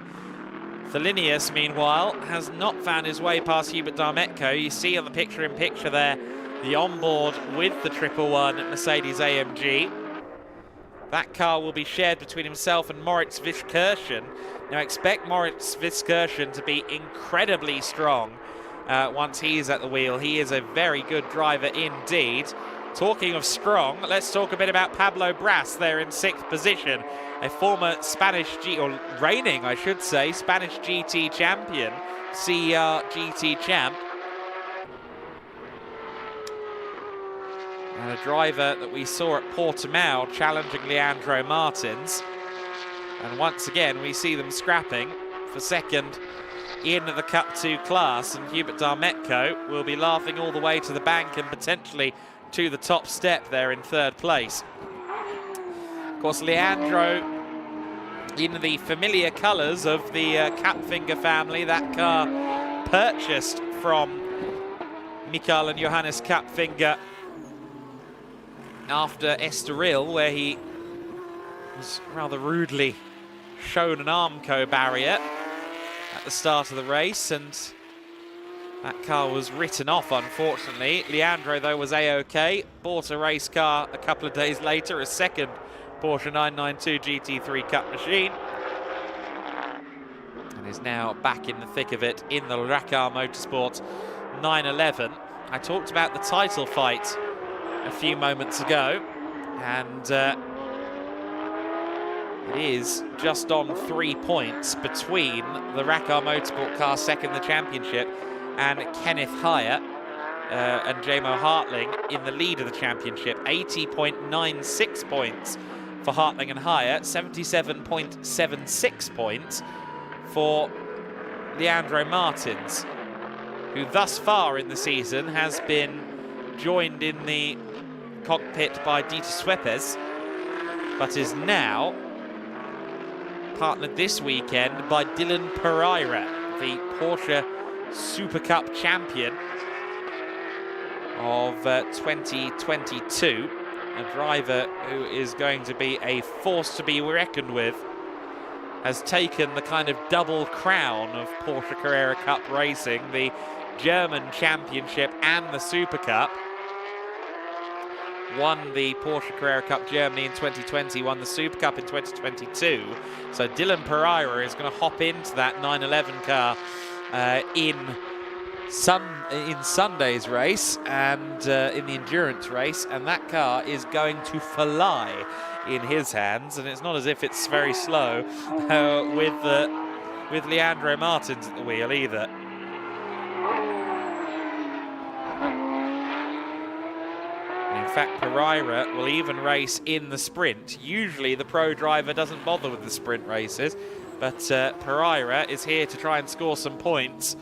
Thelinius, meanwhile, has not found his way past Hubert Darmetko. You see on the picture-in-picture there, the onboard with the 111 Mercedes-AMG. That car will be shared between himself and Moritz Wiskirchen. Now expect Moritz Wiskirchen to be incredibly strong once he's at the wheel. He is a very good driver indeed. Talking of strong, let's talk a bit about Pablo Bras there in 6th position. A former or reigning, I should say, Spanish GT champion, CER GT champ. And a driver that we saw at Portimao challenging Leandro Martins. And once again, we see them scrapping for second in the Cup 2 class. And Hubert Darmetko will be laughing all the way to the bank and potentially to the top step there in 3rd place. Of course, Leandro in the familiar colours of the Kapfinger family. That car purchased from Mikael and Johannes Kapfinger after Estoril, where he was rather rudely shown an Armco barrier at the start of the race, and that car was written off, unfortunately. Leandro, though, was A-OK, bought a race car a couple of days later, a second Porsche 992 GT3 Cup machine, and is now back in the thick of it in the Aragon Motorsport 911. I talked about the title fight a few moments ago, and it is just on 3 points between the Aragon Motorsport car second the championship and Kenneth Heyer and Jamo Hartling in the lead of the championship. 80.96 points for Hartling and Heyer, 77.76 points for Leandro Martins, who thus far in the season has been joined in the cockpit by Dieter Swepes, but is now partnered this weekend by Dylan Pereira, the Porsche Super Cup champion of 2022, a driver who is going to be a force to be reckoned with, has taken the kind of double crown of Porsche Carrera Cup racing, the German Championship and the Super Cup. Won the Porsche Carrera Cup Germany in 2020, won the Super Cup in 2022. So Dylan Pereira is going to hop into that 911 car in Sunday's race and in the endurance race, and that car is going to fly in his hands, and it's not as if it's very slow with Leandro Martins at the wheel either. In fact, Pereira will even race in the sprint. Usually the pro driver doesn't bother with the sprint races, but Pereira is here to try and score some points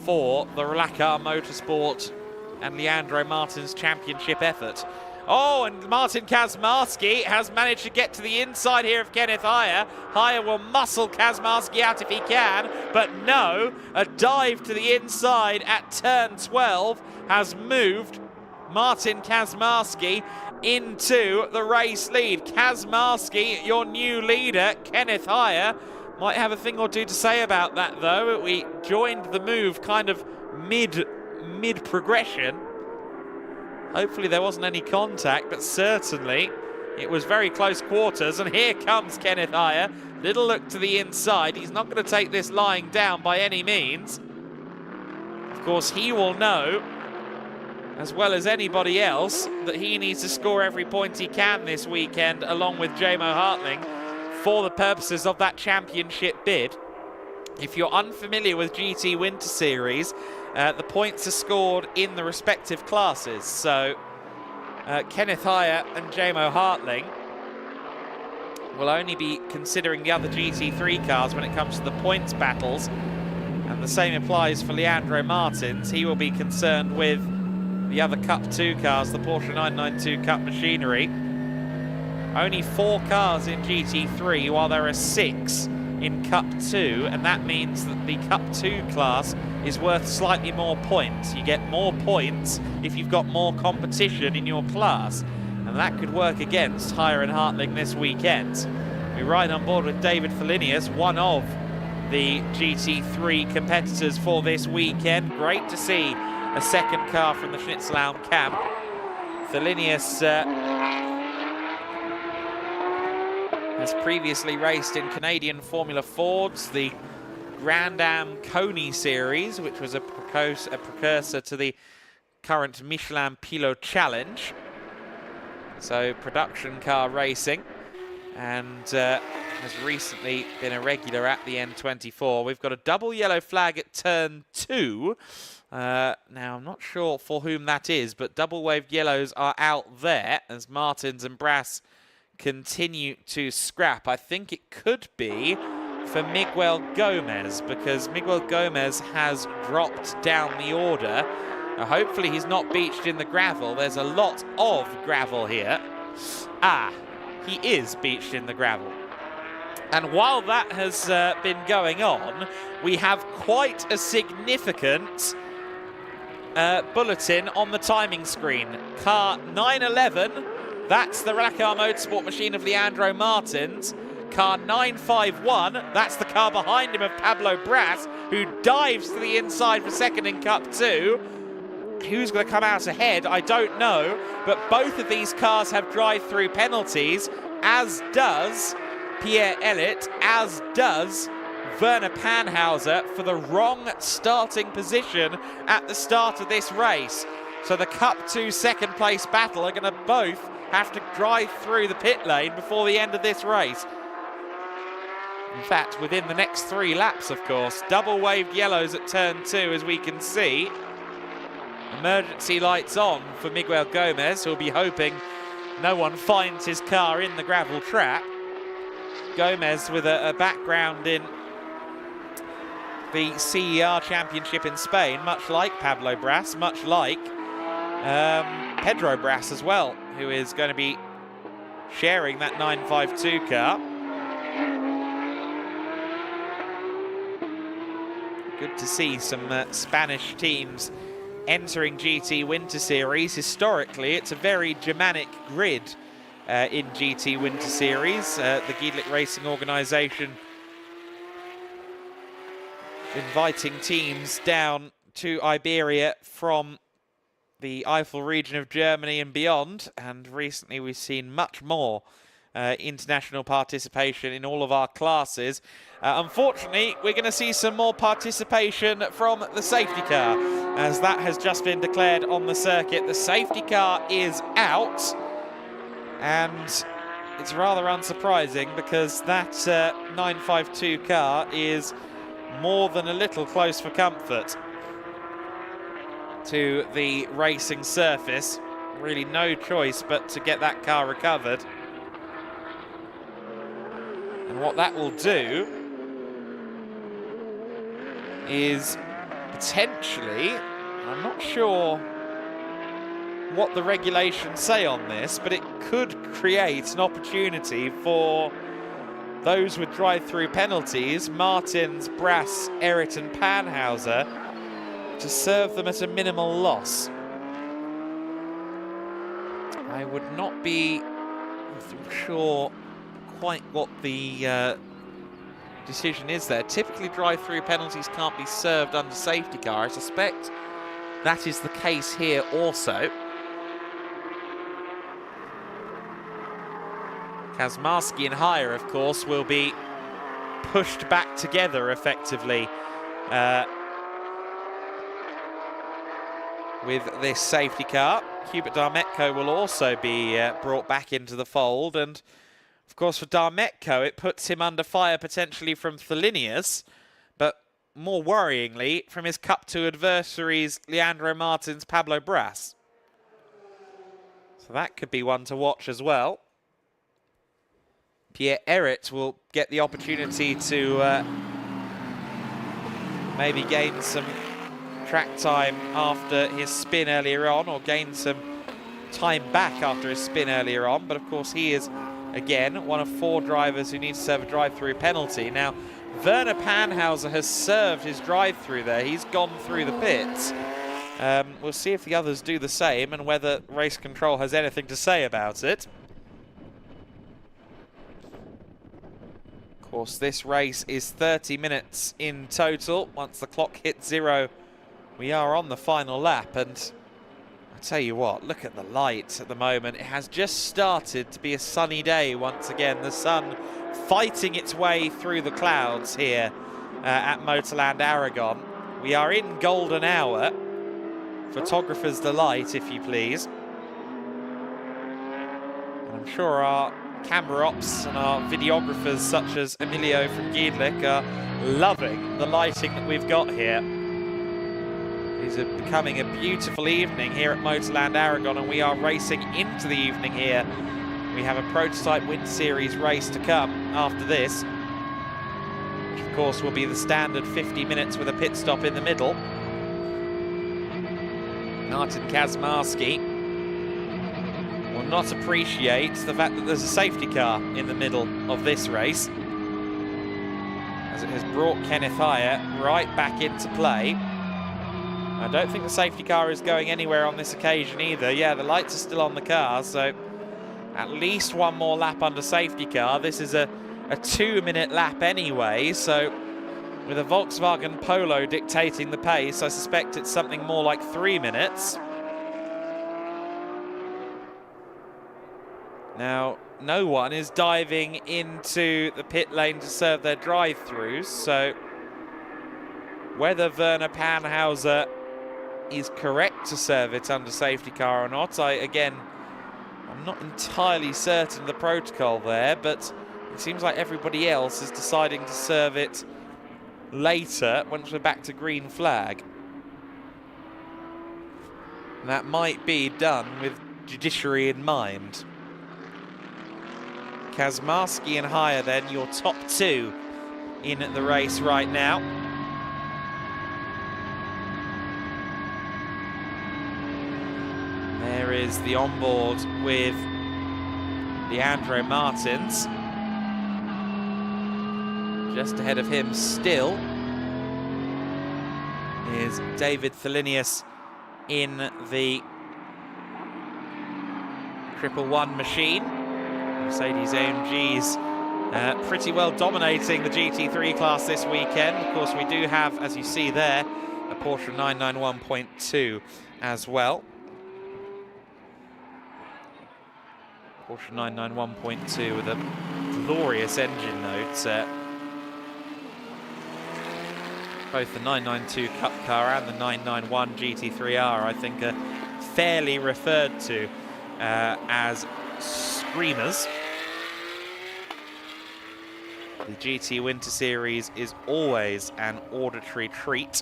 for the Aragon Motorsport and Leandro Martins championship effort. Oh, and Martin Kazmarski has managed to get to the inside here of Kenneth Heyer. Heyer will muscle Kazmarski out if he can, but no, a dive to the inside at turn 12 has moved Martin Kazmarski into the race lead. Kazmarski, your new leader. Kenneth Heyer might have a thing or two to say about that, though. We joined the move kind of mid-progression. Hopefully there wasn't any contact, but certainly it was very close quarters. And here comes Kenneth Heyer. Little look to the inside. He's not going to take this lying down by any means. Of course, he will know, as well as anybody else, that he needs to score every point he can this weekend, along with Jamo Hartling, for the purposes of that championship bid. If you're unfamiliar with GT Winter Series, the points are scored in the respective classes. So Kenneth Heyer and Jamo Hartling will only be considering the other GT3 cars when it comes to the points battles. And the same applies for Leandro Martins. He will be concerned with the other Cup 2 cars, the Porsche 992 Cup machinery. Only 4 cars in GT3, while there are 6 in Cup 2, and that means that the Cup 2 class is worth slightly more points. You get more points if you've got more competition in your class, and that could work against Heyer and Hartling this weekend. We ride on board with David Felinius, one of the GT3 competitors for this weekend. Great to see a second car from the Schnitzelhelm camp. Felinius has previously raced in Canadian Formula Fords, the Grand Am Coney Series, which was a precursor to the current Michelin Pilot Challenge. So production car racing, and has recently been a regular at the N24. We've got a double yellow flag at turn 2. Now, I'm not sure for whom that is, but double waved yellows are out there as Martins and Brass continue to scrap. I think it could be for Miguel Gomez, because Miguel Gomez has dropped down the order. Now, hopefully he's not beached in the gravel. There's a lot of gravel here. Ah, he is beached in the gravel. And while that has been going on, we have quite a significant bulletin on the timing screen. Car 911, that's the Raccar Motorsport machine of Leandro Martins. Car 951, that's the car behind him of Pablo Brass, who dives to the inside for second in Cup 2. Who's going to come out ahead, I don't know, but both of these cars have drive-through penalties, as does Pierre Elliott, as does Werner Panhauser, for the wrong starting position at the start of this race. So the Cup 2 second place battle are going to both have to drive through the pit lane before the end of this race. In fact, within the next 3 laps, of course. Double waved yellows at turn 2, as we can see. Emergency lights on for Miguel Gomez, who'll be hoping no one finds his car in the gravel trap. Gomez with a background in the CER Championship in Spain, much like Pablo Brass, much like Pedro Brass as well, who is going to be sharing that 952 car. Good to see some Spanish teams entering GT Winter Series. Historically, it's a very Germanic grid in GT Winter Series. The Gedlich Racing organisation inviting teams down to Iberia from the Eifel region of Germany and beyond, and recently we've seen much more international participation in all of our classes. Unfortunately, we're going to see some more participation from the safety car, as that has just been declared on the circuit. The safety car is out, and it's rather unsurprising because that 952 car is more than a little close for comfort to the racing surface. Really no choice but to get that car recovered. And what that will do is potentially, I'm not sure what the regulations say on this, but it could create an opportunity for those with drive-through penalties, Martins, Brass, Errit and Panhauser, to serve them at a minimal loss. I would not be sure quite what the decision is there. Typically drive-through penalties can't be served under safety car. I suspect that is the case here also. Kazmarski and Hire, of course, will be pushed back together effectively with this safety car. Hubert Darmetko will also be brought back into the fold, and of course for Darmetko it puts him under fire potentially from Thelinius, but more worryingly from his Cup 2 adversaries Leandro Martins, Pablo Brass. So that could be one to watch as well. Pierre Errit will get the opportunity to maybe gain some track time after his spin earlier on, or gain some time back after his spin earlier on. But of course he is, again, one of 4 drivers who need to serve a drive-through penalty. Now, Werner Panhauser has served his drive-through there. He's gone through the pits. We'll see if the others do the same and whether race control has anything to say about it. Of course, this race is 30 minutes in total. Once the clock hits 0, we are on the final lap, and I tell you what, look at the light at the moment. It has just started to be a sunny day once again. The sun fighting its way through the clouds here at Motorland Aragon. We are in golden hour. Photographer's delight, if you please. And I'm sure our camera ops and our videographers, such as Emilio from Gedlich, are loving the lighting that we've got here. It's becoming a beautiful evening here at Motorland Aragon, and we are racing into the evening here. We have a prototype Winter Series race to come after this, which of course will be the standard 50 minutes with a pit stop in the middle. Martin Kazmarski will not appreciate the fact that there's a safety car in the middle of this race, as it has brought Kenneth Hire right back into play. I don't think the safety car is going anywhere on this occasion either. Yeah, the lights are still on the car, so at least one more lap under safety car. This is a 2-minute lap anyway, so with a Volkswagen Polo dictating the pace, I suspect it's something more like 3 minutes. Now, no one is diving into the pit lane to serve their drive-throughs, so whether Werner Panhauser is correct to serve it under safety car or not, I'm not entirely certain of the protocol there, but it seems like everybody else is deciding to serve it later once we're back to green flag. And that might be done with judiciary in mind. Kazmarski and Hire then, your top two in the race right now. There is the onboard with Leandro Martins. Just ahead of him still is David Thelinius in the 111 machine. Mercedes-AMG's pretty well dominating the GT3 class this weekend. Of course, we do have, as you see there, a Porsche 991.2 as well. Porsche 991.2 with a glorious engine note. Both the 992 Cup car and the 991 GT3R, I think, are fairly referred to as screamers. The GT Winter Series is always an auditory treat.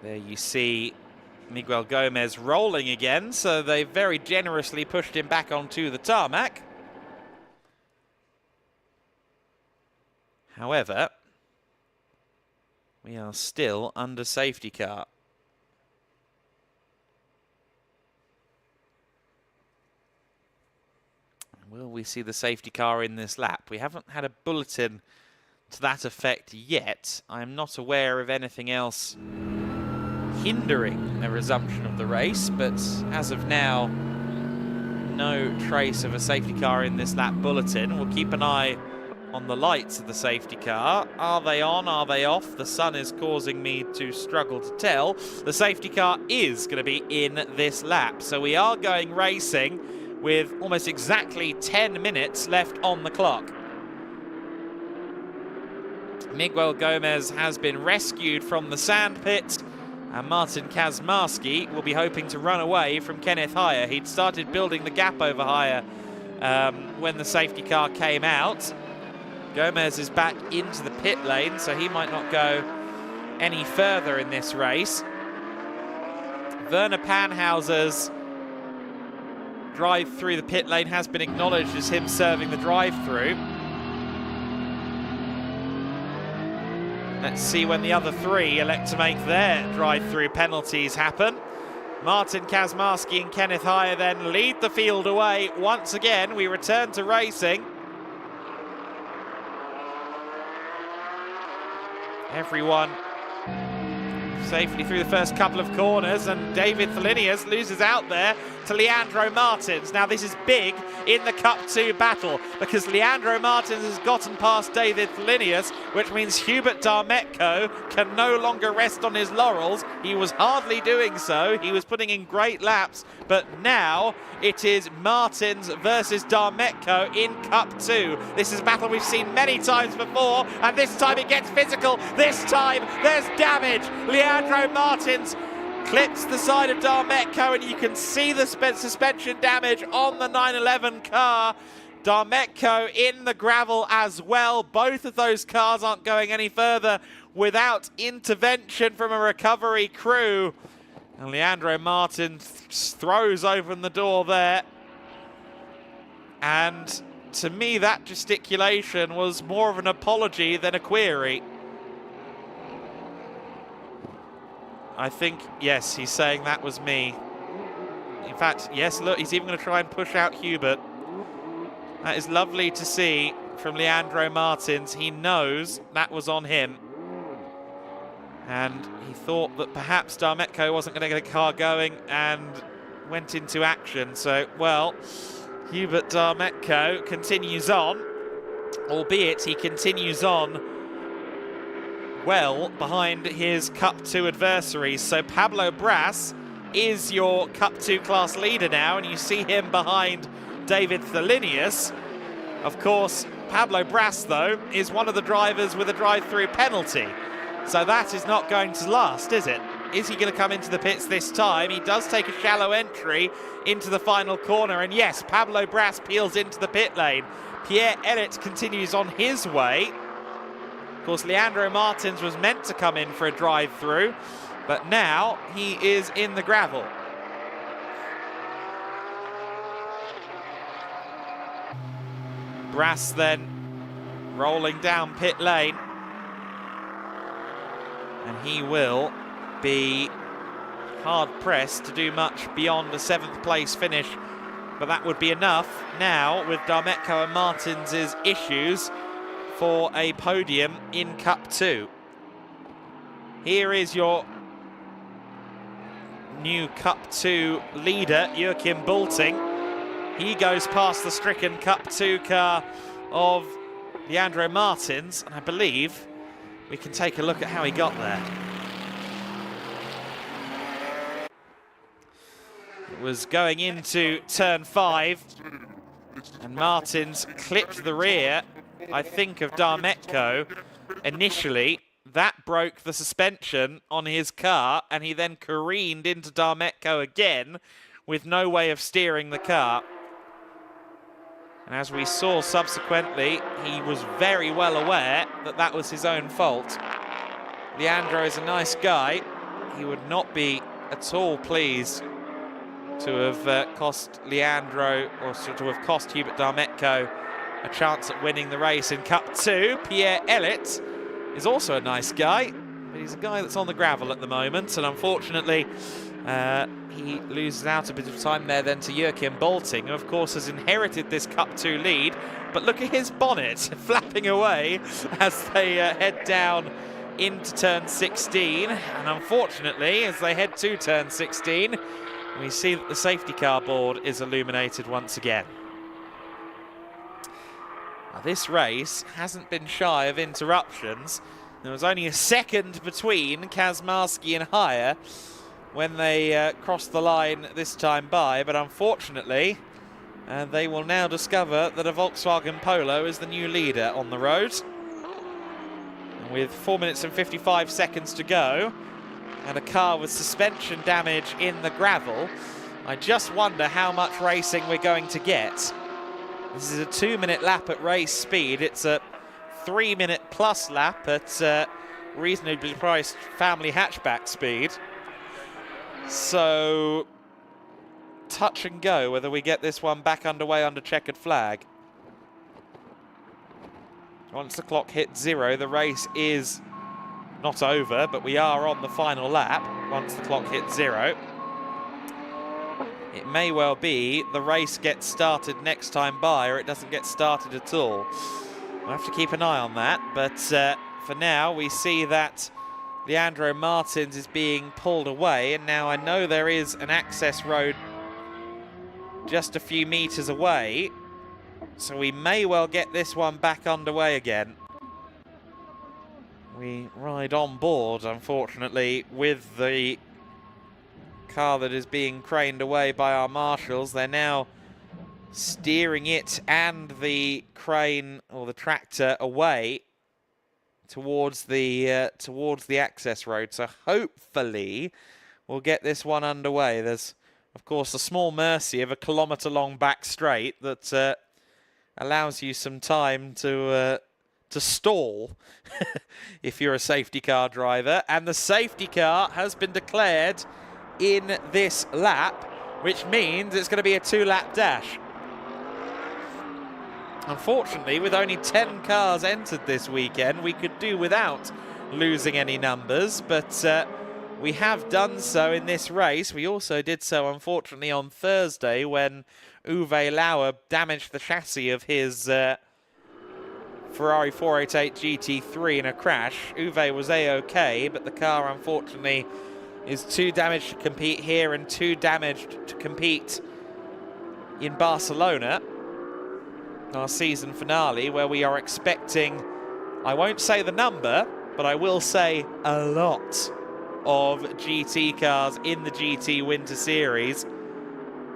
There you see Miguel Gomez rolling again, so they very generously pushed him back onto the tarmac. However, we are still under safety car. Will we see the safety car in this lap? We haven't had a bulletin to that effect yet. I'm not aware of anything else hindering a resumption of the race, but as of now, no trace of a safety car in this lap bulletin. We'll keep an eye on the lights of the safety car. Are they on? Are they off? The sun is causing me to struggle to tell. The safety car is going to be in this lap, so we are going racing with almost exactly 10 minutes left on the clock. Miguel Gomez has been rescued from the sandpit, and Martin Kazmarski will be hoping to run away from Kenneth Hire. He'd started building the gap over Hire when the safety car came out. Gomez is back into the pit lane, so he might not go any further in this race. Werner Panhauser's drive through the pit lane has been acknowledged as him serving the drive-through. Let's see when the other three elect to make their drive-through penalties happen. Martin Kazmarski and Kenneth Hire then lead the field away. Once again, we return to racing. Everyone safely through the first couple of corners, and David Thelinius loses out there to Leandro Martins. Now this is big in the Cup 2 battle, because Leandro Martins has gotten past David Thelinius, which means Hubert Darmetko can no longer rest on his laurels. He was hardly doing so. He was putting in great laps, but now it is Martins versus Darmetko in Cup 2. This is a battle we've seen many times before, and this time it gets physical. This time there's damage. Leandro Martins clips the side of Darmetko, and you can see the suspension damage on the 911 car. Darmetko in the gravel as well. Both of those cars aren't going any further without intervention from a recovery crew. And Leandro Martin throws open the door there. And to me, that gesticulation was more of an apology than a query. I think, yes, he's saying that was me. In fact, yes, look, he's even going to try and push out Hubert. That is lovely to see from Leandro Martins. He knows that was on him. And he thought that perhaps Darmetko wasn't going to get a car going and went into action. So, well, Hubert Darmetko continues on, albeit he continues on well behind his Cup 2 adversaries. So Pablo Bras is your Cup 2 class leader now, and you see him behind David Thelinius. Of course, Pablo Bras, though, is one of the drivers with a drive-through penalty. So that is not going to last, is it? Is he going to come into the pits this time? He does take a shallow entry into the final corner, and yes, Pablo Bras peels into the pit lane. Pierre Elliott continues on his way. Of course, Leandro Martins was meant to come in for a drive-through, but now he is in the gravel. Brass then rolling down pit lane, and he will be hard-pressed to do much beyond a 7th place finish, but that would be enough now with Darmetko and Martins' issues for a podium in Cup 2. Here is your new Cup 2 leader, Joachim Bulting. He goes past the stricken Cup 2 car of Leandro Martins, and I believe we can take a look at how he got there. It was going into turn 5, and Martins clipped the rear, I think, of Darmetko initially. That broke the suspension on his car, and he then careened into Darmetko again with no way of steering the car. And as we saw subsequently, he was very well aware that that was his own fault. Leandro is a nice guy. He would not be at all pleased to have cost Leandro, or to have cost Hubert Darmetko a chance at winning the race in Cup 2. Pierre Elliott is also a nice guy, but he's a guy that's on the gravel at the moment, and unfortunately he loses out a bit of time there then to Joachim Bulting, who of course has inherited this Cup 2 lead, but look at his bonnet flapping away as they head down into turn 16, and unfortunately as they head to turn 16 we see that the safety car board is illuminated once again. Now, this race hasn't been shy of interruptions. There was only a second between Kazmarski and Haya when they crossed the line this time by, but unfortunately they will now discover that a Volkswagen Polo is the new leader on the road. And with 4 minutes and 55 seconds to go, and a car with suspension damage in the gravel, I just wonder how much racing we're going to get. This is a 2-minute lap at race speed. It's a 3-minute plus lap at reasonably priced family hatchback speed. So, touch and go whether we get this one back underway under checkered flag. Once the clock hits 0, the race is not over, but we are on the final lap once the clock hits 0. It may well be the race gets started next time by, or it doesn't get started at all. We'll have to keep an eye on that, but for now we see that Leandro Martins is being pulled away, and now I know there is an access road just a few meters away, so we may well get this one back underway again. We ride on board, unfortunately, with the car that is being craned away by our marshals. They're now steering it and the crane or the tractor away towards the access road. So hopefully we'll get this one underway. There's, of course, a small mercy of a kilometre-long back straight that allows you some time to stall if you're a safety car driver. And the safety car has been declared in this lap, which means it's going to be a 2-lap dash. Unfortunately, with only 10 cars entered this weekend, we could do without losing any numbers, but we have done so in this race. We also did so, unfortunately, on Thursday when Uwe Lauer damaged the chassis of his Ferrari 488 GT3 in a crash. Uwe was A-OK, but the car, unfortunately, is too damaged to compete here and too damaged to compete in Barcelona, our season finale, where we are expecting, I won't say the number, but I will say a lot of GT cars in the GT Winter Series.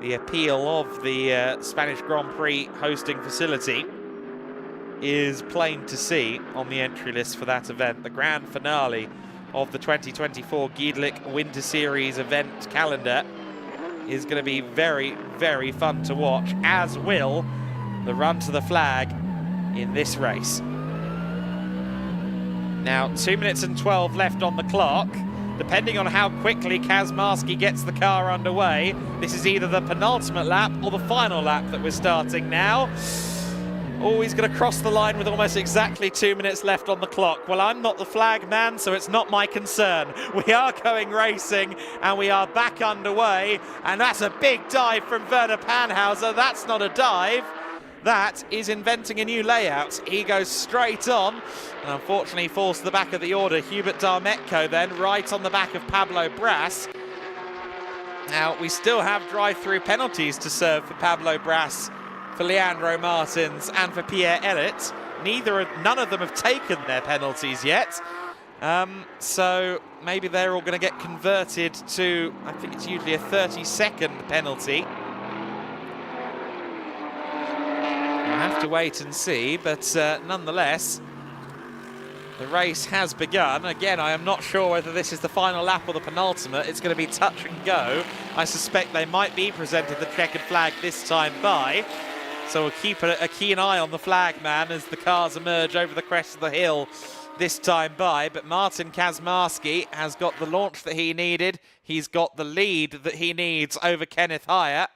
The appeal of the Spanish Grand Prix hosting facility is plain to see on the entry list for that event. The grand finale of the 2024 Gedlich Winter Series event calendar is going to be very, very fun to watch, as will the run to the flag in this race. Now, 2 minutes and 12 left on the clock. Depending on how quickly Kazmarski gets the car underway, this is either the penultimate lap or the final lap that we're starting now. Oh, he's going to cross the line with almost exactly 2 minutes left on the clock. Well, I'm not the flag man, so it's not my concern. We are going racing, and we are back underway. And that's a big dive from Werner Panhauser. That's not a dive. That is inventing a new layout. He goes straight on, and unfortunately falls to the back of the order. Hubert Darmetko then, right on the back of Pablo Bras. Now, we still have drive-through penalties to serve for Pablo Bras, for Leandro Martins and for Pierre Elliott. None of them have taken their penalties yet. So maybe they're all going to get converted to, I think it's usually a 30-second penalty. We'll have to wait and see, but nonetheless, the race has begun. Again, I am not sure whether this is the final lap or the penultimate. It's going to be touch and go. I suspect they might be presented the checkered flag this time by. So we'll keep a keen eye on the flag man as the cars emerge over the crest of the hill this time by. But Martin Kazmarski has got the launch that he needed. He's got the lead that he needs over Kenneth Hyatt.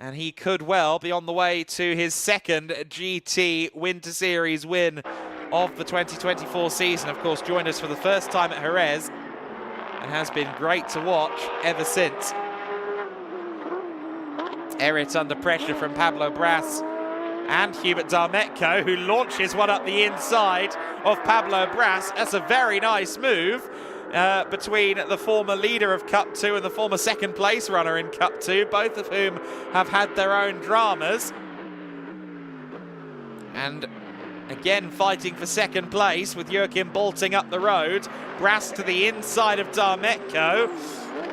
And he could well be on the way to his second GT Winter Series win of the 2024 season. Of course, joined us for the first time at Jerez and has been great to watch ever since. Errit under pressure from Pablo Bras and Hubert Darmetko, who launches one up the inside of Pablo Bras. That's a very nice move between the former leader of Cup 2 and the former second place runner in Cup 2, both of whom have had their own dramas. And again, fighting for second place with Joachim bolting up the road. Bras to the inside of Darmetko.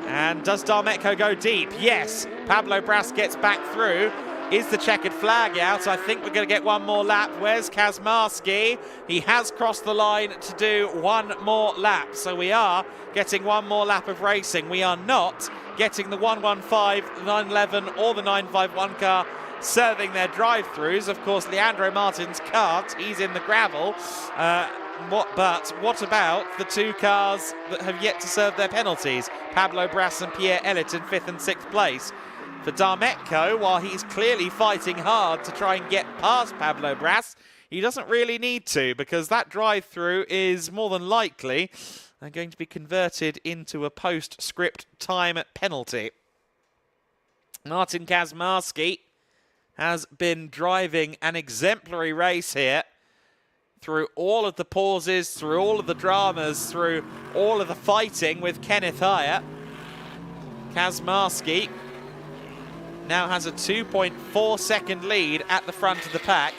And does Darmetko go deep? Yes. Pablo Bras gets back through. Is the checkered flag out? I think we're going to get one more lap. Where's Kazmarski? He has crossed the line to do one more lap. So we are getting one more lap of racing. We are not getting the 115, the 911 or the 951 car serving their drive-throughs. Of course, Leandro Martins can't. He's in the gravel. But what about the two cars that have yet to serve their penalties? Pablo Bras and Pierre Elliott in 5th and 6th place. For Darmetko, while he's clearly fighting hard to try and get past Pablo Bras, he doesn't really need to, because that drive-through is more than likely going to be converted into a postscript time penalty. Martin Kazmarski has been driving an exemplary race here through all of the pauses, through all of the dramas, through all of the fighting with Kenneth Hire. Kazmarski now has a 2.4 second lead at the front of the pack.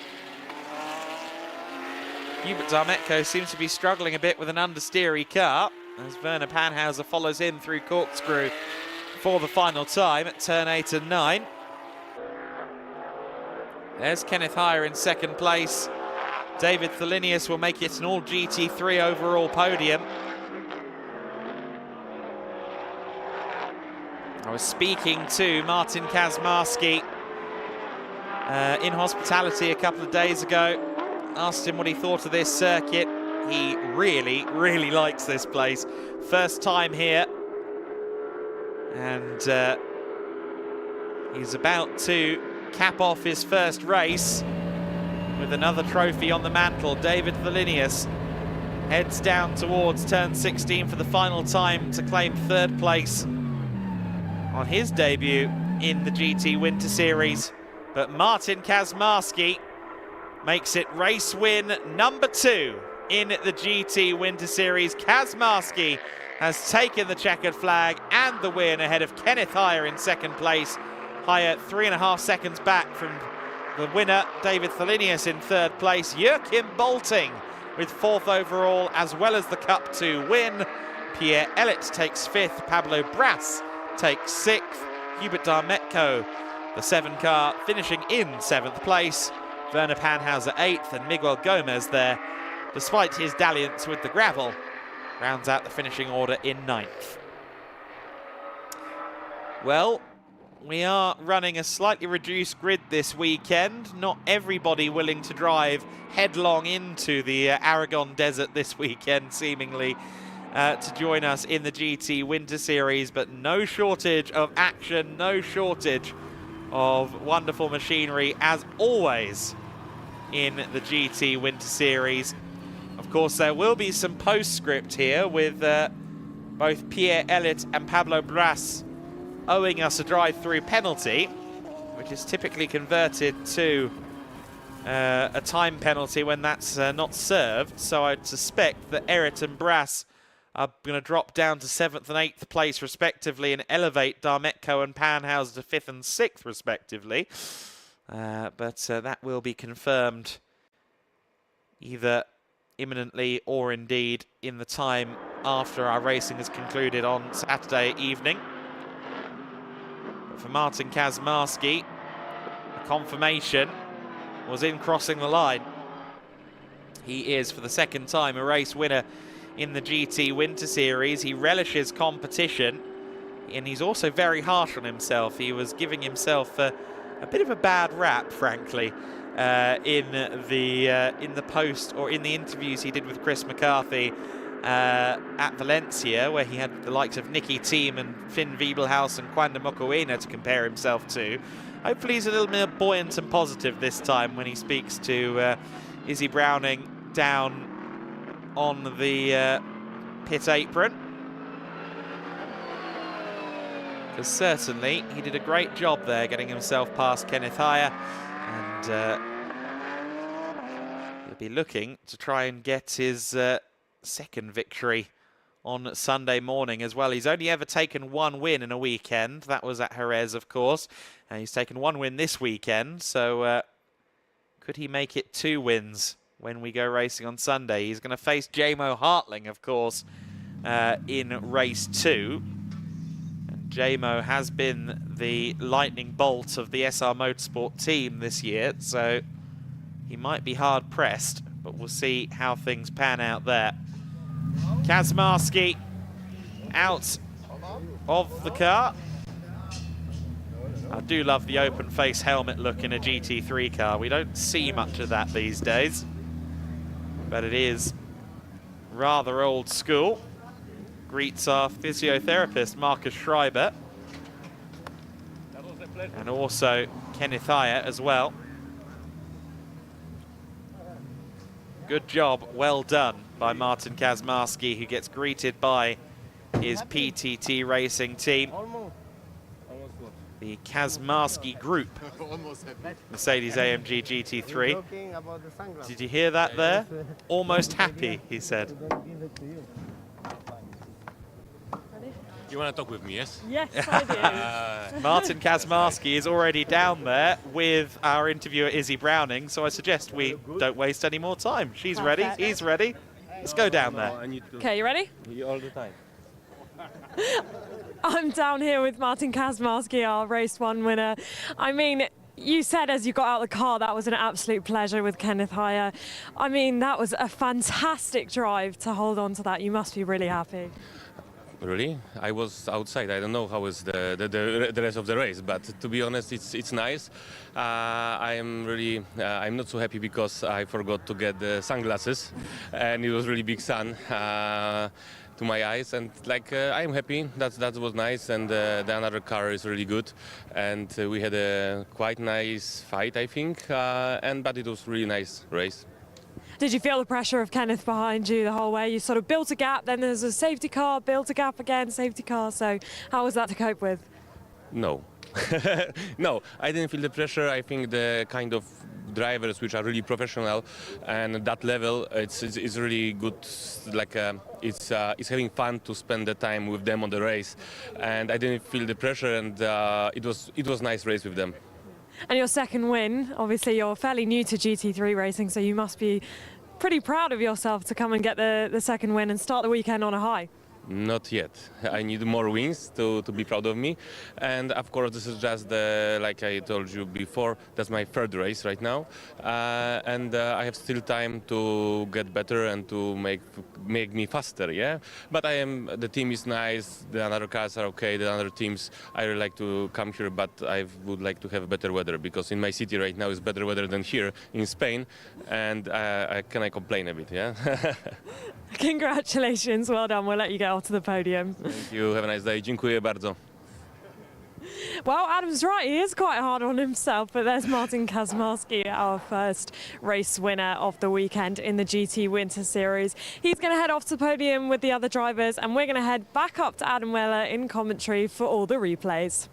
Hubert Darmetko seems to be struggling a bit with an understeery car as Werner Panhauser follows him through corkscrew for the final time at turn 8 and 9. There's Kenneth Hire in second place. David Thelinius will make it an all GT3 overall podium. I was speaking to Martin Kazmarski in hospitality a couple of days ago. Asked him what he thought of this circuit. He really, really likes this place. First time here. And he's about to cap off his first race with another trophy on the mantle. David Thelinius heads down towards turn 16 for the final time to claim third place on his debut in the GT Winter Series. But Martin Kazmarski makes it race win number 2 in the GT Winter Series. Kazmarski has taken the checkered flag and the win ahead of Kenneth Hire in second place. Hire 3.5 seconds back from the winner, David Thelinius, in third place. Joachim Bolting with 4th overall, as well as the Cup 2 win. Pierre Elliott takes 5th. Pablo Bras takes 6th. Hubert Darmetko, the 7 car, finishing in 7th place. Werner Panhauser 8th, and Miguel Gomez there, despite his dalliance with the gravel, rounds out the finishing order in 9th. Well, we are running a slightly reduced grid this weekend. Not everybody willing to drive headlong into the Aragon desert this weekend, seemingly, to join us in the GT Winter Series, but no shortage of action, no shortage of wonderful machinery, as always, in the GT Winter Series. Of course, there will be some postscript here with both Pierre Elliott and Pablo Bras owing us a drive-through penalty, which is typically converted to a time penalty when that's not served. So I'd suspect that Elliott and Bras are going to drop down to 7th and 8th place respectively and elevate Darmetko and Panhauser to 5th and 6th respectively. But that will be confirmed either imminently or indeed in the time after our racing is concluded on Saturday evening. But for Martin Kazmarski, the confirmation was in crossing the line. He is, for the second time, a race winner in the GT Winter Series. He relishes competition, and he's also very harsh on himself. He was giving himself a bit of a bad rap, frankly, in the post or in the interviews he did with Chris McCarthy at Valencia, where he had the likes of Nicky Thiem and Finn Wiebelhaus and Quanda Mokoena to compare himself to. Hopefully he's a little more buoyant and positive this time when he speaks to Izzy Browning down on the pit apron. Because certainly he did a great job there getting himself past Kenneth Hire, and he'll be looking to try and get his second victory on Sunday morning as well. He's only ever taken 1 win in a weekend. That was at Jerez, of course. And he's taken 1 win this weekend, so could he make it 2 wins when we go racing on Sunday? He's going to face Jamo Hartling, of course, in race 2. And Jamo has been the lightning bolt of the SR Motorsport team this year, so he might be hard pressed, but we'll see how things pan out there. Kazmarski out of the car. I do love the open face helmet look in a GT3 car. We don't see much of that these days, but it is rather old school. Greets our physiotherapist, Marcus Schreiber, and also Kenneth Hire as well. Good job, well done by Martin Kazmarski, who gets greeted by his PTT Racing team. the Kazmarski Group Mercedes-AMG GT3. Did you hear that there? Almost happy, he said. You want to talk with me, yes? Yes, I do. Martin Kazmarski is already down there with our interviewer Izzy Browning, so I suggest we don't waste any more time. She's ready, he's ready. Let's go down there. Okay, you ready? All the time. I'm down here with Martin Kazmarski, our race 1 winner. I mean, you said as you got out of the car that was an absolute pleasure with Kenneth Heyer. I mean, that was a fantastic drive to hold on to that. You must be really happy. Really? I was outside. I don't know how is the rest of the race, but to be honest, it's nice. I'm not so happy because I forgot to get the sunglasses, and it was really big sun to my eyes. And I'm happy. That was nice, and the another car is really good, and we had a quite nice fight, I think. But it was really nice race. Did you feel the pressure of Kenneth behind you the whole way? You sort of built a gap, then there's a safety car, built a gap again, safety car. So how was that to cope with? No. No, I didn't feel the pressure. I think the kind of drivers which are really professional and at that level, it's really good. It's having fun to spend the time with them on the race, and I didn't feel the pressure, and it was nice race with them. And your second win, obviously you're fairly new to GT3 racing, so you must be pretty proud of yourself to come and get the second win and start the weekend on a high. Not yet. I need more wins to be proud of me. And of course, this is just like I told you before, that's my third race right now. And I have still time to get better and to make me faster, yeah? But the team is nice, the other cars are okay, the other teams, I really like to come here, but I would like to have better weather, because in my city right now is better weather than here in Spain, and can I complain a bit, yeah? Congratulations, well done. We'll let you get off to the podium. Thank you, have a nice day. Dziękuję bardzo. Well, Adam's right, he is quite hard on himself, but there's Martin Kazmarski, our first race winner of the weekend in the GT Winter Series. He's going to head off to the podium with the other drivers, and we're going to head back up to Adam Weller in commentary for all the replays.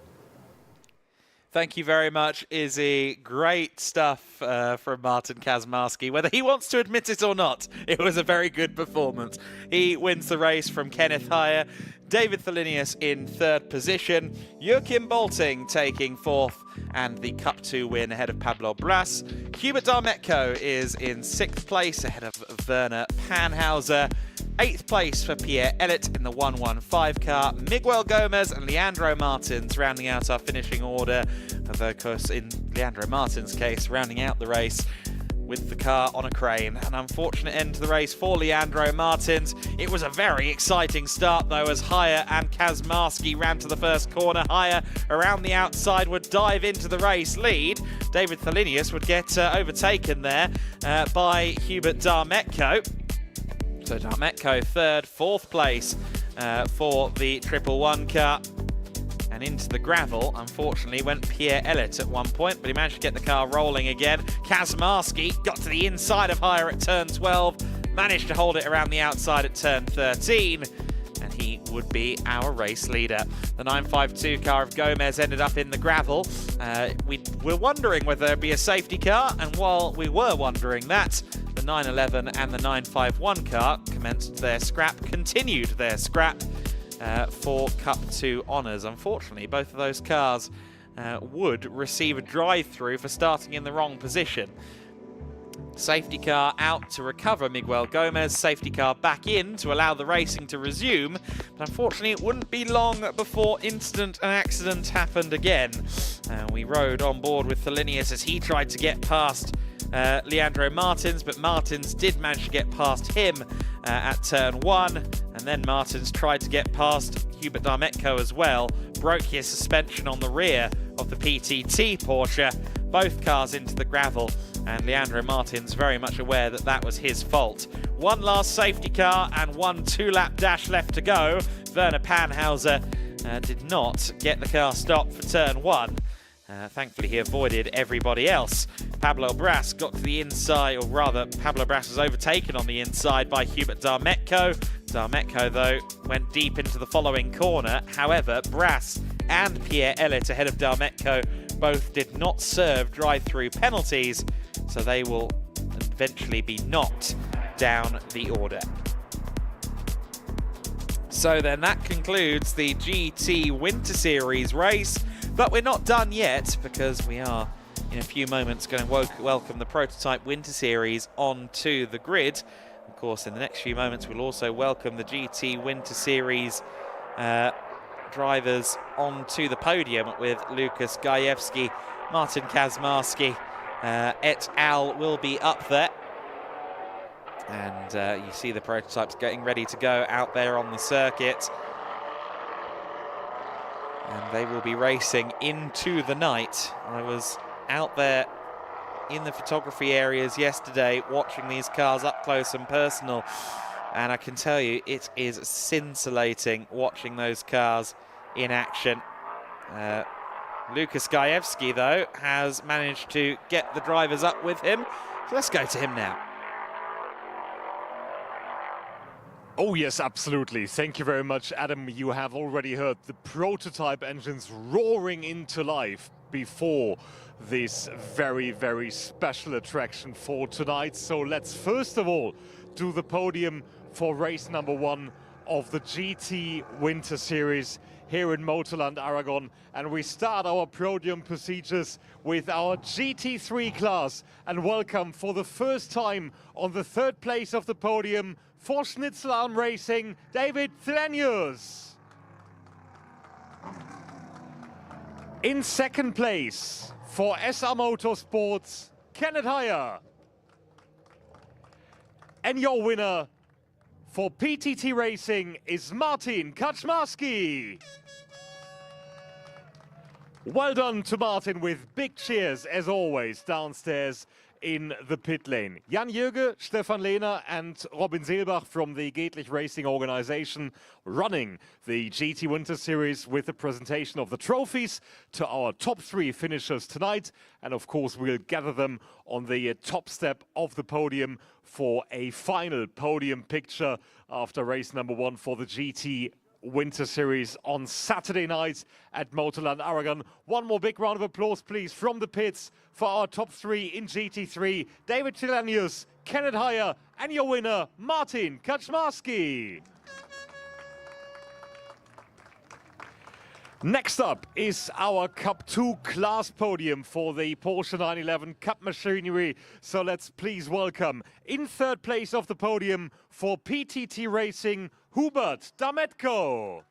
Thank you very much, Izzy. Great stuff from Martin Kazmarski. Whether he wants to admit it or not, it was a very good performance. He wins the race from Kenneth Heyer. David Thelinius in third position. Joachim Bolting taking fourth, and the Cup 2 win ahead of Pablo Bras. Hubert Darmetko is in sixth place ahead of Werner Panhauser. 8th place for Pierre Elliott in the 115 car. Miguel Gomez and Leandro Martins rounding out our finishing order. Although, of course, in Leandro Martins' case, rounding out the race with the car on a crane. An unfortunate end to the race for Leandro Martins. It was a very exciting start, though, as Heyer and Kazmarski ran to the first corner. Heyer around the outside would dive into the race lead. David Thelinius would get overtaken there by Hubert Darmetko. So Darmetko third, fourth place for the 111 car. And into the gravel, unfortunately, went Pierre Elliott at one point, but he managed to get the car rolling again. Kazmarski got to the inside of Heyer at turn 12, managed to hold it around the outside at turn 13, and he would be our race leader. The 952 car of Gomez ended up in the gravel. We were wondering whether there'd be a safety car, and while we were wondering that, the 911 and the 951 car continued their scrap for Cup 2 honours. Unfortunately, both of those cars would receive a drive-through for starting in the wrong position. Safety car out to recover Miguel Gomez, safety car back in to allow the racing to resume, but unfortunately it wouldn't be long before an accident happened again. We rode on board with Thelinius as he tried to get past Leandro Martins, but Martins did manage to get past him at turn 1, and then Martins tried to get past Hubert Darmetko as well, broke his suspension on the rear of the PTT Porsche, both cars into the gravel, and Leandro Martins very much aware that that was his fault. One last safety car and one 2-lap dash left to go. Werner Panhauser did not get the car stopped for turn 1. Thankfully, he avoided everybody else. Pablo Bras got to the inside, or rather, Pablo Bras was overtaken on the inside by Hubert Darmetko. Darmetko, though, went deep into the following corner. However, Bras and Pierre Elliott ahead of Dalmetko both did not serve drive-through penalties, so they will eventually be knocked down the order. So then that concludes the GT Winter Series race, but we're not done yet because we are in a few moments going to welcome the Prototype Winter Series onto the grid. Of course, in the next few moments we'll also welcome the GT Winter Series drivers onto the podium with Lukas Gajewski, Martin Kazmarski et al. Will be up there. And you see the prototypes getting ready to go out there on the circuit. And they will be racing into the night. I was out there in the photography areas yesterday watching these cars up close and personal. And I can tell you, it is scintillating watching those cars in action. Lukas Gajewski, though, has managed to get the drivers up with him. So let's go to him now. Oh yes, absolutely. Thank you very much, Adam. You have already heard the prototype engines roaring into life before this very, very special attraction for tonight. So let's first of all do the podium for race number 1 of the GT Winter Series here in Motorland Aragon. And we start our podium procedures with our GT3 class. And welcome for the first time on the 3rd place of the podium for Schnitzelarm Racing, David Thelenius. In 2nd place for SR Motorsports, Kenneth Heyer. And your winner for PTT Racing is Martin Kaczmarski. Well done to Martin, with big cheers as always downstairs in the pit lane. Jan Jöge, Stefan Lehner and Robin Seelbach from the Gedlich Racing organization running the GT Winter Series with the presentation of the trophies to our top 3 finishers tonight. And of course we'll gather them on the top step of the podium for a final podium picture after race number 1 for the GT Winter Series on Saturday night at Motorland Aragon. One more big round of applause, please, from the pits for our top 3 in GT3. David Thelenius, Kenneth Heyer, and your winner, Martin Kaczmarski. Next up is our Cup 2 class podium for the Porsche 911 Cup Machinery. So let's please welcome, in 3rd place of the podium for PTT Racing, Hubert Dalmetko.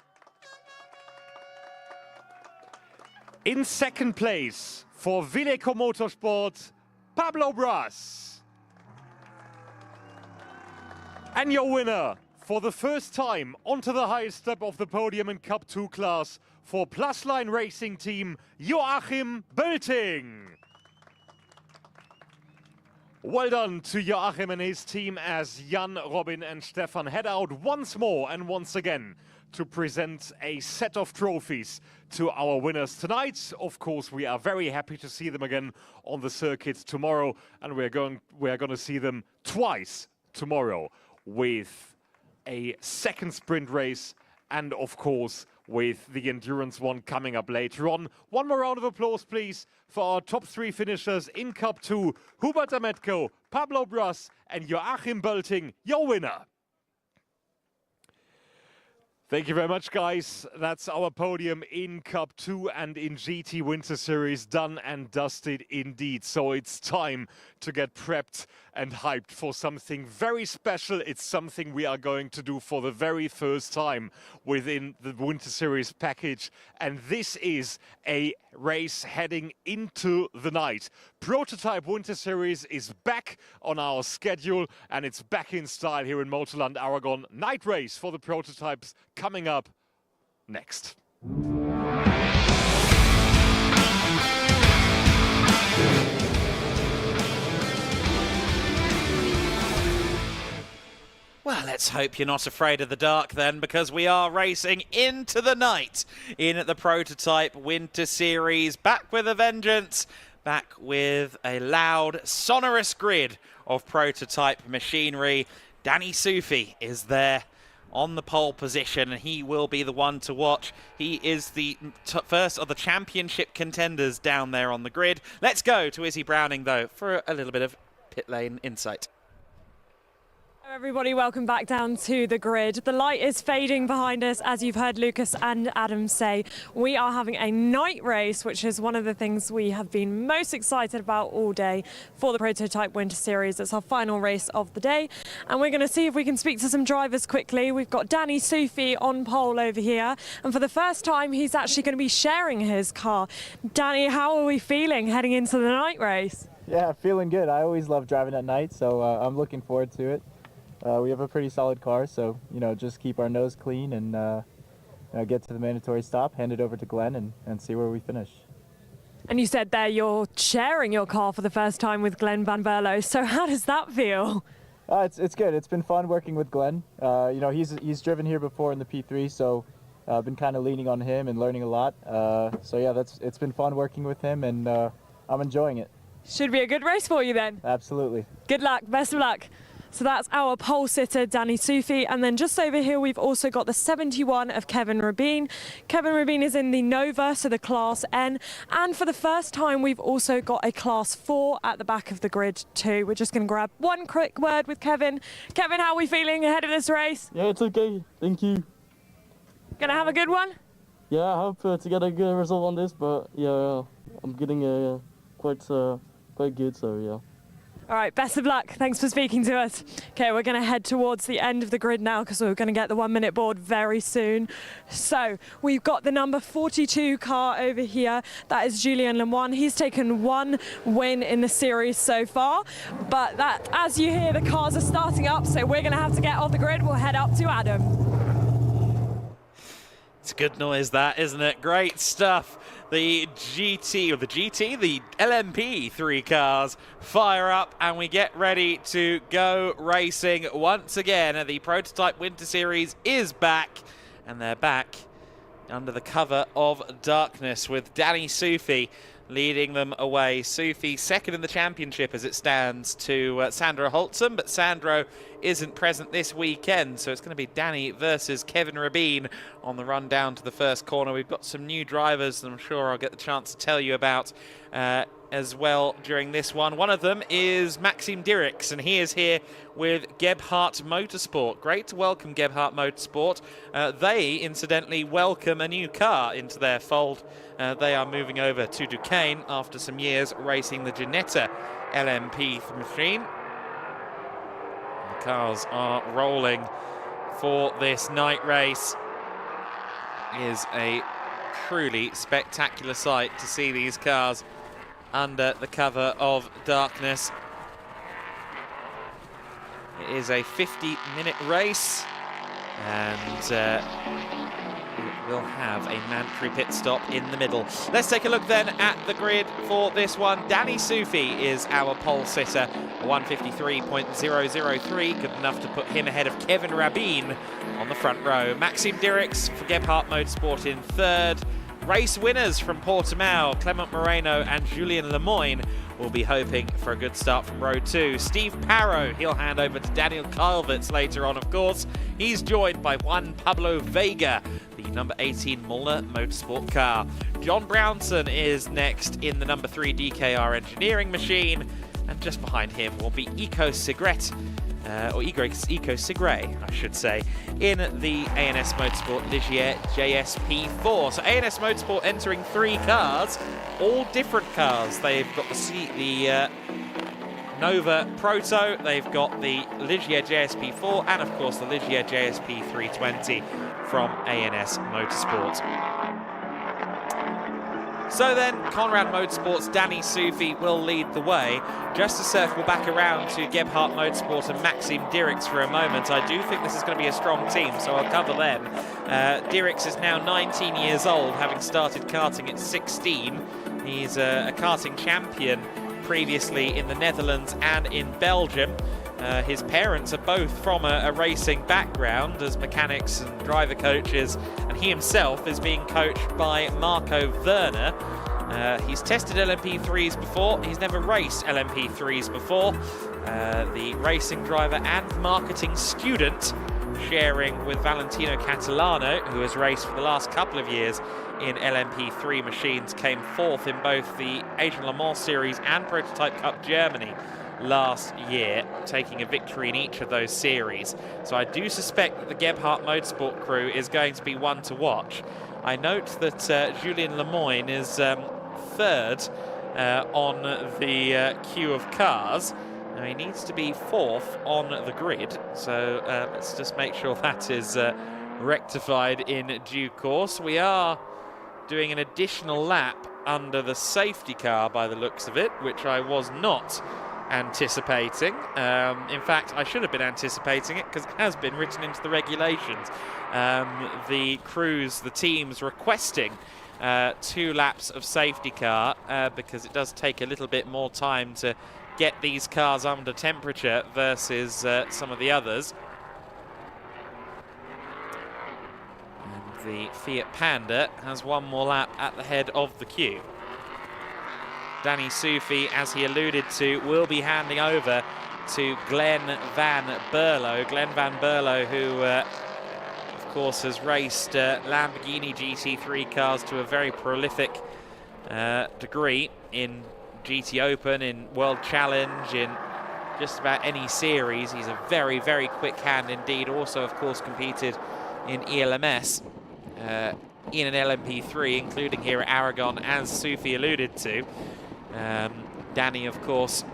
In 2nd place for Vileco Motorsport, Pablo Bras. And your winner for the first time onto the highest step of the podium in Cup 2 class for Plusline Racing Team, Joachim Bölting. Well done to Joachim and his team as Jan, Robin and Stefan head out once more and once again to present a set of trophies to our winners tonight. Of course, we are very happy to see them again on the circuit tomorrow, and we are going to see them twice tomorrow with a 2nd sprint race and of course with the endurance one coming up later on. One more round of applause, please, for our top 3 finishers in Cup 2, Hubert Dalmetko, Pablo Bras and Joachim Bölting, your winner. Thank you very much, guys. That's our podium in Cup 2 and in GT Winter Series, done and dusted indeed. So it's time to get prepped and hyped for something very special. It's something we are going to do for the very first time within the Winter Series package. And this is a race heading into the night. Prototype Winter Series is back on our schedule, and it's back in style here in Motorland Aragon. Night race for the prototypes coming up next. Well, let's hope you're not afraid of the dark then, because we are racing into the night in the Prototype Winter Series. Back with a vengeance, back with a loud, sonorous grid of prototype machinery. Danny Sufi is there on the pole position, and he will be the one to watch. He is the first of the championship contenders down there on the grid. Let's go to Izzy Browning, though, for a little bit of pit lane insight. Everybody, welcome back down to the grid. The light is fading behind us, as you've heard Lucas and Adam say. We are having a night race, which is one of the things we have been most excited about all day for the Prototype Winter Series. It's our final race of the day, and we're going to see if we can speak to some drivers quickly. We've got Danny Sufi on pole over here, and for the first time, he's actually going to be sharing his car. Danny, how are we feeling heading into the night race? Yeah, feeling good. I always love driving at night, so I'm looking forward to it. We have a pretty solid car, so, just keep our nose clean and get to the mandatory stop, hand it over to Glenn, and see where we finish. And you said there you're sharing your car for the first time with Glenn Van Berlo, so how does that feel? It's good. It's been fun working with Glenn. He's driven here before in the P3, so I've been kind of leaning on him and learning a lot. So yeah, it's been fun working with him, and I'm enjoying it. Should be a good race for you then. Absolutely. Good luck, best of luck. So that's our pole sitter, Danny Sufi. And then just over here, we've also got the 71 of Kevin Rabin. Kevin Rabin is in the Nova, so the Class N. And for the first time, we've also got a Class 4 at the back of the grid too. We're just going to grab one quick word with Kevin. Kevin, how are we feeling ahead of this race? Yeah, it's okay. Thank you. Going to have a good one? Yeah, I hope to get a good result on this, but yeah, I'm getting quite good, so yeah. All right, best of luck. Thanks for speaking to us. Okay, we're going to head towards the end of the grid now because we're going to get the 1 minute board very soon. So we've got the number 42 car over here. That is Julien Lemoine. He's taken one win in the series so far, but that, as you hear, the cars are starting up, so we're going to have to get on the grid. We'll head up to Adam. It's good noise, that, isn't it? Great stuff. The LMP 3 cars fire up, and we get ready to go racing once again. The Prototype Winter Series is back, and they're back under the cover of darkness with Danny Sufi leading them away. Sufi second in the championship as it stands to Sandro Holtzum, but Sandro isn't present this weekend, so it's going to be Danny versus Kevin Rabin on the run down to the first corner. We've got some new drivers that I'm sure I'll get the chance to tell you about as well during this one. One of them is Maxim Dirks, and he is here with Gebhardt Motorsport. Great to welcome Gebhardt Motorsport. They, incidentally, welcome a new car into their fold. They are moving over to Duquesne after some years racing the Ginetta LMP machine. The cars are rolling for this night race. It is a truly spectacular sight to see these cars under the cover of darkness. It is a 50-minute race, and we'll have a mandatory pit stop in the middle. Let's take a look then at the grid for this one. Danny Sufi is our pole sitter, 153.003, good enough to put him ahead of Kevin Rabin on the front row. Maxim Dirks for Gebhardt Motorsport in third. Race winners from Portimao, Clement Moreno and Julien Lemoine, will be hoping for a good start from row 2. Steve Parrow, he'll hand over to Daniel Kalvitz later on, of course. He's joined by Juan Pablo Vega, the number 18 Molnar Motorsport car. John Brownson is next in the number 3 DKR engineering machine, and just behind him will be Eco Sigret, Eco Sigret, I should say, in the ANS Motorsport Ligier JSP4. So ANS Motorsport entering 3 cars, all different cars. They've got the Nova Proto, they've got the Ligier JSP4, and of course the Ligier JSP 320 from ANS Motorsport. So then, Conrad Motorsport's Danny Sufi will lead the way. Just to circle back around to Gebhardt Motorsport and Maxim Dirks for a moment, I do think this is going to be a strong team, so I'll cover them. Dirks is now 19 years old, having started karting at 16. He's a karting champion previously in the Netherlands and in Belgium. His parents are both from a racing background as mechanics and driver coaches, and he himself is being coached by Marco Werner. He's tested LMP3s before, he's never raced LMP3s before. The racing driver and marketing student sharing with Valentino Catalano, who has raced for the last couple of years in LMP3 machines, came fourth in both the Asian Le Mans Series and Prototype Cup Germany last year, taking a victory in each of those series. So I do suspect that the Gebhardt Motorsport crew is going to be one to watch. I note that Julien Lemoyne is third on the queue of cars. Now he needs to be fourth on the grid, so let's just make sure that is rectified in due course. We are doing an additional lap under the safety car by the looks of it, which I was not anticipating. In fact, I should have been anticipating it because it has been written into the regulations. The crews, the teams requesting 2 laps of safety car because it does take a little bit more time to get these cars under temperature versus some of the others. And the Fiat Panda has 1 more lap at the head of the queue. Danny Sufi, as he alluded to, will be handing over to Glenn Van Berlo. Glenn Van Berlo, who of course has raced Lamborghini GT3 cars to a very prolific degree in GT Open, in World Challenge, in just about any series. He's a very, very quick hand indeed. Also, of course, competed in ELMS in an LMP3, including here at Aragon, as Sufi alluded to. Danny, of course,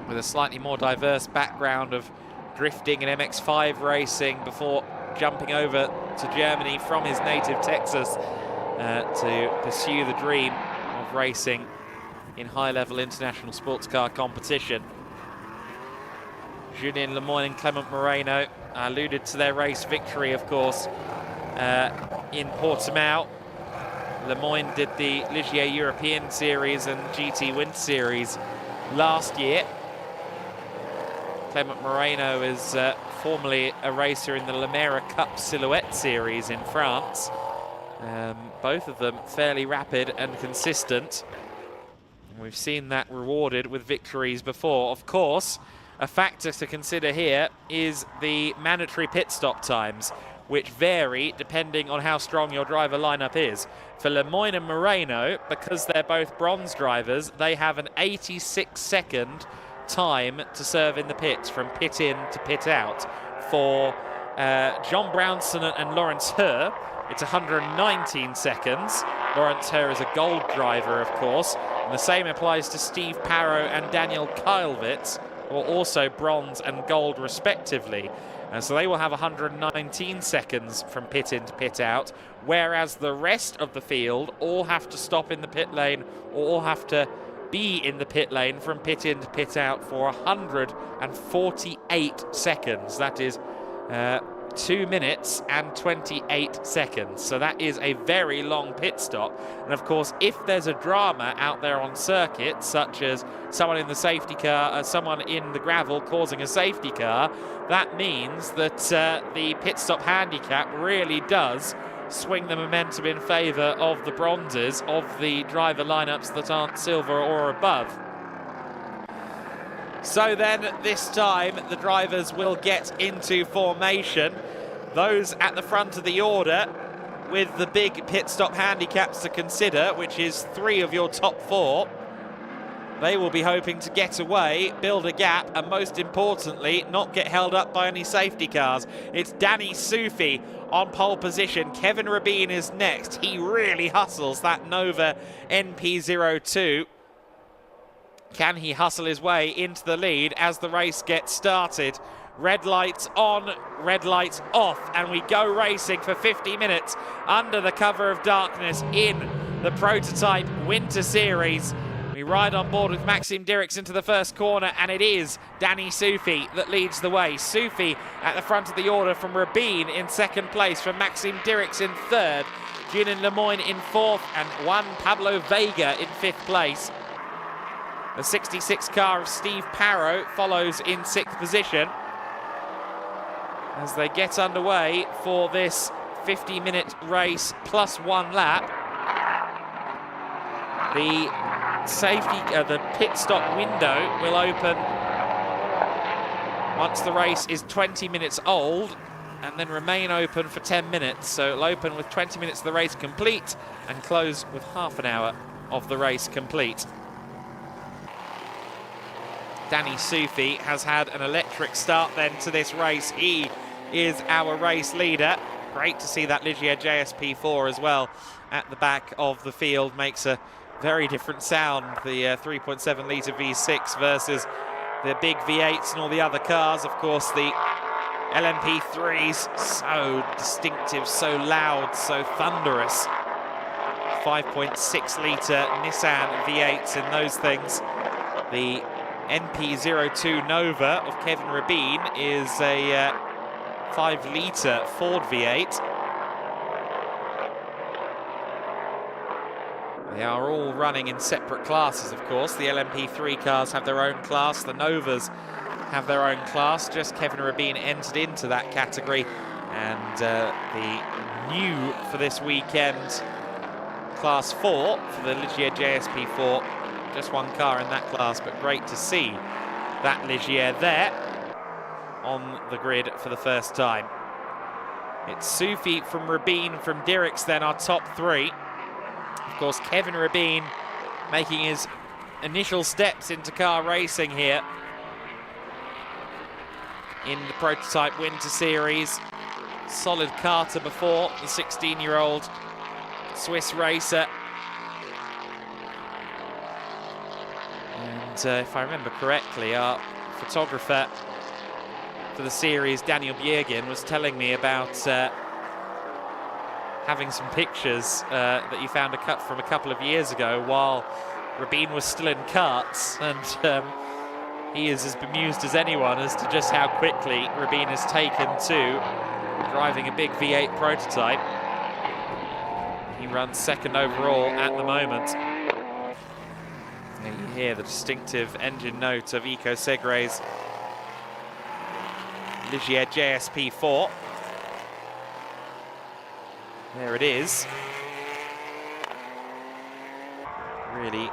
with a slightly more diverse background of drifting and MX-5 racing before jumping over to Germany from his native Texas to pursue the dream of racing in high-level international sports car competition. Julien Lemoyne and Clement Moreno alluded to their race victory, of course, in Portimao. Lemoyne did the Ligier European Series and GT Winter Series last year. Clement Moreno is formerly a racer in the Lamera Cup Silhouette Series in France. Both of them fairly rapid and consistent. We've seen that rewarded with victories before. Of course, a factor to consider here is the mandatory pit stop times, which vary depending on how strong your driver lineup is. For Lemoyne and Moreno, because they're both bronze drivers, they have an 86-second time to serve in the pits from pit in to pit out. For John Brownson and Lawrence Herr, it's 119 seconds. Lawrence Herr is a gold driver, of course, and the same applies to Steve Parrow and Daniel Kylvitz, who are also bronze and gold respectively. So they will have 119 seconds from pit in to pit out, whereas the rest of the field all have to stop in the pit lane or all have to be in the pit lane from pit in to pit out for 148 seconds. That is 2 minutes and 28 seconds. So that is a very long pit stop. And of course, if there's a drama out there on circuit, such as someone in the safety car, someone in the gravel causing a safety car, that means that the pit stop handicap really does swing the momentum in favour of the bronzes of the driver lineups that aren't silver or above. So then, this time, the drivers will get into formation. Those at the front of the order with the big pit stop handicaps to consider, which is 3 of your top 4. They will be hoping to get away, build a gap, and most importantly, not get held up by any safety cars. It's Danny Sufi on pole position. Kevin Rabin is next. He really hustles that Nova NP02. Can he hustle his way into the lead as the race gets started? Red lights on, red lights off, and we go racing for 50 minutes under the cover of darkness in the Prototype Winter Series. We ride on board with Maxime Dirks into the first corner, and it is Danny Sufi that leads the way. Sufi at the front of the order from Rabin in second place, from Maxime Dirks in third, Julien Lemoyne in fourth, and Juan Pablo Vega in fifth place. The 66 car of Steve Parrow follows in 6th position as they get underway for this 50-minute race plus 1 lap. The pit stop window will open once the race is 20 minutes old, and then remain open for 10 minutes. So it'll open with 20 minutes of the race complete and close with half an hour of the race complete. Danny Sufi has had an electric start then to this race. He is our race leader. Great to see that Ligier JSP4 as well at the back of the field. Makes a very different sound, the 3.7 litre V6 versus the big V8s and all the other cars. Of course, the LMP3s, so distinctive, so loud, so thunderous. 5.6 litre Nissan V8s in those things. The NP02 Nova of Kevin Rabin is a 5 litre Ford V8. They are all running in separate classes, of course. The LMP3 cars have their own class, the Novas have their own class. Just Kevin Rabin entered into that category. And the new for this weekend, Class 4 for the Ligier JSP4. Just one car in that class, but great to see that Ligier there on the grid for the first time. It's Sufi from Rabin, from Dirks then, our top three. Of course, Kevin Rabin making his initial steps into car racing here in the Prototype Winter Series. Solid karter before, the 16-year-old Swiss racer. And if I remember correctly, our photographer for the series, Daniel Bjergin, was telling me about having some pictures that he found from a couple of years ago while Rabin was still in karts, and he is as bemused as anyone as to just how quickly Rabin has taken to driving a big V8 prototype. He runs second overall at the moment. And you hear the distinctive engine note of Eco Segre's Ligier JSP4. There it is. Really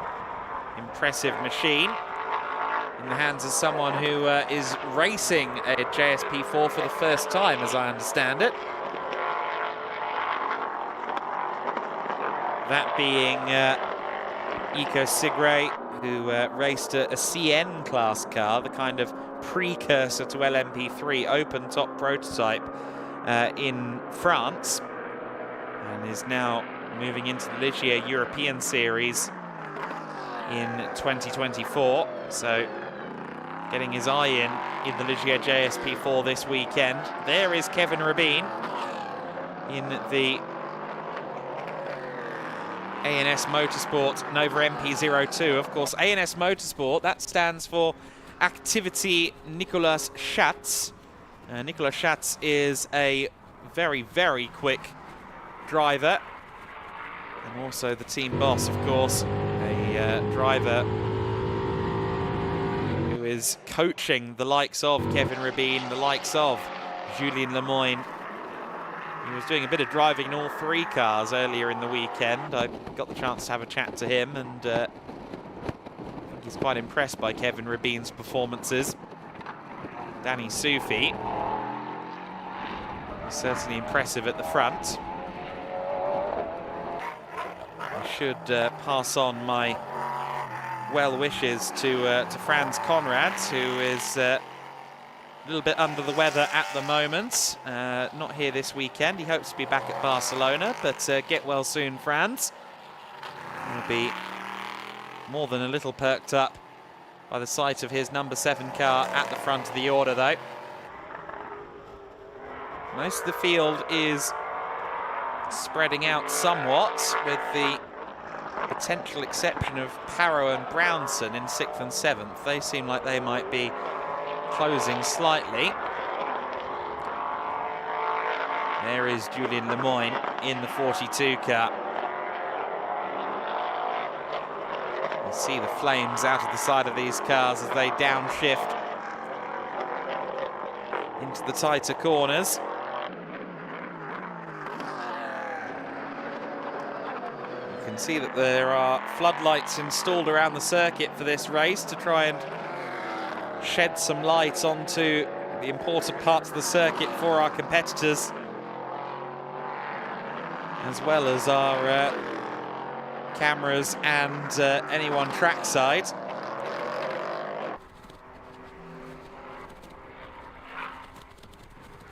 impressive machine in the hands of someone who is racing a JSP4 for the first time, as I understand it. That being Eco Segre, who raced a CN class car, the kind of precursor to LMP3 open top prototype in France, and is now moving into the Ligier European Series in 2024. So getting his eye in the Ligier JSP4 this weekend. There is Kevin Rabin in the ANS Motorsport Nova MP02. Of course, ANS Motorsport, that stands for Activity Nicolas Schatz. Nicolas Schatz is a very, very quick driver, and also the team boss, of course, a driver who is coaching the likes of Kevin Rabin, the likes of Julien Lemoyne. He was doing a bit of driving in all three cars earlier in the weekend. I got the chance to have a chat to him, and I think he's quite impressed by Kevin Rabin's performances. Danny Sufi is certainly impressive at the front. I should pass on my well wishes to Franz Conrad, who is a little bit under the weather at the moment. Not here this weekend. He hopes to be back at Barcelona, but get well soon, Franz. He'll be more than a little perked up by the sight of his number 7 car at the front of the order, though. Most of the field is spreading out somewhat, with the potential exception of Parrow and Brownson in 6th and 7th. They seem like they might be closing slightly. There is Julien Lemoyne in the 42 car. You see the flames out of the side of these cars as they downshift into the tighter corners. You can see that there are floodlights installed around the circuit for this race to try and shed some light onto the important parts of the circuit for our competitors, as well as our cameras and anyone trackside.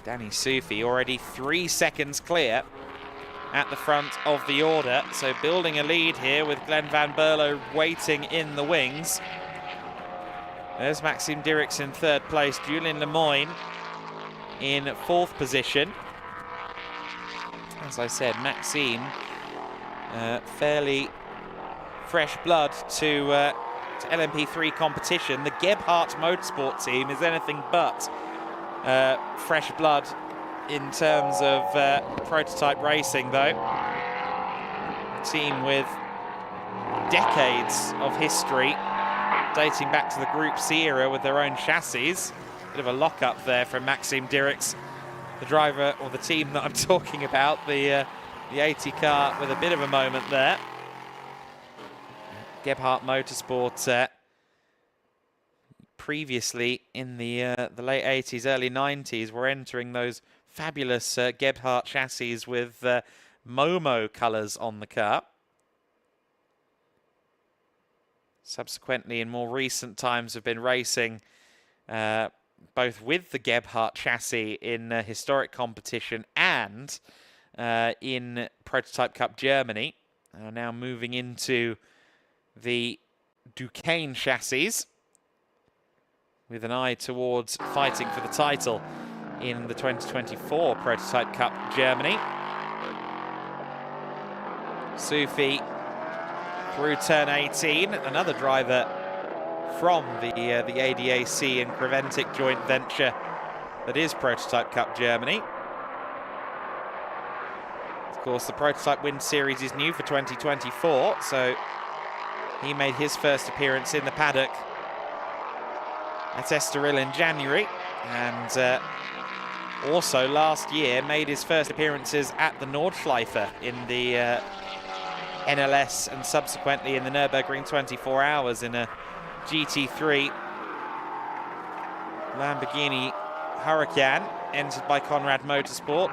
Danny Sufi already 3 seconds clear at the front of the order, so building a lead here with Glenn van Berlo waiting in the wings. There's Maxime Dirks in 3rd place, Julien Lemoyne in 4th position. As I said, Maxime, fairly fresh blood to LMP3 competition. The Gebhardt Motorsport team is anything but fresh blood in terms of prototype racing, though. A team with decades of history, dating back to the Group C era with their own chassis. Bit of a lock-up there from Maxime Dirks, the driver or the team that I'm talking about, the 80 car with a bit of a moment there. Gebhardt Motorsport previously in the late 80s, early 90s were entering those fabulous Gebhardt chassis with Momo colours on the car. Subsequently, in more recent times, have been racing both with the Gebhardt chassis in historic competition and in Prototype Cup Germany. Are now moving into the Duquesne chassis with an eye towards fighting for the title in the 2024 Prototype Cup Germany. Sufi through turn 18, another driver from the ADAC and Creventic joint venture that is Prototype Cup Germany. Of course, the Prototype Wind Series is new for 2024, so he made his first appearance in the paddock at Estoril in January, and also last year made his first appearances at the Nordschleife in the NLS and subsequently in the Nürburgring 24 Hours in a GT3 Lamborghini Huracan entered by Conrad Motorsport.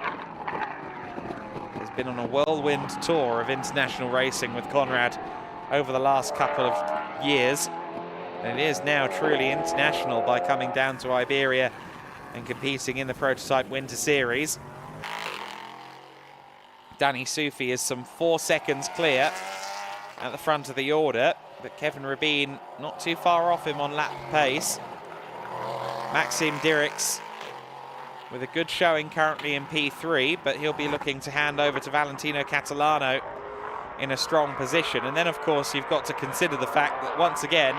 Has been on a whirlwind tour of international racing with Conrad over the last couple of years, and it is now truly international by coming down to Iberia and competing in the Prototype Winter Series. Danny Sufi is some 4 seconds clear at the front of the order, but Kevin Rabin not too far off him on lap pace. Maxime Dirks with a good showing currently in P3, but he'll be looking to hand over to Valentino Catalano in a strong position. And then, of course, you've got to consider the fact that once again,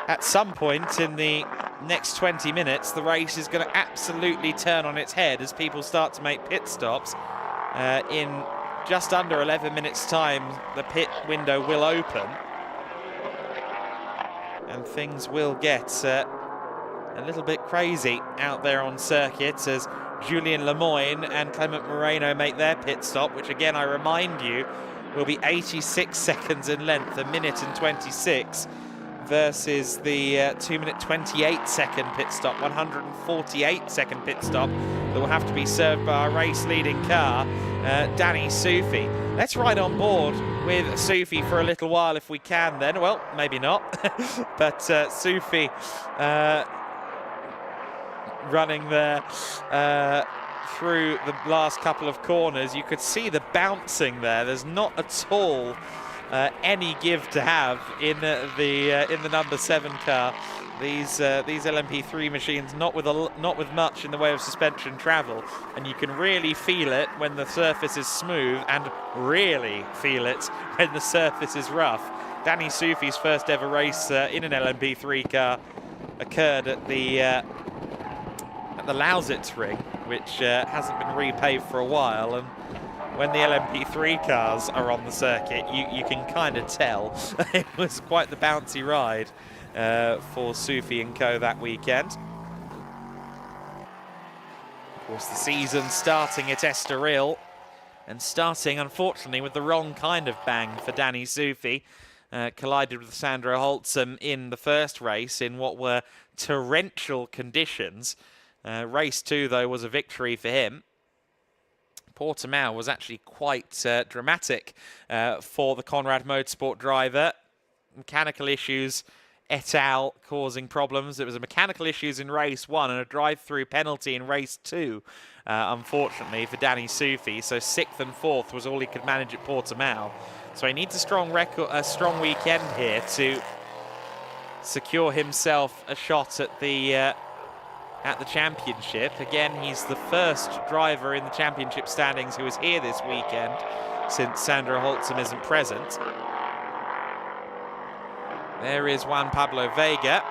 at some point in the next 20 minutes, the race is going to absolutely turn on its head as people start to make pit stops. In just under 11 minutes' time, the pit window will open, and things will get a little bit crazy out there on circuit as Julien Lemoyne and Clement Moreno make their pit stop, which again, I remind you, will be 86 seconds in length, 1 minute and 26, versus the 2-minute 28-second pit stop, 148-second pit stop that will have to be served by our race-leading car, Danny Sufi. Let's ride on board with Sufi for a little while if we can then. Well, maybe not, but Sufi running there through the last couple of corners. You could see the bouncing there. There's not at all any give to have in the number 7 car. These LMP3 machines not with much in the way of suspension travel, and you can really feel it when the surface is smooth and really feel it when the surface is rough. Danny Sufi's first ever race in an LMP3 car occurred at the Lausitz ring, which hasn't been repaved for a while, and when the LMP3 cars are on the circuit, you can kind of tell. It was quite the bouncy ride for Sufi and co that weekend. Of course, the season starting at Estoril, and starting, unfortunately, with the wrong kind of bang for Danny Sufi. collided with Sandro Holtzem in the first race in what were torrential conditions. Race 2, though, was a victory for him. Portimao was actually quite dramatic for the Conrad Motorsport driver. Mechanical issues et al. Causing problems. It was a mechanical issues in race 1 and a drive-through penalty in race 2, unfortunately, for Danny Soufi. So 6th and 4th was all he could manage at Portimao. So he needs a strong weekend here to secure himself a shot at the championship. Again, he's the first driver in the championship standings who is here this weekend since Sandro Holtzem isn't present. There is Juan Pablo Vega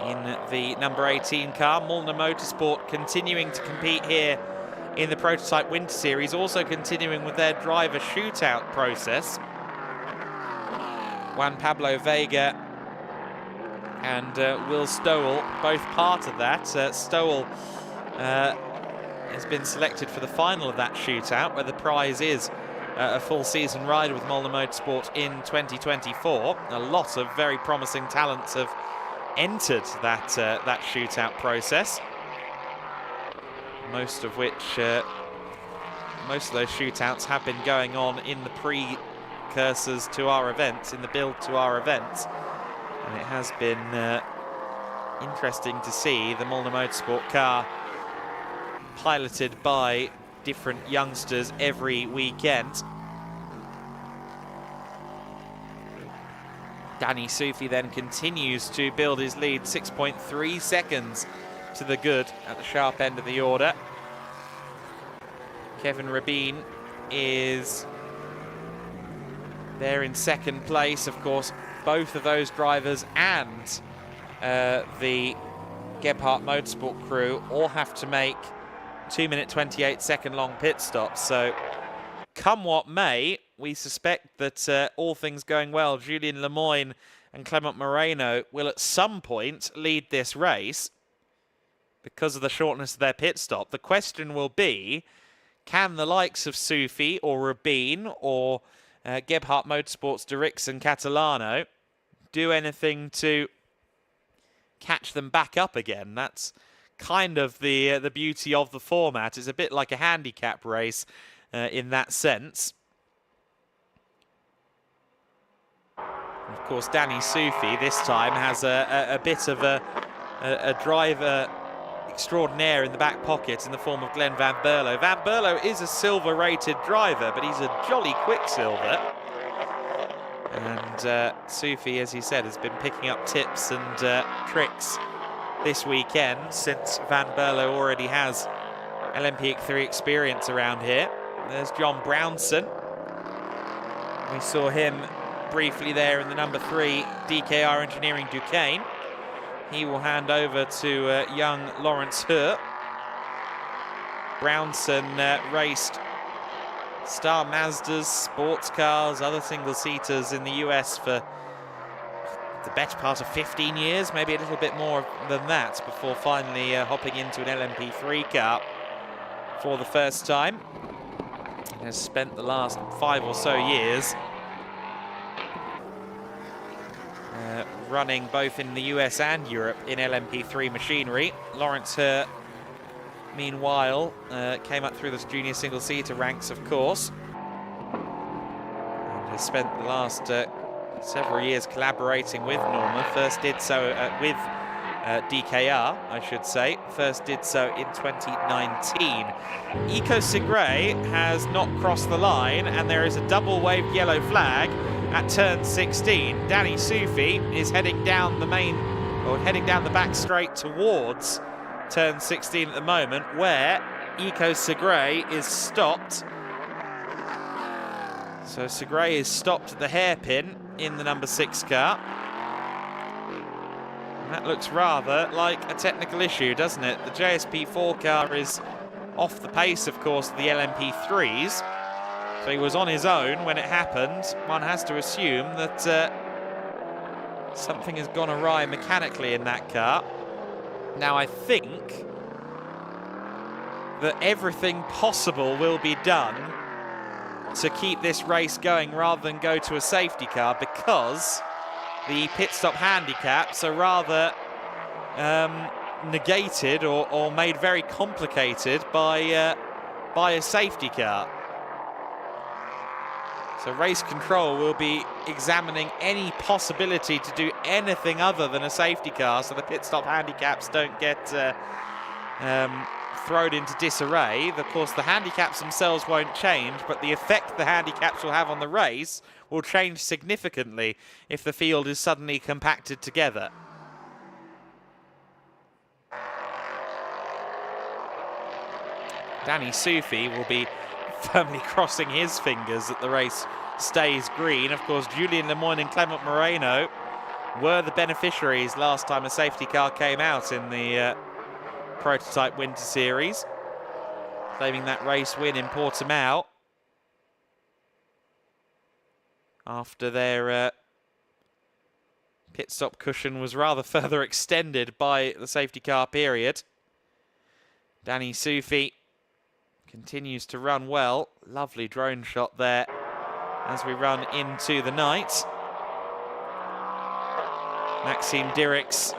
in the number 18 car. Molnar Motorsport continuing to compete here in the Prototype Winter Series, also continuing with their driver shootout process. Juan Pablo Vega and Will Stowell, both part of that. Stowell has been selected for the final of that shootout, where the prize is a full season ride with Molnar Motorsport in 2024. A lot of very promising talents have entered that shootout process. Most of those shootouts have been going on in the precursors to our events, in the build to our events. And it has been interesting to see the Molnar Motorsport car piloted by different youngsters every weekend. Danny Soufi then continues to build his lead, 6.3 seconds to the good at the sharp end of the order. Kevin Rabin is there in second place. Of course, both of those drivers and the Gebhardt Motorsport crew all have to make 2-minute 28-second long pit stops. So come what may, we suspect that all things going well, Julien Lemoyne and Clement Moreno will at some point lead this race because of the shortness of their pit stop. The question will be, can the likes of Soufi or Rabin or Gebhardt Motorsport's Derricks and Catalano do anything to catch them back up again? That's kind of the beauty of the format. It's a bit like a handicap race in that sense. Of course, Danny Soufi this time has a bit of a driver extraordinaire in the back pocket in the form of Glenn Van Berlo. Van Berlo is a silver-rated driver, but he's a jolly quicksilver. And Soufi, as he said, has been picking up tips and tricks this weekend, since Van Berlo already has LMP3 experience around here. There's John Brownson. We saw him briefly there in the number 3 DKR Engineering Duquesne. He will hand over to young Lawrence Hur. Brownson raced Star Mazdas, sports cars, other single-seaters in the US for the better part of 15 years, maybe a little bit more than that, before finally hopping into an LMP3 car for the first time. He has spent the last 5 or so years running both in the US and Europe in LMP3 machinery. Lawrence Hur, meanwhile, came up through the junior single-seater ranks, of course, and has spent the last several years collaborating with Norma. First did so with DKR, I should say. First did so in 2019. Eco Segre has not crossed the line, and there is a double-waved yellow flag at turn 16. Danny Soufi is heading down the back straight towards turn 16 at the moment, where Eco Segre is stopped. So Segre is stopped at the hairpin in the number 6 car. And that looks rather like a technical issue, doesn't it? The JSP4 car is off the pace, of course, of the LMP3s. So he was on his own when it happened. One has to assume that something has gone awry mechanically in that car. Now, I think that everything possible will be done to keep this race going rather than go to a safety car, because the pit stop handicaps are rather negated or made very complicated by a safety car. So race control will be examining any possibility to do anything other than a safety car, so the pit stop handicaps don't get thrown into disarray. Of course, the handicaps themselves won't change, but the effect the handicaps will have on the race will change significantly if the field is suddenly compacted together. Danny Sufi will be firmly crossing his fingers that the race stays green. Of course, Julian Lemoyne and Clement Moreno were the beneficiaries last time a safety car came out in the prototype Winter Series, claiming that race win in Portimao after their pit stop cushion was rather further extended by the safety car period. Danny Sufi continues to run well. Lovely drone shot there as we run into the night. Maxime Dirix,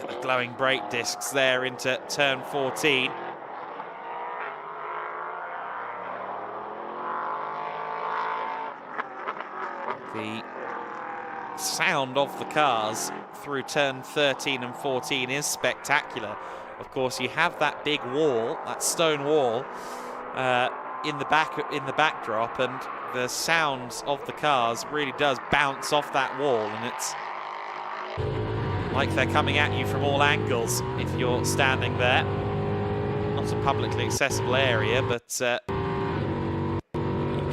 the glowing brake discs there into turn 14. The sound of the cars through turn 13 and 14 is spectacular. Of course, you have that big wall, that stone wall, in the backdrop, and the sounds of the cars really does bounce off that wall, and it's like they're coming at you from all angles if you're standing there. Not a publicly accessible area, but you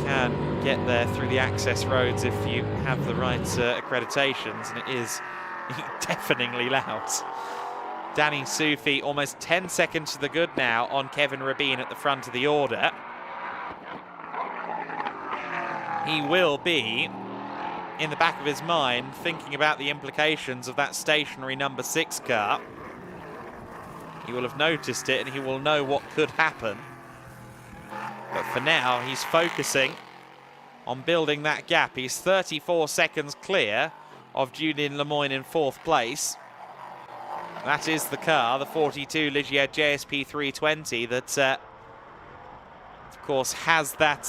can get there through the access roads if you have the right accreditations, and it is deafeningly loud. Danny Sufi almost 10 seconds to the good now on Kevin Rabin at the front of the order. He will be, in the back of his mind, thinking about the implications of that stationary number 6 car. He will have noticed it and he will know what could happen. But for now, he's focusing on building that gap. He's 34 seconds clear of Julian Lemoyne in 4th place. That is the car, the 42 Ligier JSP 320, that, of course, has that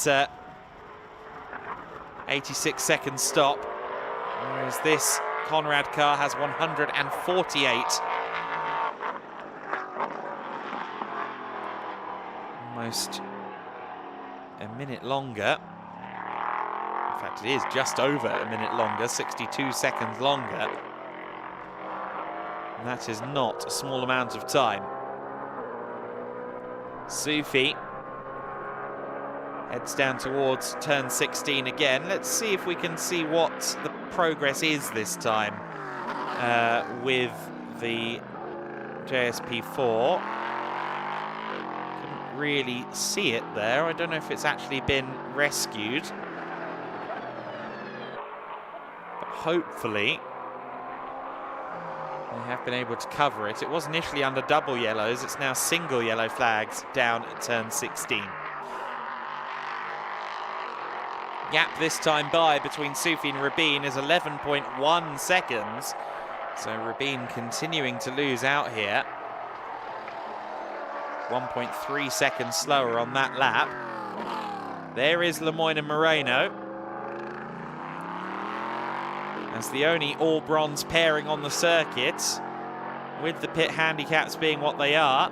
86-second stop, whereas this Conrad car has 148. Almost a minute longer. In fact, it is just over a minute longer, 62 seconds longer. And that is not a small amount of time. Sufi heads down towards turn 16 again. Let's see if we can see what the progress is this time with the JSP4. Couldn't really see it there. I don't know if it's actually been rescued. But hopefully they have been able to cover it. It was initially under double yellows. It's now single yellow flags down at turn 16. Gap this time by between Sufi and Rabin is 11.1 seconds. So Rabin continuing to lose out here. 1.3 seconds slower on that lap. There is Lemoyne and Moreno as the only all-bronze pairing on the circuit, with the pit handicaps being what they are.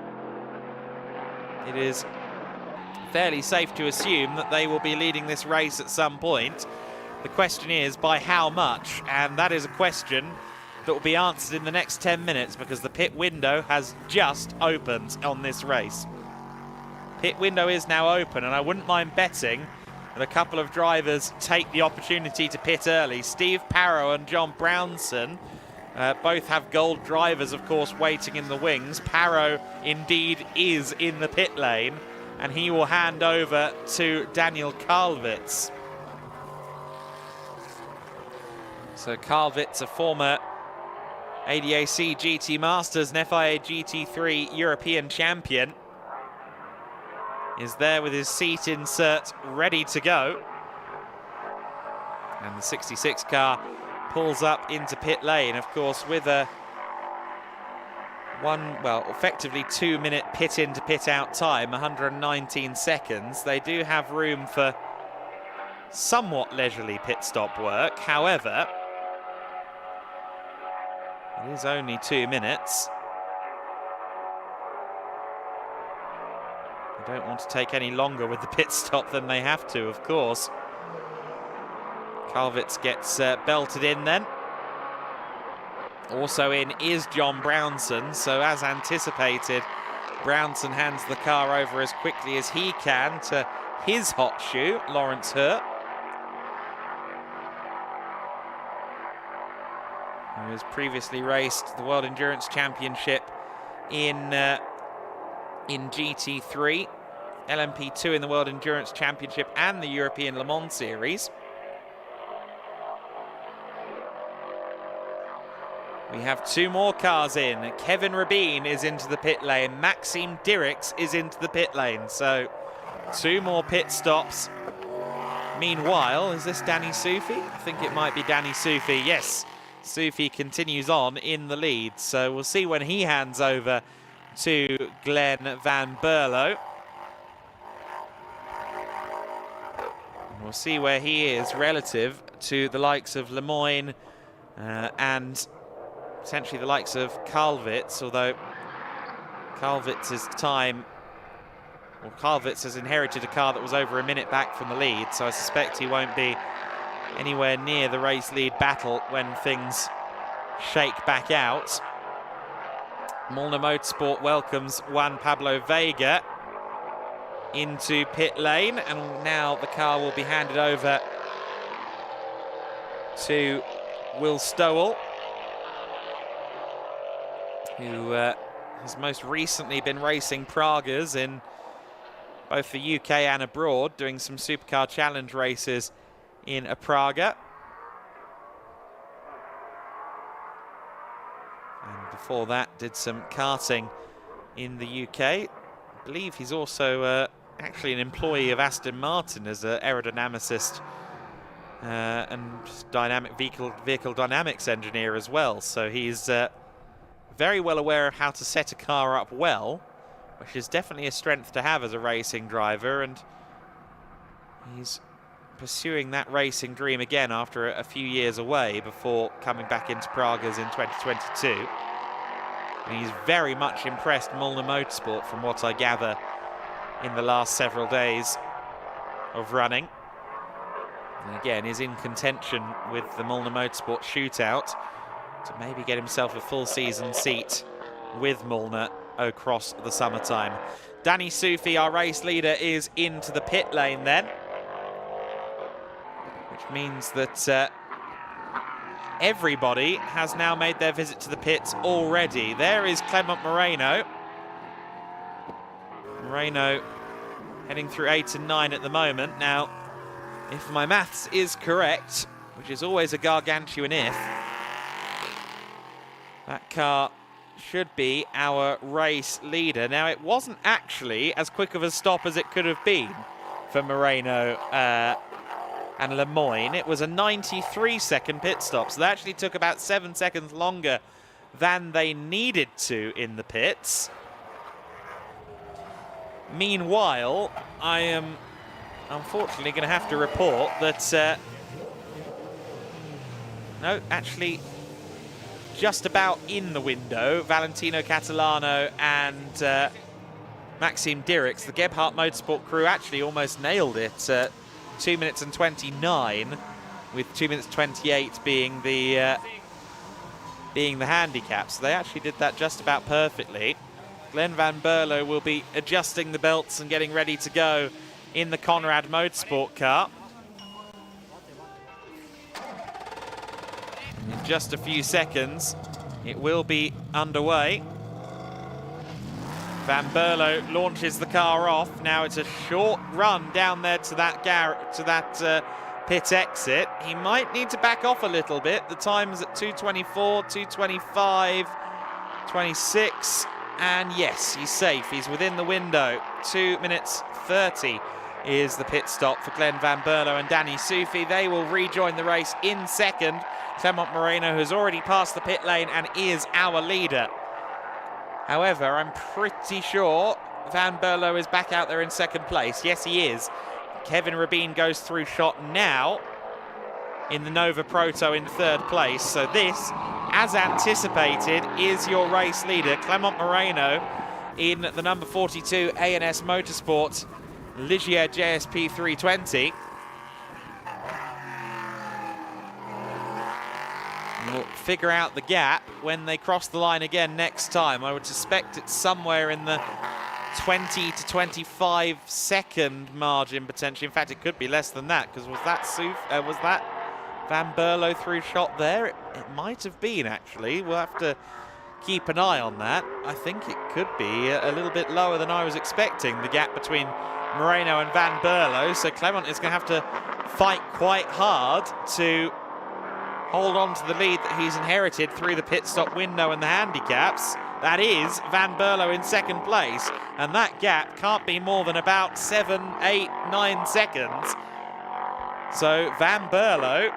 It is fairly safe to assume that they will be leading this race at some point. The question is, by how much? And that is a question that will be answered in the next 10 minutes, because the pit window has just opened on this race. Pit window is now open, and I wouldn't mind betting that a couple of drivers take the opportunity to pit early. Steve Parrow and John Brownson both have gold drivers, of course, waiting in the wings. Parrow indeed is in the pit lane, and he will hand over to Daniel Karlwitz. So Karlwitz, a former ADAC GT Masters and FIA GT3 European champion, is there with his seat insert ready to go. And the 66 car pulls up into pit lane, of course, with a effectively 2-minute pit in to pit out time, 119 seconds. They do have room for somewhat leisurely pit stop work. However, it is only 2 minutes. They don't want to take any longer with the pit stop than they have to, of course. Calvitz gets belted in then. Also in is John Brownson, so as anticipated, Brownson hands the car over as quickly as he can to his hot shoe, Lawrence Hurt, who has previously raced the World Endurance Championship in GT3, LMP2 in the World Endurance Championship and the European Le Mans Series. We have 2 more cars in. Kevin Rabin is into the pit lane. Maxime Dirix is into the pit lane. So 2 more pit stops. Meanwhile, is this Danny Soufi? I think it might be Danny Soufi. Yes, Soufi continues on in the lead. So we'll see when he hands over to Glenn Van Berlo. And we'll see where he is relative to the likes of Lemoyne and potentially the likes of Calvitz, although Calvitz's time, well, Calvitz has inherited a car that was over a minute back from the lead, so I suspect he won't be anywhere near the race lead battle when things shake back out. Molnar Motorsport welcomes Juan Pablo Vega into pit lane, and now the car will be handed over to Will Stowell, who has most recently been racing Pragas in both the UK and abroad, doing some Supercar Challenge races in a Praga. And before that, did some karting in the UK. I believe he's also actually an employee of Aston Martin as an aerodynamicist and dynamic vehicle dynamics engineer as well. So he's very well aware of how to set a car up well, which is definitely a strength to have as a racing driver, and he's pursuing that racing dream again after a few years away before coming back into Pragas in 2022. And he's very much impressed Molnar Motorsport from what I gather in the last several days of running. And again, is in contention with the Molnar Motorsport shootout to maybe get himself a full season seat with Molnar across the summertime. Danny Soufi, our race leader, is into the pit lane then, which means that everybody has now made their visit to the pits already. There is Clement Moreno. Moreno heading through 8 and 9 at the moment. Now, if my maths is correct, which is always a gargantuan if, that car should be our race leader. Now, it wasn't actually as quick of a stop as it could have been for Moreno and Lemoyne. It was a 93-second pit stop, so they actually took about 7 seconds longer than they needed to in the pits. Meanwhile, I am unfortunately going to have to report that no, actually just about in the window, Valentino Catalano and Maxime Dirix, the Gebhardt Motorsport crew, actually almost nailed it. 2 minutes and 29, with 2 minutes 28 being the handicap. So they actually did that just about perfectly. Glenn Van Berlo will be adjusting the belts and getting ready to go in the Conrad Motorsport car. In just a few seconds, it will be underway. Van Berlo launches the car off. Now it's a short run down there to that pit exit. He might need to back off a little bit. The time is at 2:24, 2:25, 26. And yes, he's safe. He's within the window. 2 minutes 30 is the pit stop for Glenn Van Berlo and Danny Sufi. They will rejoin the race in second. Clement Moreno has already passed the pit lane and is our leader. However, I'm pretty sure Van Berlo is back out there in second place. Yes, he is. Kevin Rabin goes through shot now in the Nova Proto in third place. So this, as anticipated, is your race leader, Clement Moreno, in the number 42 A&S Motorsport Ligier JSP 320. We'll figure out the gap when they cross the line again next time. I would suspect it's somewhere in the 20 to 25 second margin potentially. In fact, it could be less than that, because was that Van Berlo through shot there? It might have been, actually. We'll have to keep an eye on that. I think it could be a little bit lower than I was expecting, the gap between Moreno and Van Berlo. So Clement is going to have to fight quite hard to hold on to the lead that he's inherited through the pit stop window and the handicaps. That is Van Berlo in second place, and that gap can't be more than about 7, 8, 9 seconds. So Van Berlo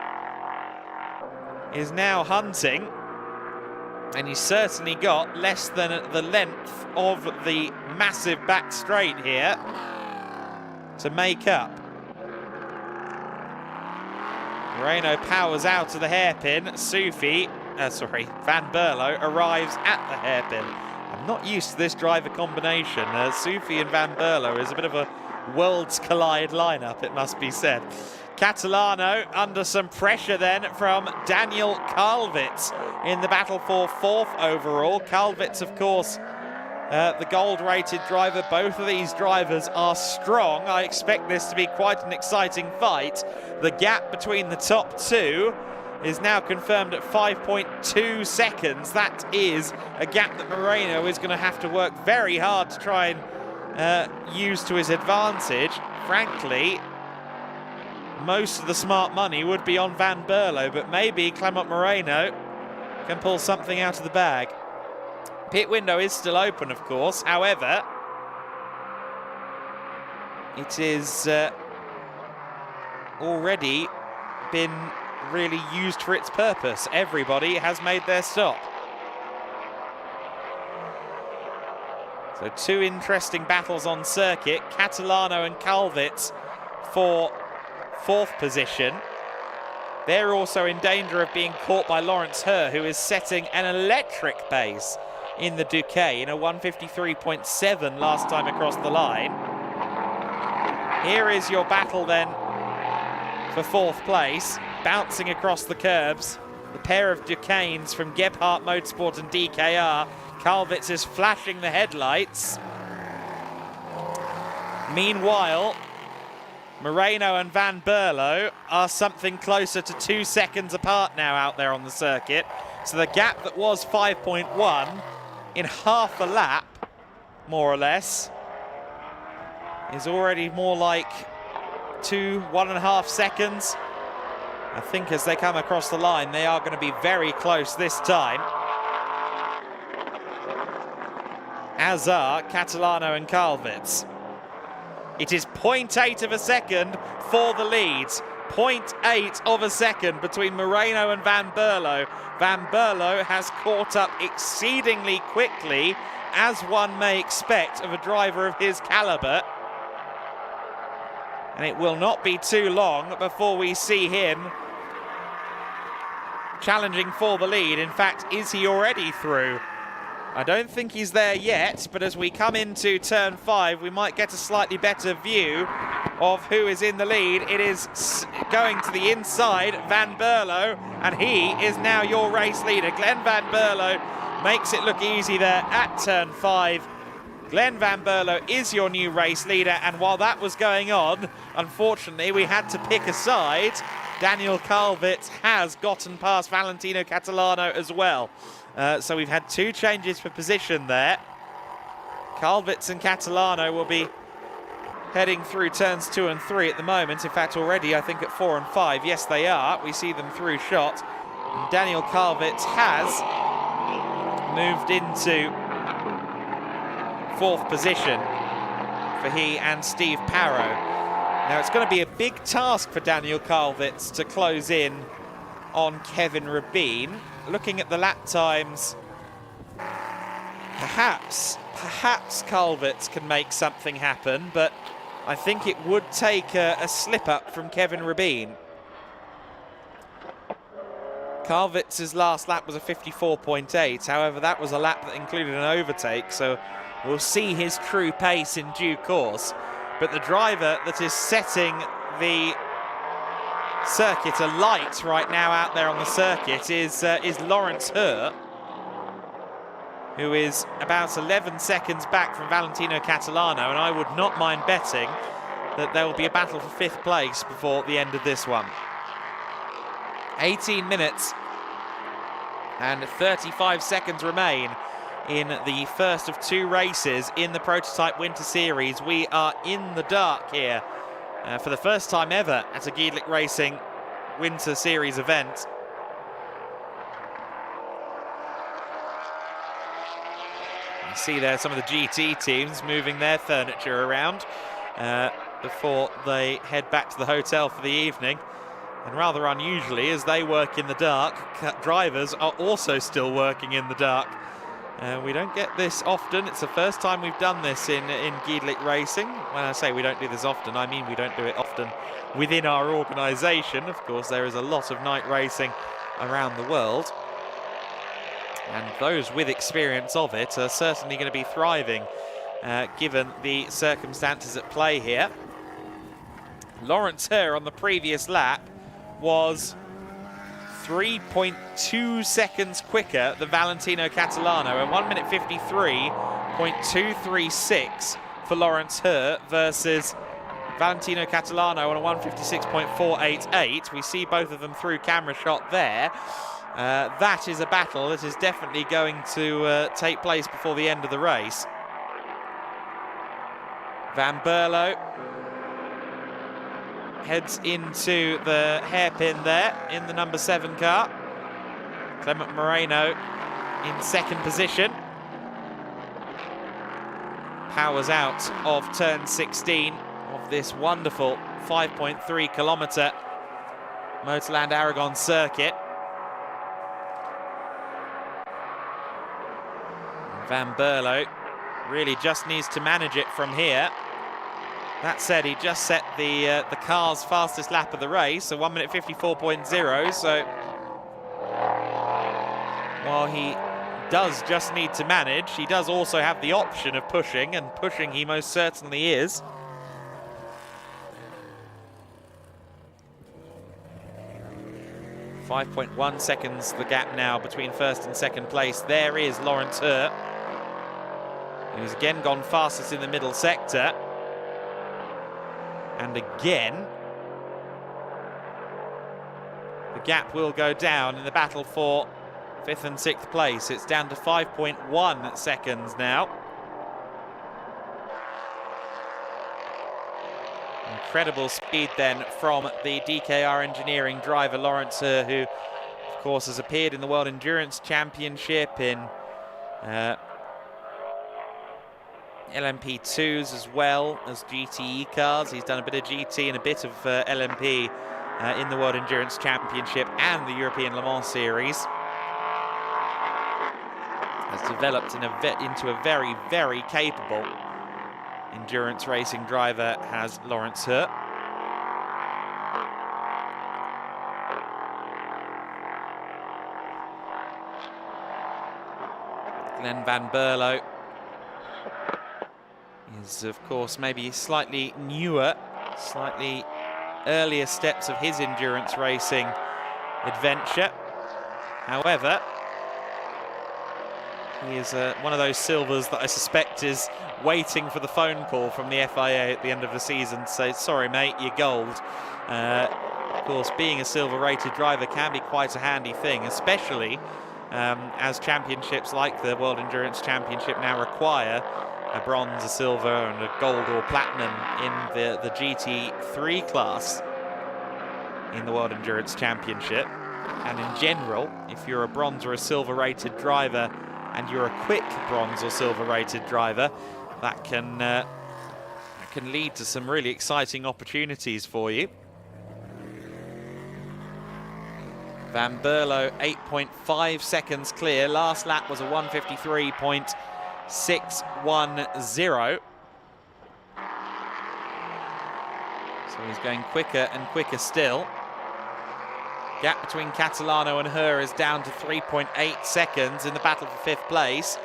is now hunting, and he's certainly got less than the length of the massive back straight here to make up. Moreno powers out to the hairpin. Van Berlo arrives at the hairpin. I'm not used to this driver combination. Sufi and Van Berlo is a bit of a worlds collide lineup, it must be said. Catalano under some pressure then from Daniel Kalvitz in the battle for fourth overall. Kalvitz, of course, the gold-rated driver. Both of these drivers are strong. I expect this to be quite an exciting fight. The gap between the top two is now confirmed at 5.2 seconds. That is a gap that Moreno is going to have to work very hard to try and use to his advantage. Frankly, most of the smart money would be on Van Berlo, but maybe Clement Moreno can pull something out of the bag. Pit window is still open, of course. However, it is already been really used for its purpose. Everybody has made their stop. So two interesting battles on circuit. Catalano and Kalvitz for fourth position. They're also in danger of being caught by Lawrence Herr, who is setting an electric pace in the Duquet in a 153.7 last time across the line. Here is your battle then for fourth place, bouncing across the curbs. The pair of Duquesnes from Gebhardt Motorsport and DKR. Kalvitz is flashing the headlights. Meanwhile, Moreno and Van Berlo are something closer to 2 seconds apart now out there on the circuit. So the gap that was 5.1 in half a lap, more or less, is already more like 1.5 seconds. I think as they come across the line, they are going to be very close this time. As are Catalano and Kalvitz. It is 0.8 of a second for the leads. 0.8 of a second between Moreno and Van Berlo. Van Berlo has caught up exceedingly quickly, as one may expect of a driver of his caliber. And it will not be too long before we see him challenging for the lead. In fact, is he already through? I don't think he's there yet, but as we come into turn 5, we might get a slightly better view of who is in the lead. It is going to the inside, Van Berlo, and he is now your race leader. Glenn Van Berlo makes it look easy there at turn 5. Glenn Van Berlo is your new race leader, and while that was going on, unfortunately, we had to pick a side. Daniel Kalvitz has gotten past Valentino Catalano as well. So we've had two changes for position there. Kalvitz and Catalano will be heading through turns 2 and 3 at the moment. In fact, already I think at 4 and 5. Yes, they are. We see them through shot. And Daniel Kalvitz has moved into 4th position for he and Steve Parrow. Now it's going to be a big task for Daniel Kalvitz to close in on Kevin Rabin. Looking at the lap times, perhaps Kalvitz can make something happen, but I think it would take a slip up from Kevin Rabin. Kalvitz's last lap was a 54.8, however that was a lap that included an overtake, so we'll see his true pace in due course. But the driver that is setting the circuit alight right now out there on the circuit is Lawrence Hur, who is about 11 seconds back from Valentino Catalano, and I would not mind betting that there will be a battle for 5th place before the end of this one. 18 minutes and 35 seconds remain in the first of 2 races in the Prototype Winter Series. We are in the dark here for the first time ever at a Gedlich Racing Winter Series event. You see there some of the GT teams moving their furniture around before they head back to the hotel for the evening. And rather unusually, as they work in the dark, drivers are also still working in the dark. We don't get this often. It's the first time we've done this in Gedlich Racing. When I say we don't do this often, I mean we don't do it often within our organisation. Of course, there is a lot of night racing around the world, and those with experience of it are certainly going to be thriving given the circumstances at play here. Lawrence Hur on the previous lap was 3.2 seconds quicker than Valentino Catalano, at 1 minute 53.236 for Lawrence Hur versus Valentino Catalano on a 1:56.488. We see both of them through camera shot there. That is a battle that is definitely going to take place before the end of the race. Van Berlo heads into the hairpin there in the number 7 car. Clement Moreno in 2nd position. Powers out of turn 16 of this wonderful 5.3 kilometre Motorland Aragon circuit. Van Berlo really just needs to manage it from here. That said, he just set the car's fastest lap of the race, so 1 minute 54.0. So while he does just need to manage, he does also have the option of pushing, and pushing he most certainly is. .1 seconds the gap now between 1st and 2nd place. There is Lawrence Hur, who's again gone fastest in the middle sector. And again, the gap will go down in the battle for 5th and 6th place. It's down to 5.1 seconds now. Incredible speed then from the DKR Engineering driver Lawrence Hur, who of course has appeared in the World Endurance Championship, in LMP2s as well as GTE cars. He's done a bit of GT and a bit of LMP in the World Endurance Championship and the European Le Mans Series. Has developed into a very, very capable endurance racing driver, has Lawrence Hur. Glenn Van Berlo is, of course, maybe slightly newer, slightly earlier steps of his endurance racing adventure. However, he is one of those silvers that I suspect is waiting for the phone call from the FIA at the end of the season to say, sorry mate, you're gold. Of course, being a silver-rated driver can be quite a handy thing, especially as championships like the World Endurance Championship now require a bronze, a silver and a gold or platinum in the GT3 class in the World Endurance Championship. And in general, if you're a bronze or a silver rated driver and you're a quick bronze or silver rated driver, that can lead to some really exciting opportunities for you. Van Berlo, 8.5 seconds clear. Last lap was a 1:53.610. So he's going quicker and quicker still. Gap between Catalano and her is down to 3.8 seconds in the battle for 5th place.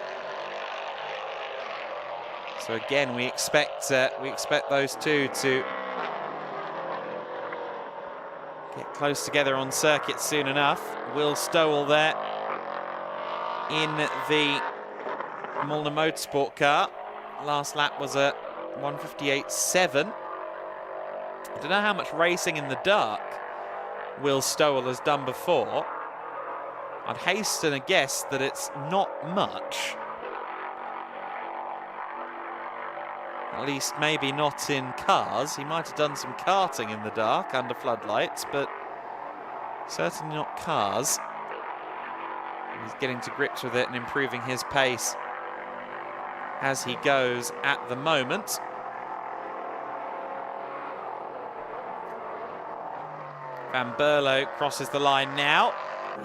So again, we expect those two to get close together on circuit soon enough. Will Stowell there in the Molnar Motorsport car. Last lap was a 1:58.7. I don't know how much racing in the dark Will Stowell has done before. I'd hasten a guess that it's not much. At least maybe not in cars. He might have done some karting in the dark under floodlights, but certainly not cars. He's getting to grips with it and improving his pace as he goes at the moment. Van Berlo crosses the line now.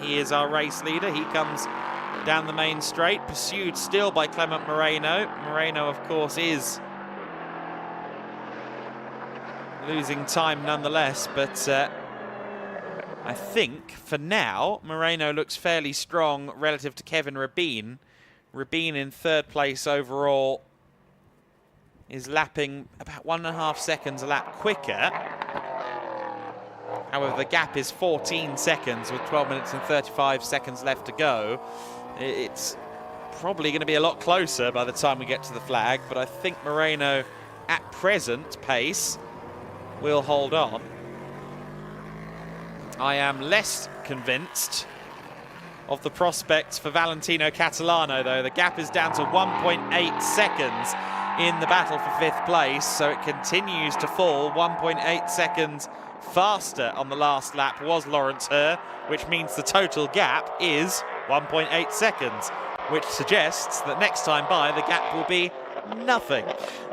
He is our race leader. He comes down the main straight, pursued still by Clement Moreno. Moreno, of course, is losing time nonetheless, but I think for now Moreno looks fairly strong relative to Kevin Rabin. Rabin in 3rd place overall is lapping about 1.5 seconds a lap quicker. However, the gap is 14 seconds with 12 minutes and 35 seconds left to go. It's probably going to be a lot closer by the time we get to the flag, but I think Moreno at present pace will hold on. I am less convinced of the prospects for Valentino Catalano, though. The gap is down to 1.8 seconds in the battle for 5th place, so it continues to fall. 1.8 seconds faster on the last lap was Lawrence Herr, which means the total gap is 1.8 seconds, which suggests that next time by the gap will be nothing.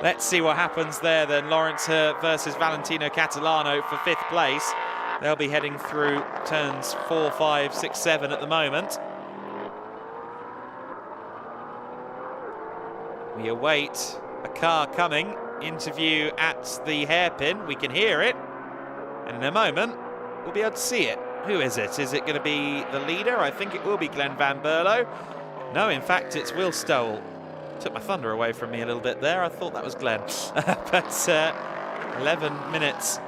Let's see what happens there then. Lawrence Herr versus Valentino Catalano for 5th place. They'll be heading through turns 4, 5, 6, 7 at the moment. We await a car coming into view at the hairpin. We can hear it, and in a moment we'll be able to see it. Who is it? Is it going to be the leader? I think it will be Glenn Van Berlo. No, in fact, it's Will Stowell. Took my thunder away from me a little bit there. I thought that was Glenn. But 11 minutes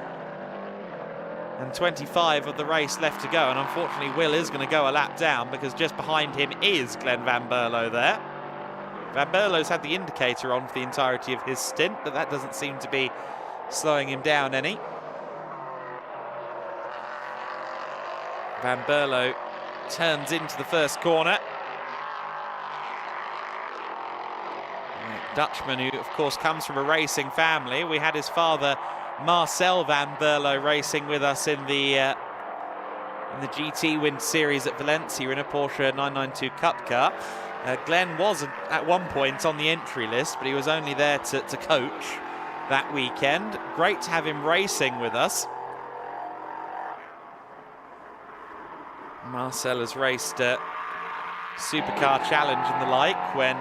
and 25 of the race left to go, and unfortunately Will is going to go a lap down because just behind him is Glenn Van Berlo there. Van Berlo's had the indicator on for the entirety of his stint, but that doesn't seem to be slowing him down any. Van Berlo turns into the first corner. Dutchman, who of course comes from a racing family. We had his father Marcel Van Berlo racing with us in the GT Winter Series at Valencia in a Porsche 992 Cup car. Glenn was at one point on the entry list, but he was only there to coach that weekend. Great to have him racing with us. Marcel has raced Supercar Challenge and the like when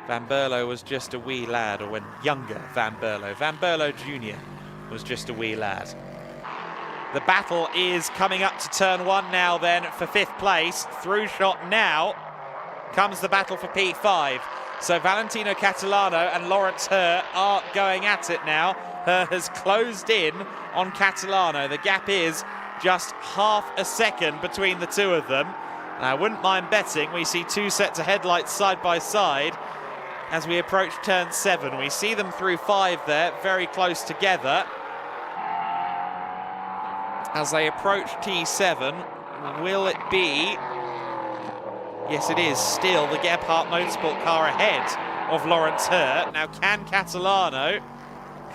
Van Berlo was just a wee lad, or when younger Van Berlo Jr. was just a wee lad. The battle is coming up to turn 1 now then for 5th place. Through shot now comes the battle for P5. So Valentino Catalano and Lawrence Herr are going at it now. Herr has closed in on Catalano. The gap is just half a second between the two of them. And I wouldn't mind betting we see 2 sets of headlights side by side as we approach turn 7. We see them through 5 there, very close together. As they approach T7, will it be... Yes, it is still the Gebhardt Motorsport car ahead of Lawrence Herr. Now, can Catalano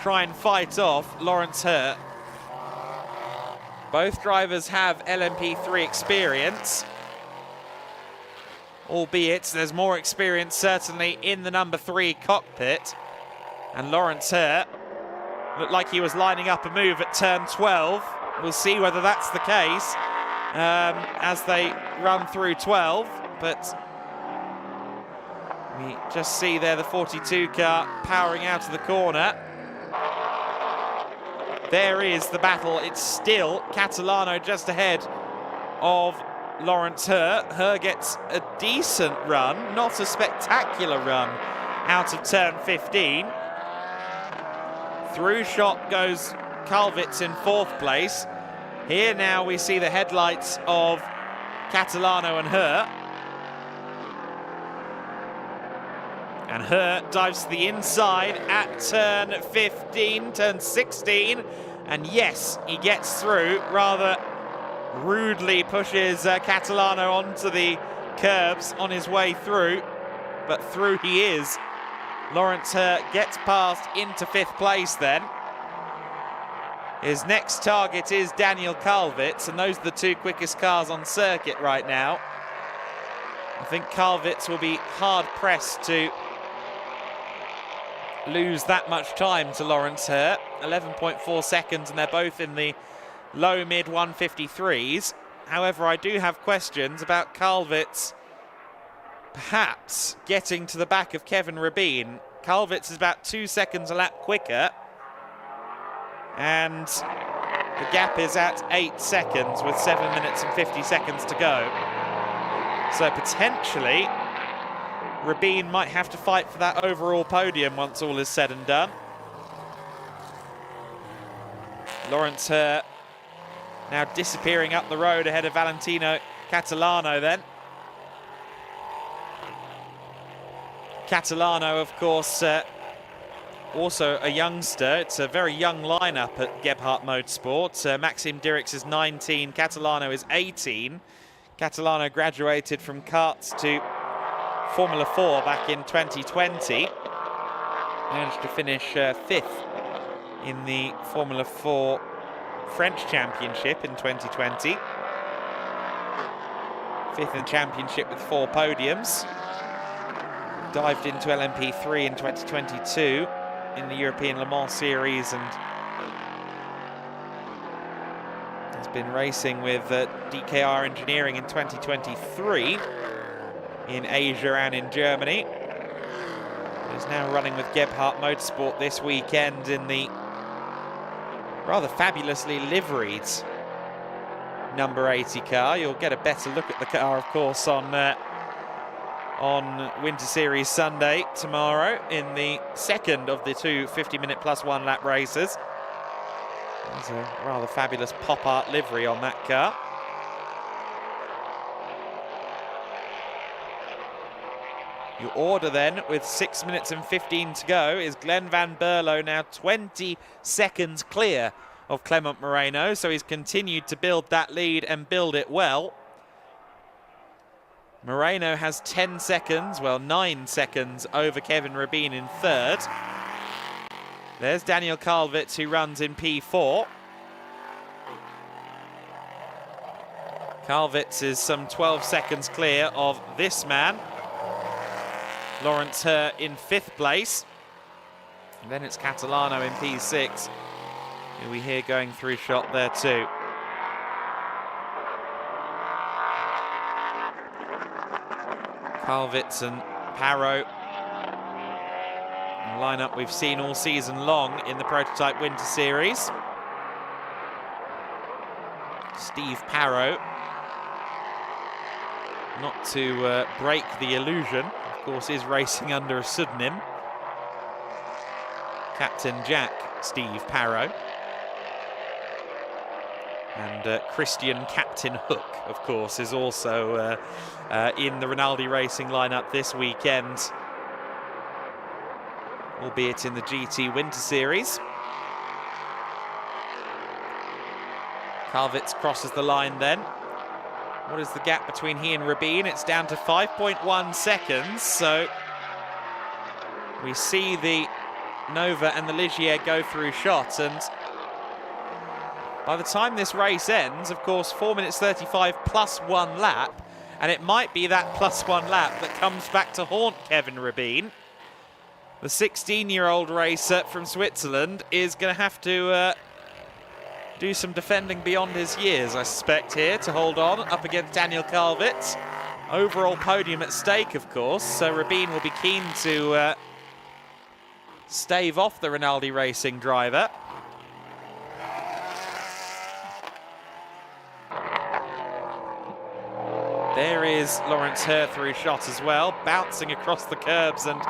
try and fight off Lawrence Herr? Both drivers have LMP3 experience. albeit there's more experience certainly in the number 3 cockpit. And Lawrence Hurt looked like he was lining up a move at turn 12. We'll see whether that's the case as they run through 12, but we just see there the 42 car powering out of the corner. There is the battle. It's still Catalano just ahead of Lawrence Hurt. Hurt gets a decent run, not a spectacular run, out of turn 15. Through shot goes Kalvitz in 4th place. Here now we see the headlights of Catalano and Hurt. And Hurt dives to the inside at turn 15, turn 16. And yes, he gets through, rather rudely pushes Catalano onto the curbs on his way through. But through he is. Lawrence Hurt gets past into 5th place then. His next target is Daniel Kalvitz, and those are the 2 quickest cars on circuit right now. I think Kalvitz will be hard-pressed to lose that much time to Lawrence Hurt. 11.4 seconds, and they're both in the low-mid 153s. However, I do have questions about Kalvitz perhaps getting to the back of Kevin Rabin. Kalvitz is about 2 seconds a lap quicker, and the gap is at 8 seconds with 7 minutes and 50 seconds to go. So potentially Rabin might have to fight for that overall podium once all is said and done. Lawrence Hurt now disappearing up the road ahead of Valentino Catalano then. Catalano, of course, also a youngster. It's a very young lineup at Gebhardt Motorsport. Maxim Dirks is 19, Catalano is 18. Catalano graduated from karts to Formula 4 back in 2020. Managed to finish 5th in the Formula 4 French Championship in 2020. 5th in the championship with 4 podiums. Dived into LMP3 in 2022 in the European Le Mans Series, and has been racing with DKR Engineering in 2023 in Asia and in Germany. Is now running with Gebhardt Motorsport this weekend in the rather fabulously liveried number 80 car. You'll get a better look at the car, of course, on Winter Series Sunday tomorrow in the second of the 2 50-minute plus 1 lap races. There's a rather fabulous pop art livery on that car. Your order then, with 6 minutes and 15 to go, is Glenn Van Berlo, now 20 seconds clear of Clement Moreno, so he's continued to build that lead and build it well. Moreno has 10 seconds, well, 9 seconds over Kevin Rabin in 3rd. There's Daniel Kalvitz, who runs in P4. Kalvitz is some 12 seconds clear of this man. Lawrence Hurt in 5th place. And then it's Catalano in P6, who we hear going through shot there too. Kalvitz and Parot, a lineup we've seen all season long in the Prototype Winter Series. Steve Parot, not to break the illusion, of course, is racing under a pseudonym. Captain Jack Steve Parot. And Christian Captain Hook, of course, is also in the Rinaldi Racing lineup this weekend, albeit in the GT Winter Series. Kalvitz crosses the line then. What is the gap between he and Rabin? It's down to 5.1 seconds, so we see the Nova and the Ligier go through shot, and by the time this race ends, of course, 4 minutes 35 plus 1 lap, And it might be that +1 lap that comes back to haunt Kevin Rabin. The 16-year-old racer from Switzerland is going to have to do some defending beyond his years, I suspect, here to hold on up against Daniel Kalvitz. Overall podium at stake, of course, so Rabin will be keen to stave off the Rinaldi Racing driver. There is Lawrence Herthrough shot as well, bouncing across the curbs and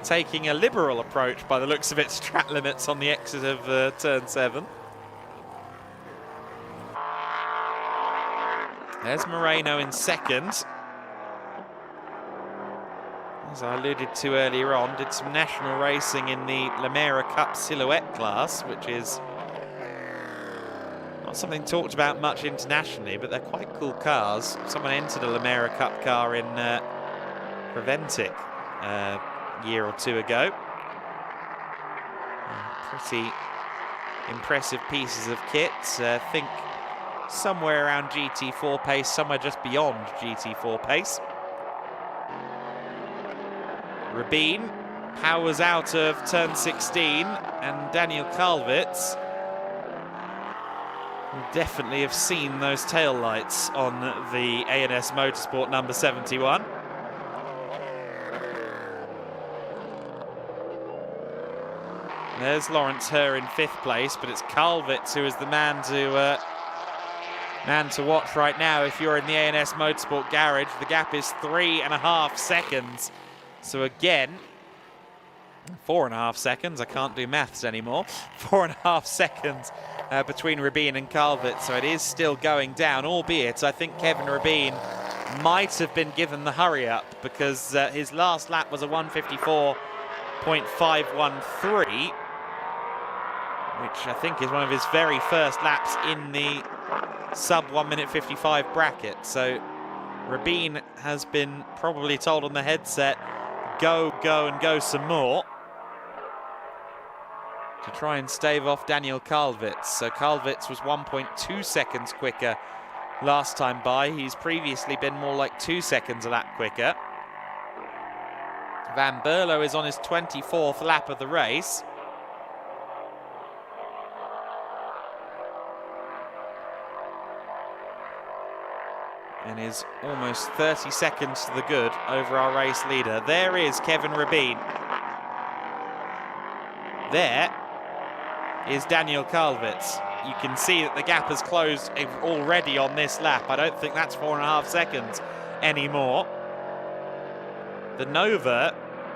taking a liberal approach by the looks of it, track limits on the exit of turn 7. There's Moreno in second. As I alluded to earlier on, did some national racing in the Lamera Cup Silhouette class, which is not something talked about much internationally, but they're quite cool cars. Someone entered a Lamera Cup car in Preventic a year or two ago. Pretty impressive pieces of kit. I think somewhere around GT4 pace, somewhere just beyond GT4 pace. Rabin powers out of turn 16, and Daniel Kalvitz will definitely have seen those tail lights on the A&S Motorsport number 71. There's Lawrence Herr in 5th place, but it's Kalvitz who is the man to watch right now. If you're in the A&S Motorsport garage, the gap is 3.5 seconds. So again, 4.5 seconds. I can't do maths anymore. 4.5 seconds between Rabin and Kalvitz. So it is still going down, albeit I think Kevin Rabin might have been given the hurry up because his last lap was a 1:54.513, which I think is one of his very first laps in the sub 1:55 bracket. So Rabin has been probably told on the headset, go, and go some more, to try and stave off Daniel Kalvitz. So Kalvitz was 1.2 seconds quicker last time by. He's previously been more like 2 seconds a lap quicker. Van Berlo is on his 24th lap of the race. And is almost 30 seconds to the good over our race leader. There is Kevin Rabin. There is Daniel Kalvitz. You can see that the gap has closed already on this lap. I don't think that's 4.5 seconds anymore. The Nova,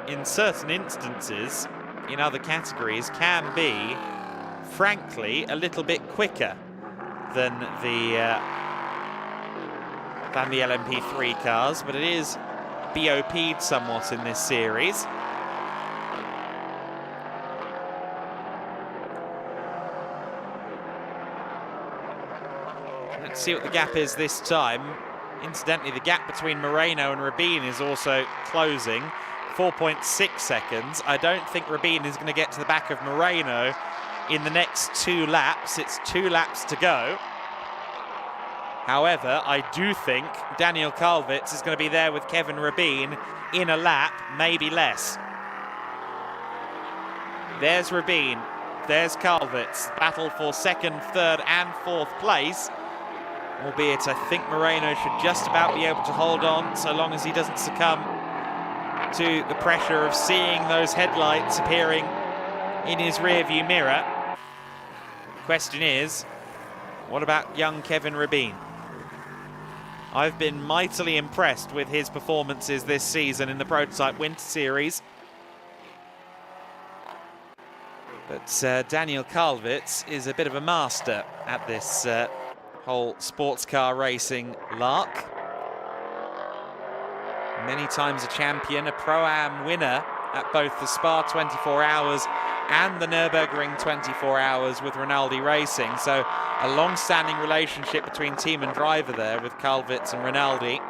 in certain instances, in other categories, can be, frankly, a little bit quicker than the LMP3 cars, but it is BOP'd somewhat in this series. Let's see what the gap is this time. Incidentally, the gap between Moreno and Rabin is also closing, 4.6 seconds. I don't think Rabin is going to get to the back of Moreno in the next 2 laps. It's 2 laps to go. However, I do think Daniel Kalvitz is going to be there with Kevin Rabin in a lap, maybe less. There's Rabin, there's Kalvitz. Battle for 2nd, 3rd and 4th place. Albeit I think Moreno should just about be able to hold on so long as he doesn't succumb to the pressure of seeing those headlights appearing in his rearview mirror. The question is, what about young Kevin Rabin? I've been mightily impressed with his performances this season in the Prototype Winter Series. But Daniel Kalvitz is a bit of a master at this whole sports car racing lark. Many times a champion, a Pro-Am winner at both the Spa 24 Hours and the Nürburgring 24 Hours with Rinaldi Racing. So a long-standing relationship between team and driver there with Kalvitz and Rinaldi.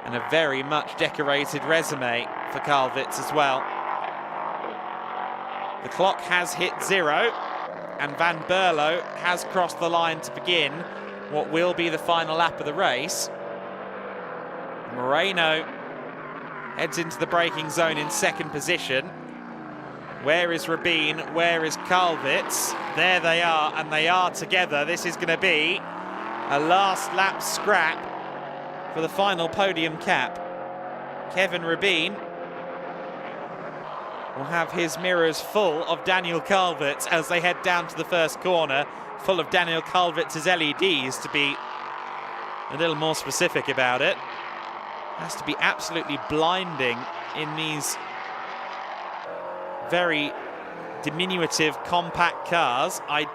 And a very much decorated resume for Kalvitz as well. The clock has hit 0 and Van Berlo has crossed the line to begin what will be the final lap of the race. Moreno heads into the braking zone in second position. Where is Rabin? Where is Kalvitz? There they are, and they are together. This is going to be a last lap scrap for the final podium cap. Kevin Rabin will have his mirrors full of Daniel Kalvitz as they head down to the first corner, full of Daniel Kalvitz's LEDs, to be a little more specific about it. Has to be absolutely blinding in these very diminutive, compact cars. I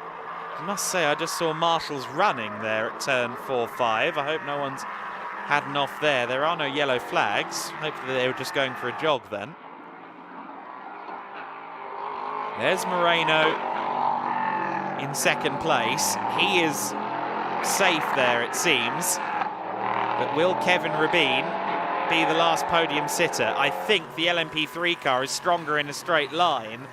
must say, I just saw marshals running there at turn 4-5. I hope no one's had an off there. There are no yellow flags. Hopefully they were just going for a jog then. There's Moreno in second place. He is safe there, it seems. But will Kevin Rabin be the last podium sitter? I think the LMP3 car is stronger in a straight line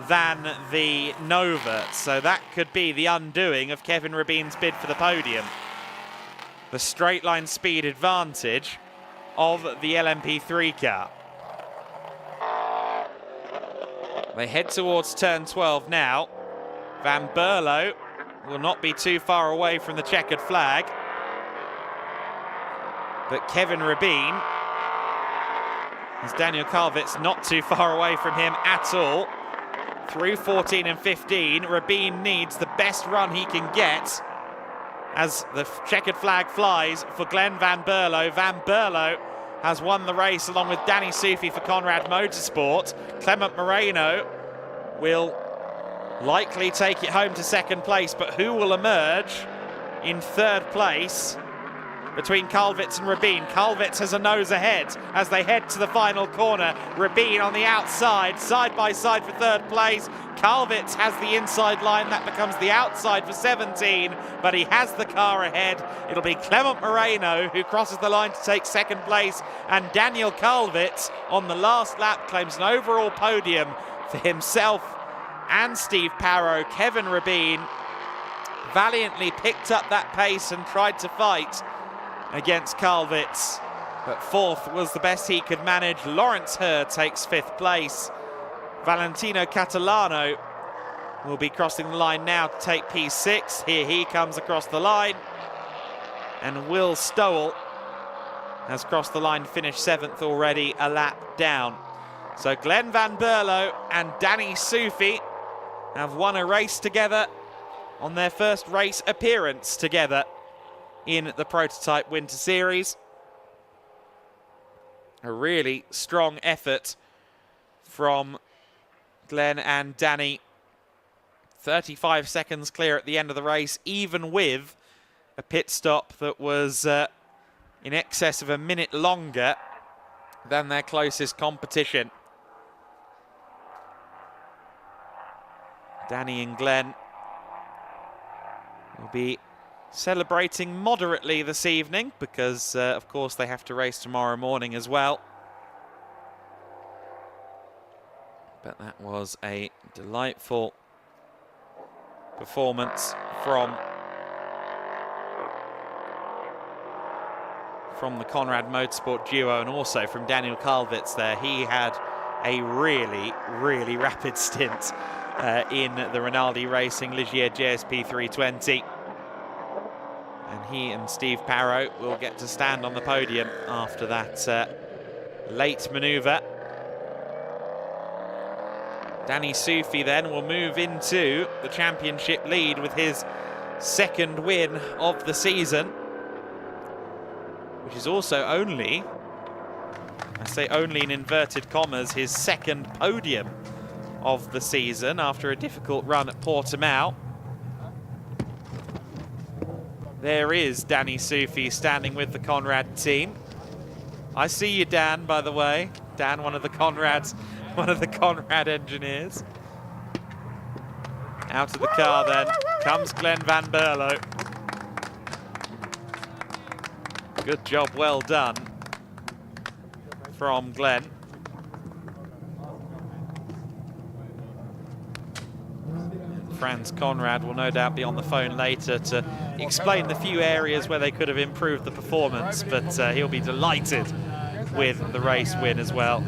than the Nova, so that could be the undoing of Kevin Rabin's bid for the podium. The straight line speed advantage of the LMP3 car. They head towards turn 12 now. Van Berlo will not be too far away from the checkered flag. But Kevin Rabin, as Daniel Kalvitz not too far away from him at all. Through 14 and 15, Rabin needs the best run he can get as the checkered flag flies for Glenn Van Berlo. Van Berlo has won the race along with Danny Sufi for Conrad Motorsport. Clement Moreno will likely take it home to second place, but who will emerge in third place between Kalvitz and Rabin? Kalvitz has a nose ahead as they head to the final corner. Rabin on the outside, side by side for third place. Kalvitz has the inside line, that becomes the outside for 17, but he has the car ahead. It'll be Clement Moreno who crosses the line to take second place, and Daniel Kalvitz on the last lap claims an overall podium for himself and Steve Parrow. Kevin Rabin valiantly picked up that pace and tried to fight against Kalvitz, but fourth was the best he could manage. Lawrence Herr takes fifth place. Valentino Catalano will be crossing the line now to take P6. Here he comes across the line, and Will Stowell has crossed the line to finish seventh already, a lap down. So Glenn Van Berlo and Danny Sufi have won a race together on their first race appearance together in the Prototype Winter Series. A really strong effort from Glenn and Danny. 35 seconds clear at the end of the race, even with a pit stop that was in excess of a minute longer than their closest competition. Danny and Glenn will be celebrating moderately this evening because, of course, they have to race tomorrow morning as well. But that was a delightful performance from the Conrad Motorsport duo, and also from Daniel Kalvitz there. He had a really, really rapid stint in the Rinaldi Racing Ligier JSP 320. And he and Steve Parrow will get to stand on the podium after that late manoeuvre. Danny Sufi then will move into the championship lead with his second win of the season, which is also only, I say only in inverted commas, his second podium of the season after a difficult run at Portimao. There is Danny Sufi standing with the Conrad team. I see you, Dan, by the way. Dan, one of the Conrad engineers. Out of the car then comes Glenn Van Berlo. Good job, well done from Glenn. Franz Conrad will no doubt be on the phone later to explain the few areas where they could have improved the performance, but he'll be delighted with the race win as well.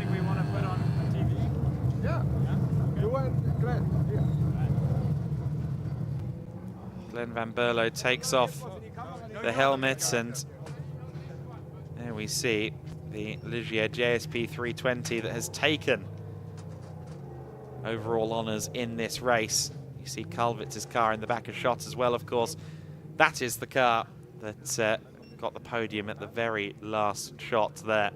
Glenn van Berlo takes off the helmet, and there we see the Ligier JSP 320 that has taken overall honours in this race. You see Kalvitz's car in the back of shot as well, of course. That is the car that got the podium at the very last shot there.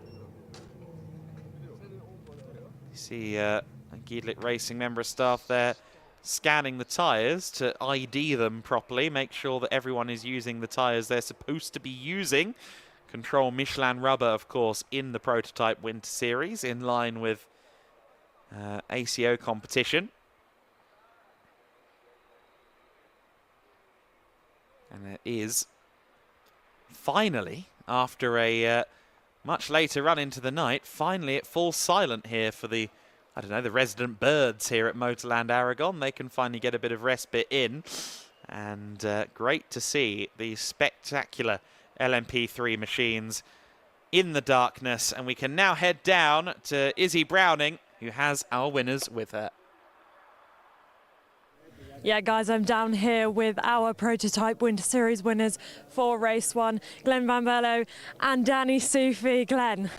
You see a Gedlich Racing member of staff there scanning the tyres to ID them properly, make sure that everyone is using the tyres they're supposed to be using. Control Michelin rubber, of course, in the prototype Winter Series, in line with ACO competition. And it is finally, after a much later run into the night, finally it falls silent here for the, I don't know, the resident birds here at Motorland Aragon. They can finally get a bit of respite in. And great to see these spectacular LMP3 machines in the darkness. And we can now head down to Izzy Browning, who has our winners with her. Yeah, guys, I'm down here with our prototype Winter Series winners for race 1, Glenn van Berlo and Danny Soufi. Glenn,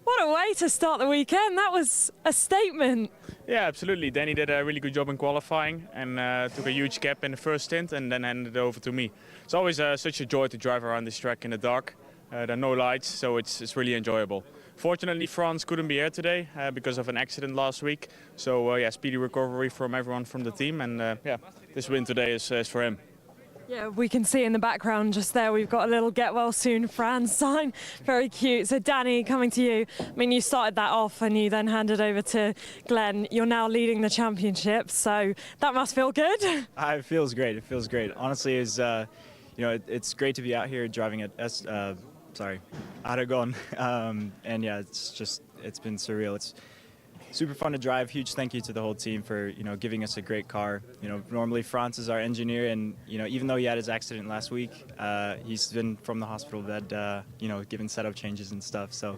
what a way to start the weekend. That was a statement. Yeah, absolutely. Danny did a really good job in qualifying and took a huge gap in the first stint and then handed it over to me. It's always such a joy to drive around this track in the dark. There are no lights, so it's really enjoyable. Fortunately, Franz couldn't be here today because of an accident last week. So yeah, speedy recovery from everyone from the team, and yeah, this win today is for him. Yeah, we can see in the background just there, we've got a little get well soon Franz sign. Very cute. So Danny, coming to you. I mean, you started that off and you then handed over to Glenn. You're now leading the championship, so that must feel good. It feels great. It feels great. Honestly, you know, it's great to be out here driving at Aragon, and yeah, it's been surreal. It's super fun to drive. Huge thank you to the whole team for, you know, giving us a great car. You know, normally Franz is our engineer, and you know, even though he had his accident last week, he's been from the hospital bed, you know, giving setup changes and stuff. So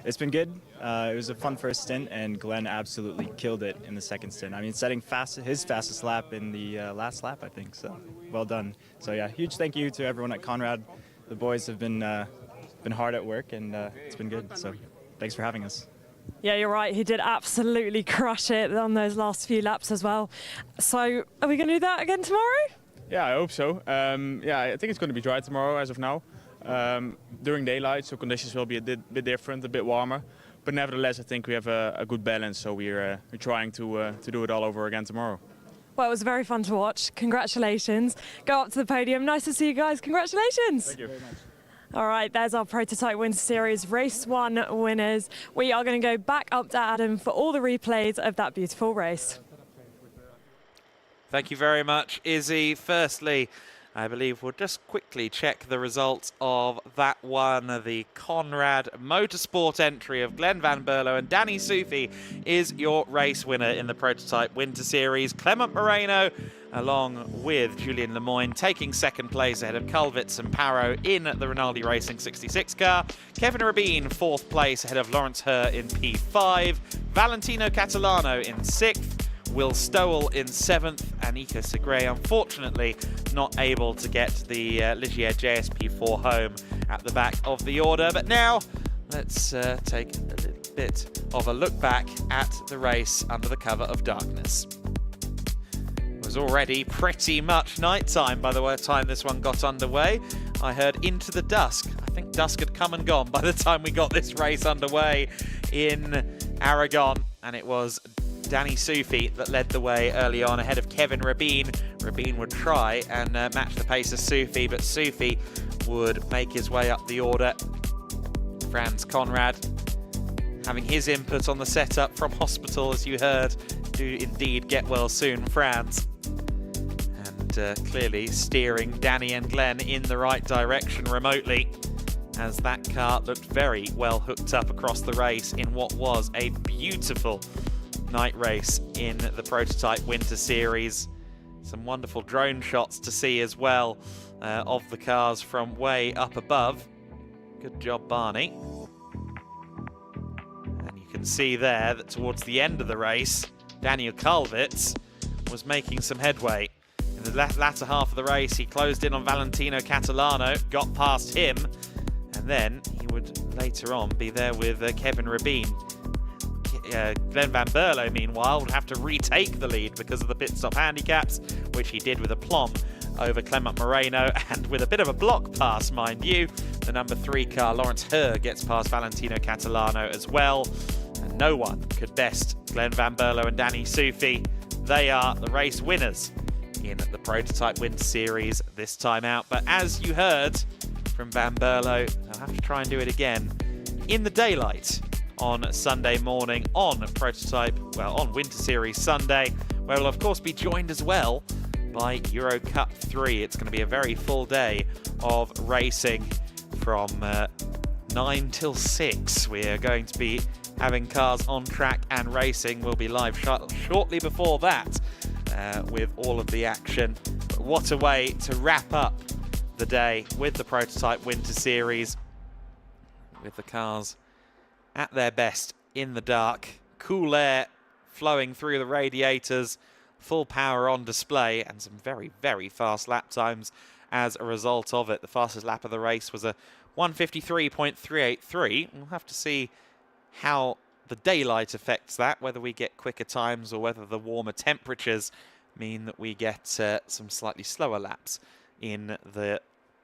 it's been good. It was a fun first stint, and Glenn absolutely killed it in the second stint. I mean, setting his fastest lap in the last lap, I think. So well done. So yeah, huge thank you to everyone at Conrad. The boys have been hard at work, and it's been good. So thanks for having us. Yeah, you're right. He did absolutely crush it on those last few laps as well. So are we going to do that again tomorrow? Yeah, I hope so. Yeah, I think it's going to be dry tomorrow as of now. During daylight, so conditions will be a bit different, a bit warmer. But nevertheless, I think we have a good balance. So we're trying to do it all over again tomorrow. Well, it was very fun to watch. Congratulations. Go up to the podium. Nice to see you guys. Congratulations. Thank you very much. All right, there's our prototype Winter Series Race 1 winners. We are going to go back up to Adam for all the replays of that beautiful race. Thank you very much, Izzy. Firstly, I believe we'll just quickly check the results of that one. The Conrad Motorsport entry of Glenn van Berlo and Danny Soufi is your race winner in the prototype Winter Series. Clement Moreno, along with Julien Lemoyne, taking second place ahead of Kalvitz and Parot in the Rinaldi Racing 66 car. Kevin Rabin, fourth place ahead of Lawrence Herr in P5. Valentino Catalano in sixth. Will Stowell in 7th, and Ika Segre, unfortunately, not able to get the Ligier JSP4 home at the back of the order. But now, let's take a little bit of a look back at the race under the cover of darkness. It was already pretty much nighttime by the time this one got underway. I heard Into the Dusk. I think dusk had come and gone by the time we got this race underway in Aragon, and it was Danny Soufi that led the way early on ahead of Kevin Rabin. Rabin would try and match the pace of Soufi, but Soufi would make his way up the order. Franz Conrad having his input on the setup from hospital, as you heard. Do indeed get well soon, Franz. And clearly steering Danny and Glenn in the right direction remotely, as that car looked very well hooked up across the race in what was a beautiful night race in the prototype Winter Series. Some wonderful drone shots to see as well of the cars from way up above. Good job, Barney. And you can see there that towards the end of the race, Daniel Kalvitz was making some headway. In the latter half of the race, he closed in on Valentino Catalano, got past him, and then he would later on be there with Kevin Rabin. Glenn Van Berlo, meanwhile, would have to retake the lead because of the pit stop handicaps, which he did with aplomb over Clement Moreno, and with a bit of a block pass, mind you. The number 3 car, Lawrence Herr, gets past Valentino Catalano as well. And no one could best Glenn Van Berlo and Danny Sufi. They are the race winners in the Prototype Winter Series this time out. But as you heard from Van Berlo, they'll have to try and do it again in the daylight on Sunday morning on on Winter Series Sunday, where we'll of course be joined as well by Euro Cup 3. It's going to be a very full day of racing from 9 till 6. We are going to be having cars on track and racing. We'll be live shortly before that with all of the action. But what a way to wrap up the day with the Prototype Winter Series, with the cars at their best in the dark, cool air flowing through the radiators, full power on display, and some very, very fast lap times as a result of it. The fastest lap of the race was a 1:53.383. We'll have to see how the daylight affects that, whether we get quicker times or whether the warmer temperatures mean that we get some slightly slower laps in the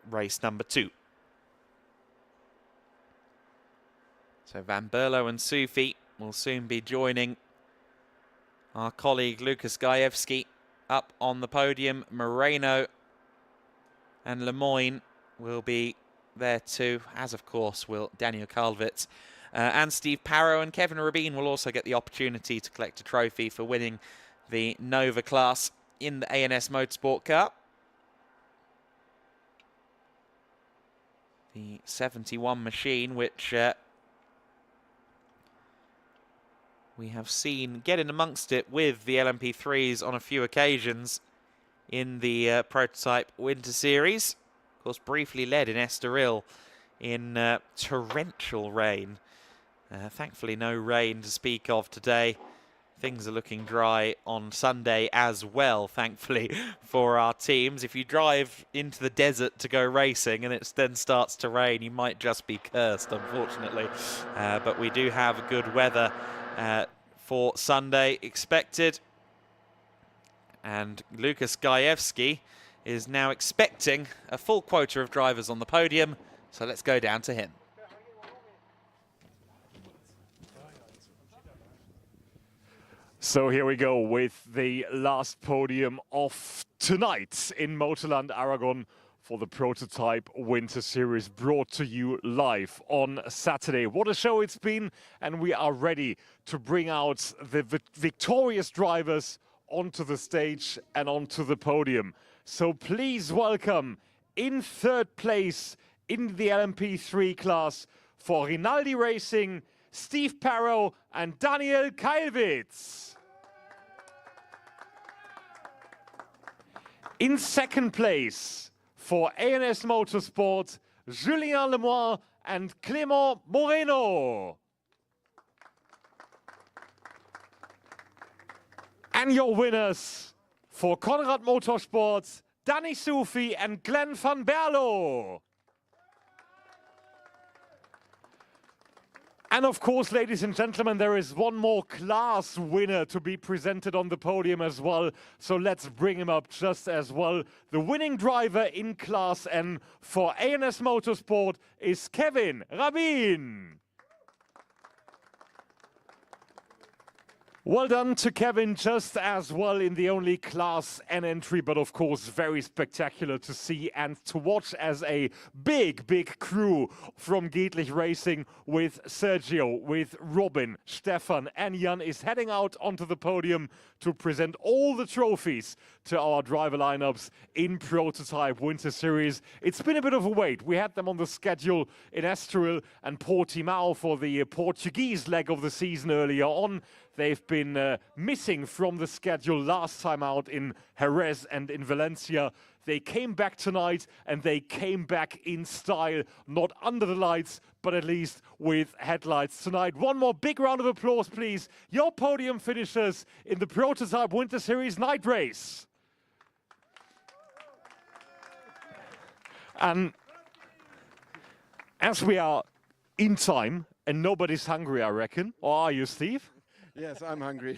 race number 2. So Van Berlo and Sufi will soon be joining our colleague Lukas Gajewski up on the podium. Moreno and Lemoyne will be there too, as of course will Daniel Kalvitz. And Steve Parrow and Kevin Rabin will also get the opportunity to collect a trophy for winning the Nova class in the A&S Motorsport Cup. The 71 machine, which we have seen get in amongst it with the LMP3s on a few occasions in the Prototype Winter Series. Of course, briefly led in Estoril in torrential rain. Thankfully, no rain to speak of today. Things are looking dry on Sunday as well, thankfully, for our teams. If you drive into the desert to go racing and it then starts to rain, you might just be cursed, unfortunately. But we do have good weather for Sunday expected. And Lukas Gajewski is now expecting a full quota of drivers on the podium. So let's go down to him. So here we go with the last podium of tonight in Motorland Aragon for the Prototype Winter Series, brought to you live on Saturday. What a show it's been, and we are ready to bring out the victorious drivers onto the stage and onto the podium. So please welcome, in 3rd place in the LMP3 class for Rinaldi Racing, Steve Parrow and Daniel Kalvitz. In 2nd place for A&S Motorsport, Julien Lemoyne and Clément Moreno. And your winners for Conrad Motorsport, Danny Sufi and Glenn van Berlo. And of course, ladies and gentlemen, there is one more class winner to be presented on the podium as well. So let's bring him up just as well. The winning driver in Class N for A&S Motorsport is Kevin Rabin. Well done to Kevin, just as well in the only Class N entry, but of course very spectacular to see and to watch as a big, big crew from Gedlich Racing with Sergio, with Robin, Stefan and Jan is heading out onto the podium to present all the trophies to our driver lineups in Prototype Winter Series. It's been a bit of a wait. We had them on the schedule in Estoril and Portimao for the Portuguese leg of the season earlier on. They've been been missing from the schedule last time out in Jerez and in Valencia. They came back tonight, and they came back in style, not under the lights, but at least with headlights tonight. One more big round of applause, please. Your podium finishers in the Prototype Winter Series night race. And as we are in time, and nobody's hungry, I reckon, or are you, Steve? Yes, I'm hungry.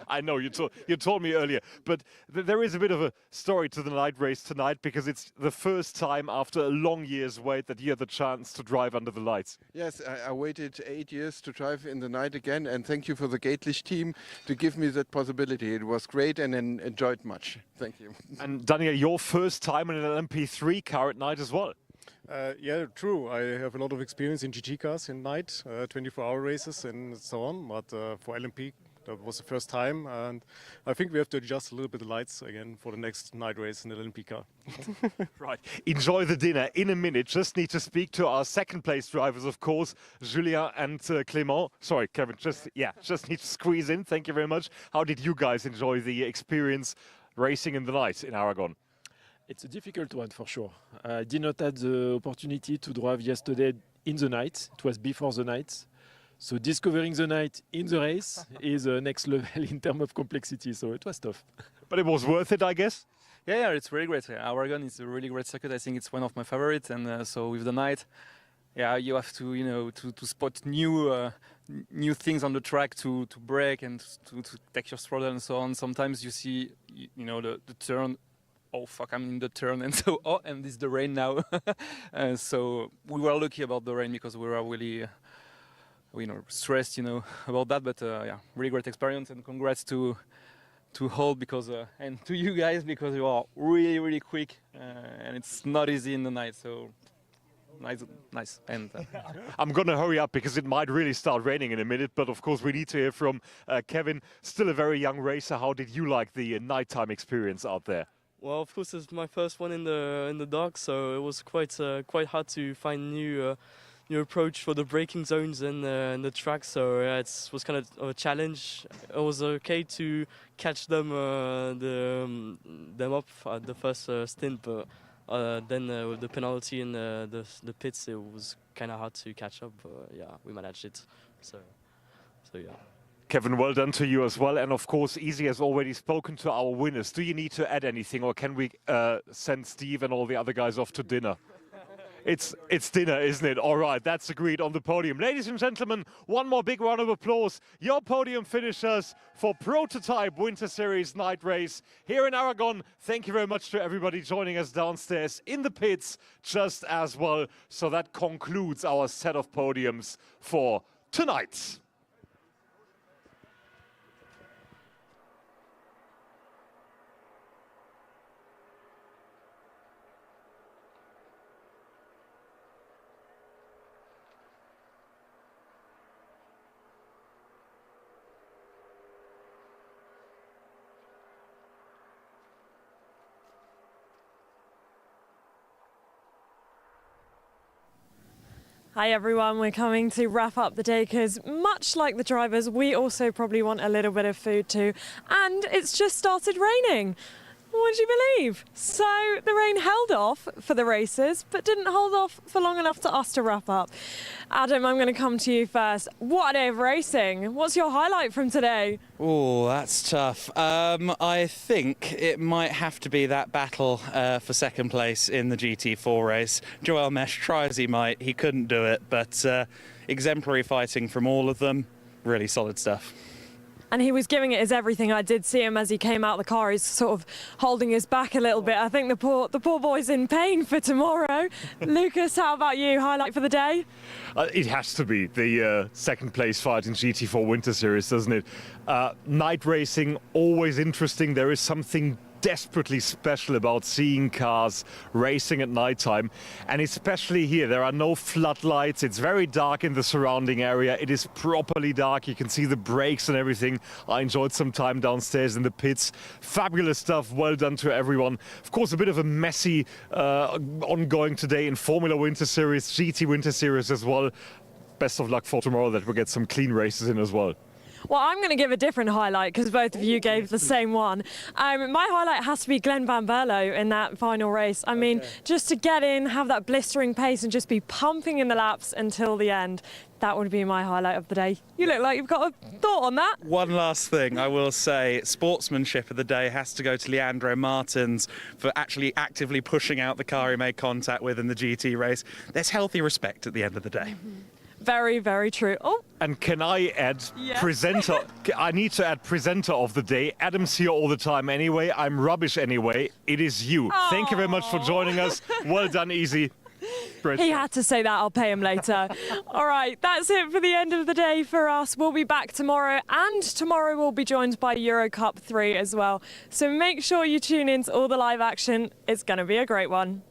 I know, you told me earlier, but there is a bit of a story to the night race tonight, because it's the first time after a long year's wait that you had the chance to drive under the lights. Yes, I waited 8 years to drive in the night again, and thank you for the Gedlich team to give me that possibility. It was great and enjoyed much. Thank you. And Daniel, your first time in an LMP3 car at night as well. Yeah, true. I have a lot of experience in GT cars in night, 24-hour races and so on. But for LMP, that was the first time. And I think we have to adjust a little bit the lights again for the next night race in the LMP car. Right. Enjoy the dinner in a minute. Just need to speak to our second place drivers, of course, Julien and Clément. Sorry, Kevin, just need to squeeze in. Thank you very much. How did you guys enjoy the experience racing in the night in Aragon? It's a difficult one for sure. I did not have the opportunity to drive yesterday in the night. It was before the night. So discovering the night in the race is a next level in terms of complexity. So it was tough. But it was worth it, I guess? Yeah, it's really great. Aragon is a really great circuit. I think it's one of my favorites. And so with the night, yeah, you have to, to spot new things on the track to brake and to take your throttle and so on. Sometimes you see, the turn. Oh fuck, I'm in the turn, and so and it's the rain now. So we were lucky about the rain, because we were really stressed about that. But yeah, really great experience, and congrats to Holt, because and to you guys, because you are really quick, and it's not easy in the night. So nice. And I'm gonna hurry up, because it might really start raining in a minute. But of course, we need to hear from Kevin, still a very young racer. How did you like the nighttime experience out there? Well, of course, it's my first one in the dark, so it was quite hard to find new approach for the braking zones and the track. So yeah, it was kind of a challenge. It was okay to catch them up at the first stint, but then with the penalty and the pits, it was kind of hard to catch up. But yeah, we managed it. So yeah. Kevin, well done to you as well. And of course, Easy has already spoken to our winners. Do you need to add anything, or can we send Steve and all the other guys off to dinner? It's dinner, isn't it? All right, that's agreed on the podium. Ladies and gentlemen, one more big round of applause. Your podium finishers for Prototype Winter Series Night Race here in Aragon. Thank you very much to everybody joining us downstairs in the pits just as well. So that concludes our set of podiums for tonight. Hi everyone, we're coming to wrap up the day because much like the drivers, we also probably want a little bit of food too. And it's just started raining. Would you believe? So the rain held off for the racers, but didn't hold off for long enough for us to wrap up. Adam, I'm going to come to you first. What a day of racing. What's your highlight from today? Oh, that's tough. I think it might have to be that battle for second place in the GT4 race. Joel Mesh, try as he might, he couldn't do it, but exemplary fighting from all of them. Really solid stuff. And he was giving it his everything. I did see him as he came out the car. He's sort of holding his back a little bit. I think the poor boy's in pain for tomorrow. Lucas, how about you? Highlight for the day? It has to be the second place fight in GT4 Winter Series, doesn't it? Night racing, always interesting. There is something desperately special about seeing cars racing at nighttime, and especially here there are no floodlights. It's very dark in the surrounding area. It is properly dark. You can see the brakes and everything. I enjoyed some time downstairs in the pits. Fabulous stuff. Well done to everyone. Of course, a bit of a messy ongoing today in Formula Winter Series, GT Winter Series as well. Best of luck for tomorrow, that we'll get some clean races in as well. Well, I'm going to give a different highlight because both of you gave the same one. My highlight has to be Glenn Van Berlo in that final race. I mean, just to get in, have that blistering pace and just be pumping in the laps until the end. That would be my highlight of the day. You look like you've got a thought on that. One last thing I will say, sportsmanship of the day has to go to Leandro Martins for actually actively pushing out the car he made contact with in the GT race. There's healthy respect at the end of the day. Very, very true. Oh. And can I add presenter? I need to add presenter of the day. Adam's here all the time anyway. I'm rubbish anyway. It is you. Thank you very much for joining us. Well done, Easy. Great He stuff. had to say that. I'll pay him later. All right, that's it for the end of the day for us. We'll be back tomorrow, and tomorrow we'll be joined by Euro Cup 3 as well. So make sure you tune in to all the live action. It's going to be a great one.